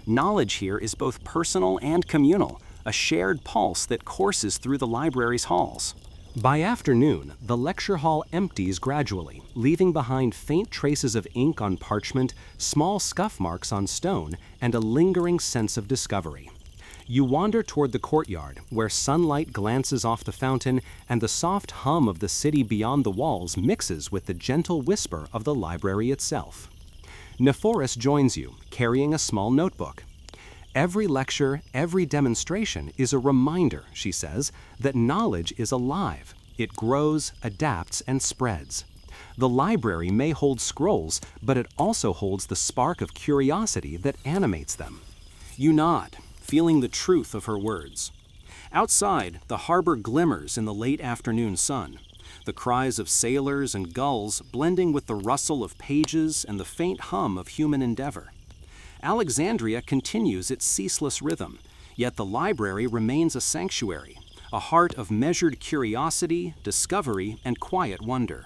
Knowledge here is both personal and communal, a shared pulse that courses through the library's halls. By afternoon, the lecture hall empties gradually, leaving behind faint traces of ink on parchment, small scuff marks on stone, and a lingering sense of discovery. You wander toward the courtyard, where sunlight glances off the fountain and the soft hum of the city beyond the walls mixes with the gentle whisper of the library itself. Nephoris joins you, carrying a small notebook. "Every lecture, every demonstration is a reminder," she says, "that knowledge is alive. It grows, adapts, and spreads. The library may hold scrolls, but it also holds the spark of curiosity that animates them." You nod, feeling the truth of her words. Outside, the harbor glimmers in the late afternoon sun, the cries of sailors and gulls blending with the rustle of pages and the faint hum of human endeavor. Alexandria continues its ceaseless rhythm, yet the library remains a sanctuary, a heart of measured curiosity, discovery, and quiet wonder.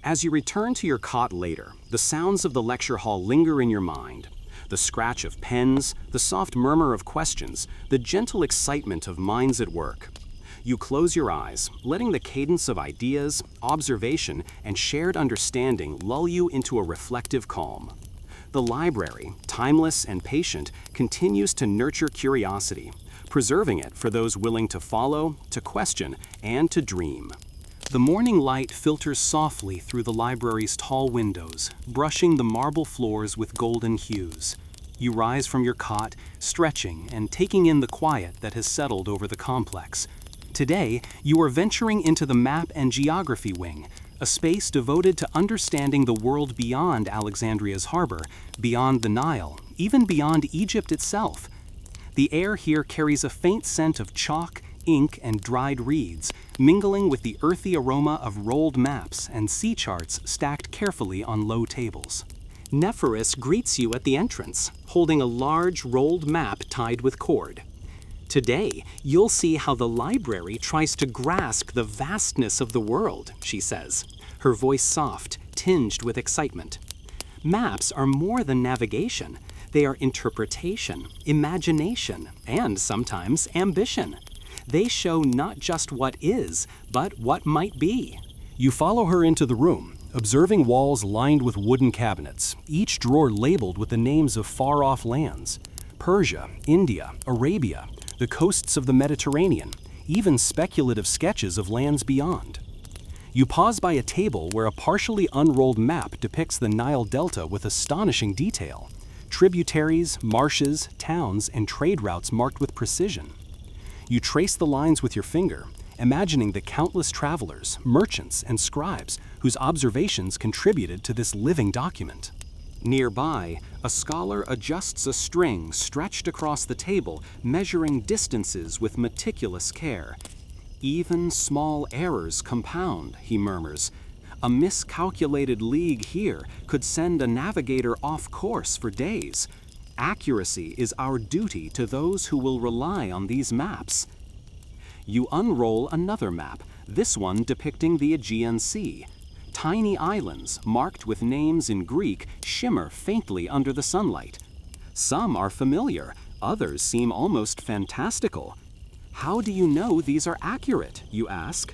As you return to your cot later, the sounds of the lecture hall linger in your mind. The scratch of pens, the soft murmur of questions, the gentle excitement of minds at work. You close your eyes, letting the cadence of ideas, observation, and shared understanding lull you into a reflective calm. The library, timeless and patient, continues to nurture curiosity, preserving it for those willing to follow, to question, and to dream. The morning light filters softly through the library's tall windows, brushing the marble floors with golden hues. You rise from your cot, stretching and taking in the quiet that has settled over the complex. Today, you are venturing into the map and geography wing, a space devoted to understanding the world beyond Alexandria's harbor, beyond the Nile, even beyond Egypt itself. The air here carries a faint scent of chalk, ink, and dried reeds, mingling with the earthy aroma of rolled maps and sea charts stacked carefully on low tables. Nephoris greets you at the entrance, holding a large rolled map tied with cord. Today, you'll see how the library tries to grasp the vastness of the world, she says, her voice soft, tinged with excitement. Maps are more than navigation. They are interpretation, imagination, and sometimes ambition. They show not just what is, but what might be. You follow her into the room, observing walls lined with wooden cabinets, each drawer labeled with the names of far-off lands: Persia, India, Arabia, the coasts of the Mediterranean, even speculative sketches of lands beyond. You pause by a table where a partially unrolled map depicts the Nile Delta with astonishing detail: tributaries, marshes, towns, and trade routes marked with precision. You trace the lines with your finger, imagining the countless travelers, merchants, and scribes whose observations contributed to this living document. Nearby, a scholar adjusts a string stretched across the table, measuring distances with meticulous care. Even small errors compound, he murmurs. A miscalculated league here could send a navigator off course for days. Accuracy is our duty to those who will rely on these maps. You unroll another map, this one depicting the Aegean Sea. Tiny islands, marked with names in Greek, shimmer faintly under the sunlight. Some are familiar, others seem almost fantastical. How do you know these are accurate, you ask?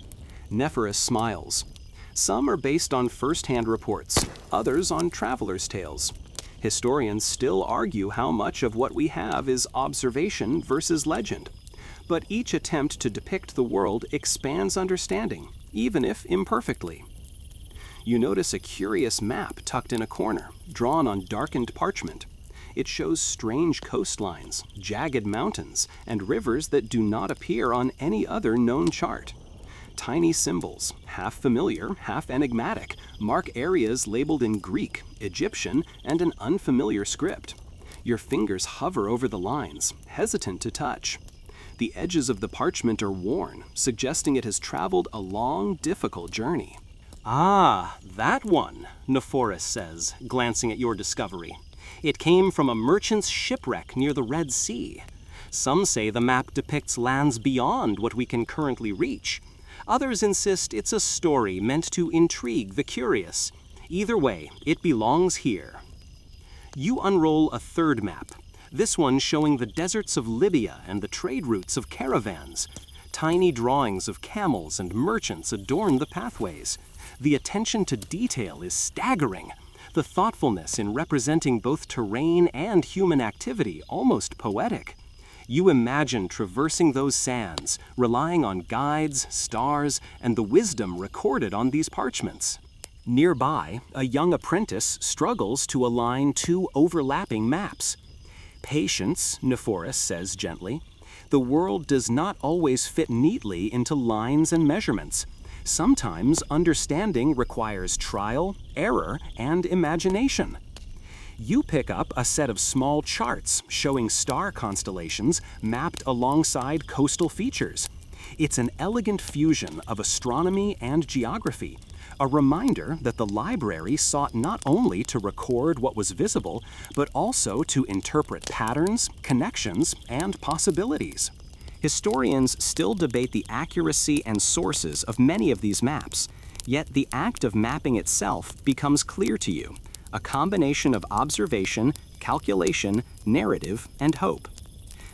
Nephoris smiles. Some are based on first-hand reports, others on travelers' tales. Historians still argue how much of what we have is observation versus legend. But each attempt to depict the world expands understanding, even if imperfectly. You notice a curious map tucked in a corner, drawn on darkened parchment. It shows strange coastlines, jagged mountains, and rivers that do not appear on any other known chart. Tiny symbols, half familiar, half enigmatic, mark areas labeled in Greek, Egyptian, and an unfamiliar script. Your fingers hover over the lines, hesitant to touch. The edges of the parchment are worn, suggesting it has traveled a long, difficult journey. Ah, that one, Nephoris says, glancing at your discovery. It came from a merchant's shipwreck near the Red Sea. Some say the map depicts lands beyond what we can currently reach. Others insist it's a story meant to intrigue the curious. Either way, it belongs here. You unroll a third map, this one showing the deserts of Libya and the trade routes of caravans. Tiny drawings of camels and merchants adorn the pathways. The attention to detail is staggering. The thoughtfulness in representing both terrain and human activity almost poetic. You imagine traversing those sands, relying on guides, stars, and the wisdom recorded on these parchments. Nearby, a young apprentice struggles to align two overlapping maps. Patience, Nephoris says gently. The world does not always fit neatly into lines and measurements. Sometimes understanding requires trial, error, and imagination. You pick up a set of small charts showing star constellations mapped alongside coastal features. It's an elegant fusion of astronomy and geography, a reminder that the library sought not only to record what was visible, but also to interpret patterns, connections, and possibilities. Historians still debate the accuracy and sources of many of these maps, yet the act of mapping itself becomes clear to you, a combination of observation, calculation, narrative, and hope.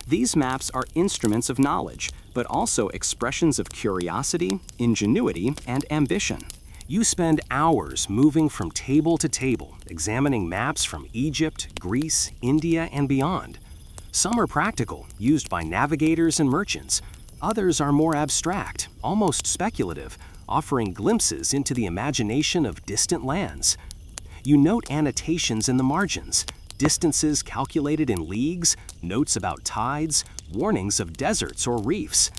These maps are instruments of knowledge, but also expressions of curiosity, ingenuity, and ambition. You spend hours moving from table to table, examining maps from Egypt, Greece, India, and beyond. Some are practical, used by navigators and merchants. Others are more abstract, almost speculative, offering glimpses into the imagination of distant lands. You note annotations in the margins, distances calculated in leagues, notes about tides, warnings of deserts or reefs.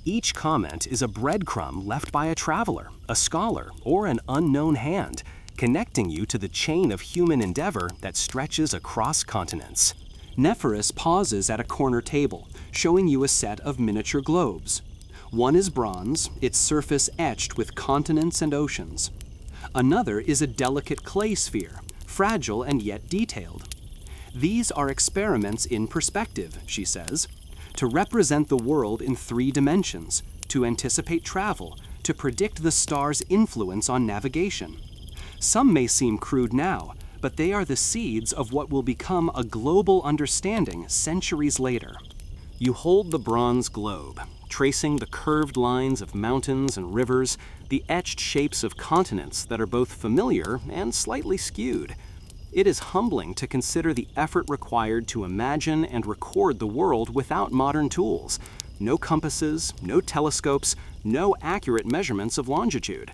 Each comment is a breadcrumb left by a traveler, a scholar, or an unknown hand, connecting you to the chain of human endeavor that stretches across continents. Nephoris pauses at a corner table, showing you a set of miniature globes. One is bronze, its surface etched with continents and oceans. Another is a delicate clay sphere, fragile and yet detailed. These are experiments in perspective, she says, to represent the world in 3 dimensions, to anticipate travel, to predict the stars' influence on navigation. Some may seem crude now, but they are the seeds of what will become a global understanding centuries later. You hold the bronze globe, tracing the curved lines of mountains and rivers, the etched shapes of continents that are both familiar and slightly skewed. It is humbling to consider the effort required to imagine and record the world without modern tools. No compasses, no telescopes, no accurate measurements of longitude.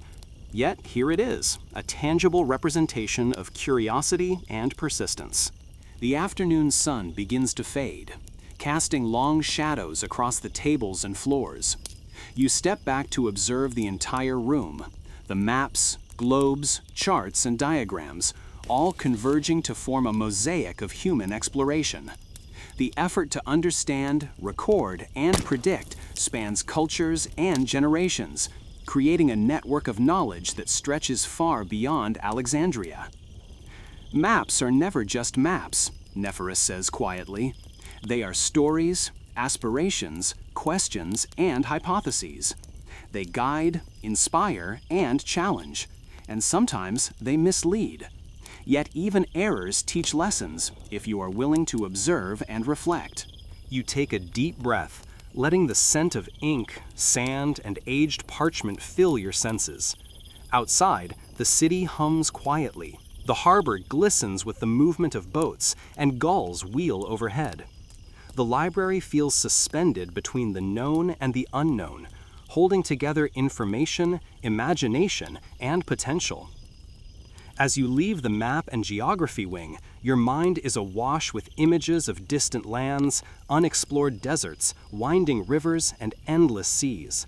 Yet here it is, a tangible representation of curiosity and persistence. The afternoon sun begins to fade, casting long shadows across the tables and floors. You step back to observe the entire room, the maps, globes, charts, and diagrams, all converging to form a mosaic of human exploration. The effort to understand, record, and predict spans cultures and generations, creating a network of knowledge that stretches far beyond Alexandria. Maps are never just maps, Nephoris says quietly. They are stories, aspirations, questions, and hypotheses. They guide, inspire, and challenge, and sometimes they mislead. Yet even errors teach lessons if you are willing to observe and reflect. You take a deep breath, letting the scent of ink, sand, and aged parchment fill your senses. Outside, the city hums quietly. The harbor glistens with the movement of boats, and gulls wheel overhead. The library feels suspended between the known and the unknown, holding together information, imagination, and potential. As you leave the map and geography wing, your mind is awash with images of distant lands, unexplored deserts, winding rivers, and endless seas.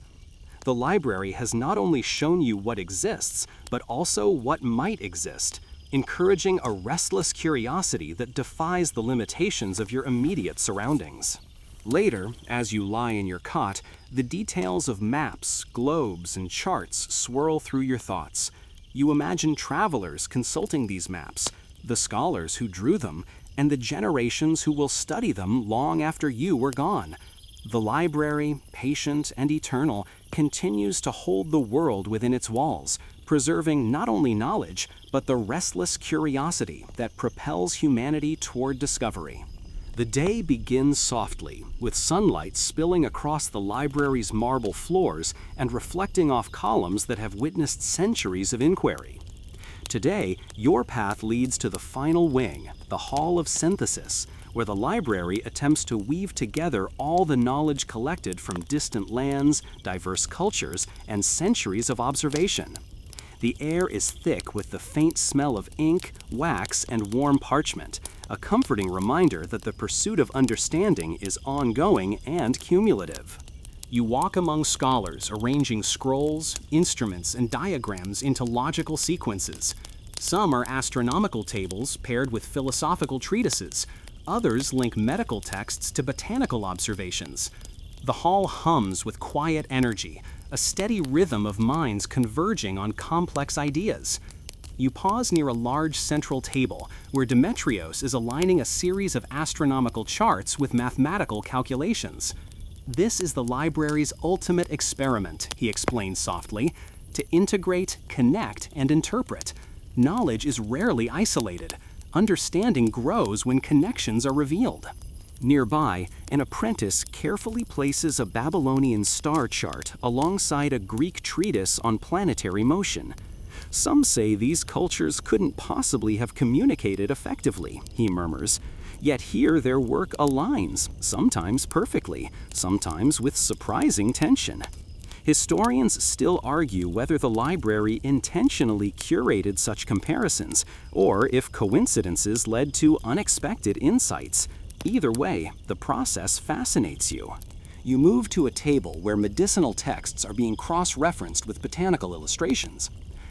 The library has not only shown you what exists, but also what might exist, encouraging a restless curiosity that defies the limitations of your immediate surroundings. Later, as you lie in your cot, the details of maps, globes, and charts swirl through your thoughts. You imagine travelers consulting these maps, the scholars who drew them, and the generations who will study them long after you were gone. The library, patient and eternal, continues to hold the world within its walls, preserving not only knowledge, but the restless curiosity that propels humanity toward discovery. The day begins softly, with sunlight spilling across the library's marble floors and reflecting off columns that have witnessed centuries of inquiry. Today, your path leads to the final wing, the Hall of Synthesis, where the library attempts to weave together all the knowledge collected from distant lands, diverse cultures, and centuries of observation. The air is thick with the faint smell of ink, wax, and warm parchment, a comforting reminder that the pursuit of understanding is ongoing and cumulative. You walk among scholars arranging scrolls, instruments, and diagrams into logical sequences. Some are astronomical tables paired with philosophical treatises. Others link medical texts to botanical observations. The hall hums with quiet energy, a steady rhythm of minds converging on complex ideas. You pause near a large central table where Demetrios is aligning a series of astronomical charts with mathematical calculations. This is the library's ultimate experiment, he explains softly, to integrate, connect, and interpret. Knowledge is rarely isolated. Understanding grows when connections are revealed. Nearby, an apprentice carefully places a Babylonian star chart alongside a Greek treatise on planetary motion. Some say these cultures couldn't possibly have communicated effectively, he murmurs. Yet here their work aligns, sometimes perfectly, sometimes with surprising tension. Historians still argue whether the library intentionally curated such comparisons, or if coincidences led to unexpected insights. Either way, the process fascinates you. You move to a table where medicinal texts are being cross-referenced with botanical illustrations.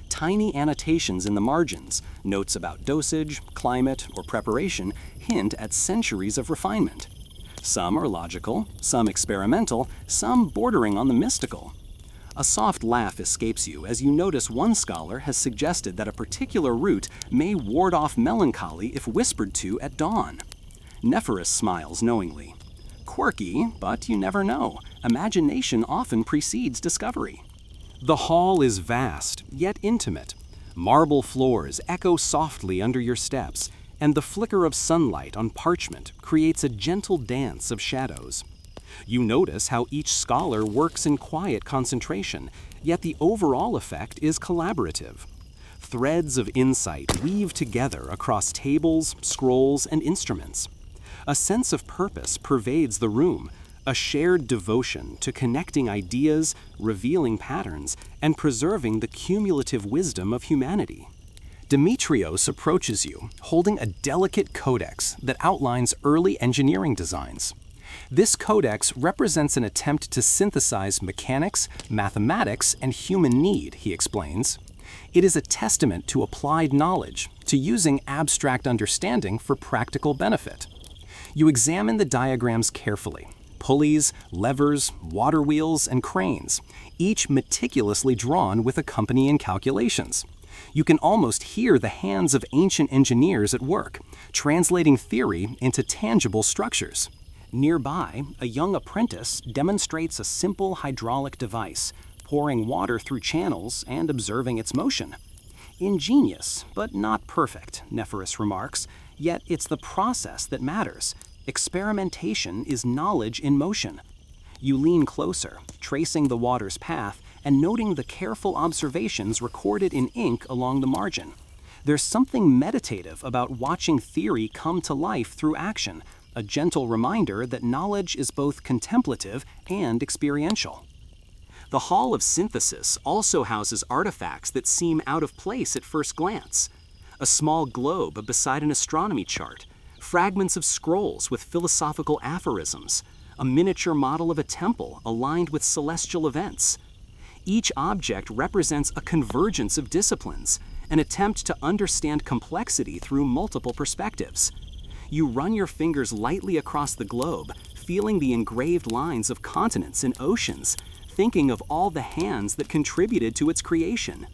Tiny annotations in the margins, notes about dosage, climate, or preparation, hint at centuries of refinement. Some are logical, some experimental, some bordering on the mystical. A soft laugh escapes you as you notice one scholar has suggested that a particular root may ward off melancholy if whispered to at dawn. Nephorus smiles knowingly. Quirky, but you never know. Imagination often precedes discovery. The hall is vast, yet intimate. Marble floors echo softly under your steps, and the flicker of sunlight on parchment creates a gentle dance of shadows. You notice how each scholar works in quiet concentration, yet the overall effect is collaborative. Threads of insight weave together across tables, scrolls, and instruments. A sense of purpose pervades the room, a shared devotion to connecting ideas, revealing patterns, and preserving the cumulative wisdom of humanity. Demetrios approaches you, holding a delicate codex that outlines early engineering designs. This codex represents an attempt to synthesize mechanics, mathematics, and human need, he explains. It is a testament to applied knowledge, to using abstract understanding for practical benefit. You examine the diagrams carefully. Pulleys, levers, water wheels, and cranes, each meticulously drawn with accompanying calculations. You can almost hear the hands of ancient engineers at work, translating theory into tangible structures. Nearby, a young apprentice demonstrates a simple hydraulic device, pouring water through channels and observing its motion. Ingenious, but not perfect, Nephorus remarks, yet it's the process that matters. Experimentation is knowledge in motion. You lean closer, tracing the water's path and noting the careful observations recorded in ink along the margin. There's something meditative about watching theory come to life through action, a gentle reminder that knowledge is both contemplative and experiential. The Hall of Synthesis also houses artifacts that seem out of place at first glance. A small globe beside an astronomy chart, fragments of scrolls with philosophical aphorisms, a miniature model of a temple aligned with celestial events. Each object represents a convergence of disciplines, an attempt to understand complexity through multiple perspectives. You run your fingers lightly across the globe, feeling the engraved lines of continents and oceans, thinking of all the hands that contributed to its creation.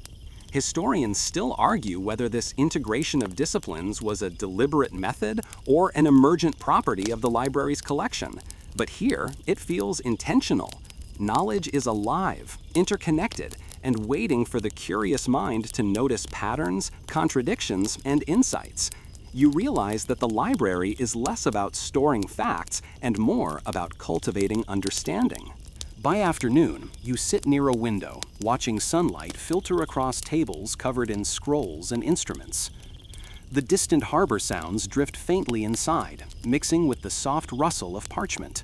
Historians still argue whether this integration of disciplines was a deliberate method or an emergent property of the library's collection, but here it feels intentional. Knowledge is alive, interconnected, and waiting for the curious mind to notice patterns, contradictions, and insights. You realize that the library is less about storing facts and more about cultivating understanding. By afternoon, you sit near a window, watching sunlight filter across tables covered in scrolls and instruments. The distant harbor sounds drift faintly inside, mixing with the soft rustle of parchment.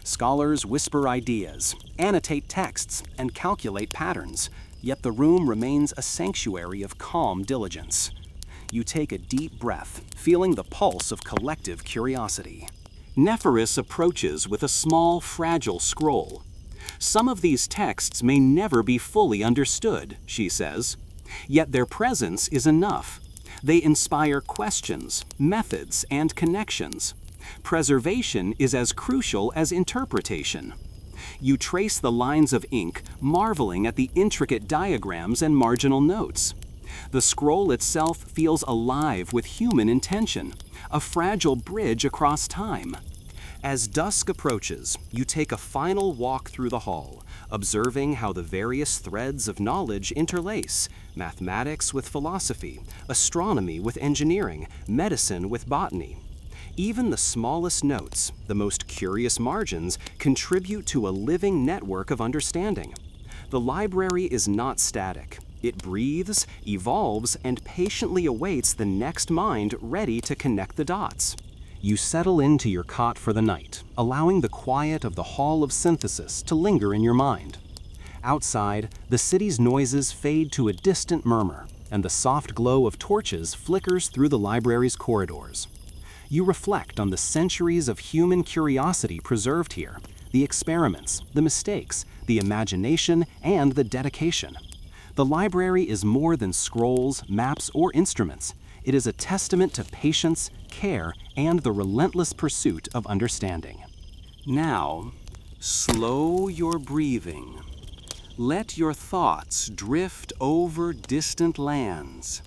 Scholars whisper ideas, annotate texts, and calculate patterns, yet the room remains a sanctuary of calm diligence. You take a deep breath, feeling the pulse of collective curiosity. Nephorus approaches with a small, fragile scroll. Some of these texts may never be fully understood, she says. Yet their presence is enough. They inspire questions, methods, and connections. Preservation is as crucial as interpretation. You trace the lines of ink, marveling at the intricate diagrams and marginal notes. The scroll itself feels alive with human intention, a fragile bridge across time. As dusk approaches, you take a final walk through the hall, observing how the various threads of knowledge interlace, mathematics with philosophy, astronomy with engineering, medicine with botany. Even the smallest notes, the most curious margins, contribute to a living network of understanding. The library is not static. It breathes, evolves, and patiently awaits the next mind ready to connect the dots. You settle into your cot for the night, allowing the quiet of the Hall of Synthesis to linger in your mind. Outside, the city's noises fade to a distant murmur, and the soft glow of torches flickers through the library's corridors. You reflect on the centuries of human curiosity preserved here, the experiments, the mistakes, the imagination, and the dedication. The library is more than scrolls, maps, or instruments. It is a testament to patience, care, and the relentless pursuit of understanding. Now, slow your breathing. Let your thoughts drift over distant lands,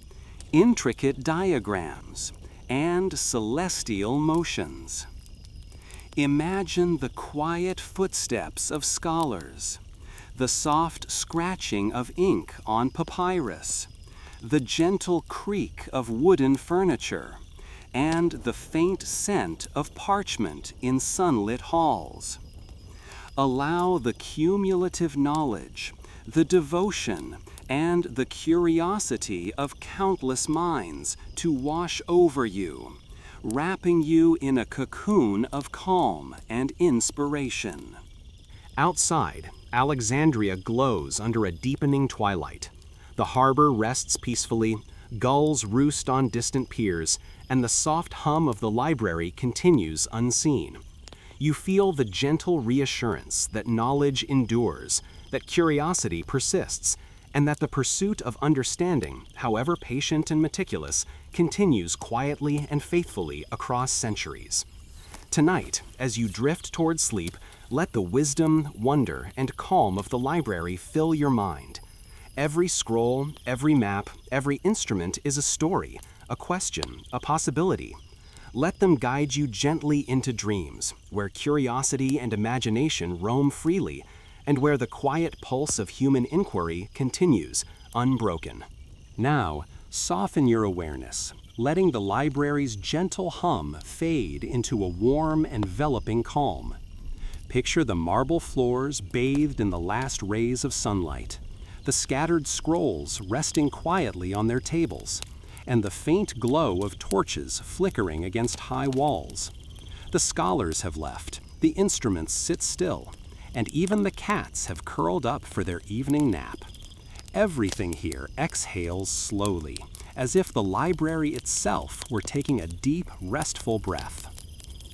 intricate diagrams, and celestial motions. Imagine the quiet footsteps of scholars, the soft scratching of ink on papyrus, the gentle creak of wooden furniture, and the faint scent of parchment in sunlit halls. Allow the cumulative knowledge, the devotion, and the curiosity of countless minds to wash over you, wrapping you in a cocoon of calm and inspiration. Outside, Alexandria glows under a deepening twilight. The harbor rests peacefully, gulls roost on distant piers, and the soft hum of the library continues unseen. You feel the gentle reassurance that knowledge endures, that curiosity persists, and that the pursuit of understanding, however patient and meticulous, continues quietly and faithfully across centuries. Tonight, as you drift toward sleep, let the wisdom, wonder, and calm of the library fill your mind. Every scroll, every map, every instrument is a story, a question, a possibility. Let them guide you gently into dreams, where curiosity and imagination roam freely, and where the quiet pulse of human inquiry continues, unbroken. Now, soften your awareness, letting the library's gentle hum fade into a warm, enveloping calm. Picture the marble floors bathed in the last rays of sunlight, the scattered scrolls resting quietly on their tables, and the faint glow of torches flickering against high walls. The scholars have left, the instruments sit still, and even the cats have curled up for their evening nap. Everything here exhales slowly, as if the library itself were taking a deep, restful breath.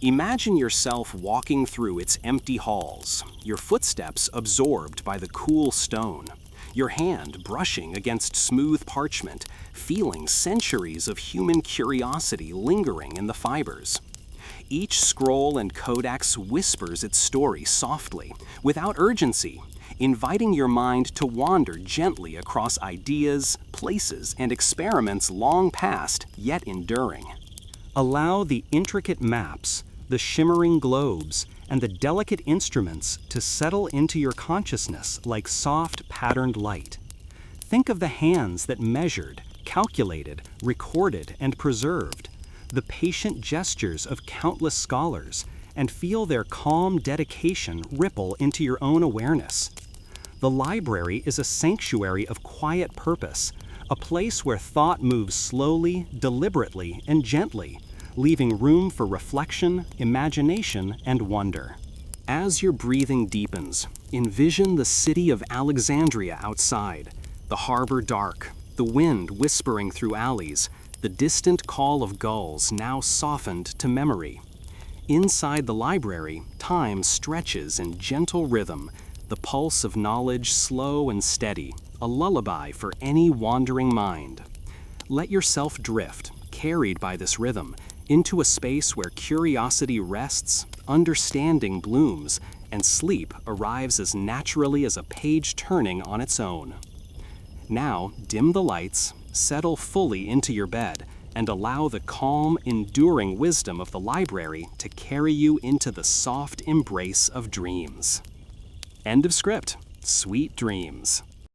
Imagine yourself walking through its empty halls, your footsteps absorbed by the cool stone, your hand brushing against smooth parchment, feeling centuries of human curiosity lingering in the fibers. Each scroll and codex whispers its story softly, without urgency, inviting your mind to wander gently across ideas, places, and experiments long past, yet enduring. Allow the intricate maps, the shimmering globes, and the delicate instruments to settle into your consciousness like soft, patterned light. Think of the hands that measured, calculated, recorded, and preserved, the patient gestures of countless scholars, and feel their calm dedication ripple into your own awareness. The library is a sanctuary of quiet purpose, a place where thought moves slowly, deliberately, and gently, leaving room for reflection, imagination, and wonder. As your breathing deepens, envision the city of Alexandria outside, the harbor dark, the wind whispering through alleys, the distant call of gulls now softened to memory. Inside the library, time stretches in gentle rhythm, the pulse of knowledge slow and steady, a lullaby for any wandering mind. Let yourself drift, carried by this rhythm, into a space where curiosity rests, understanding blooms, and sleep arrives as naturally as a page turning on its own. Now, dim the lights, settle fully into your bed, and allow the calm, enduring wisdom of the library to carry you into the soft embrace of dreams. End of script. Sweet dreams.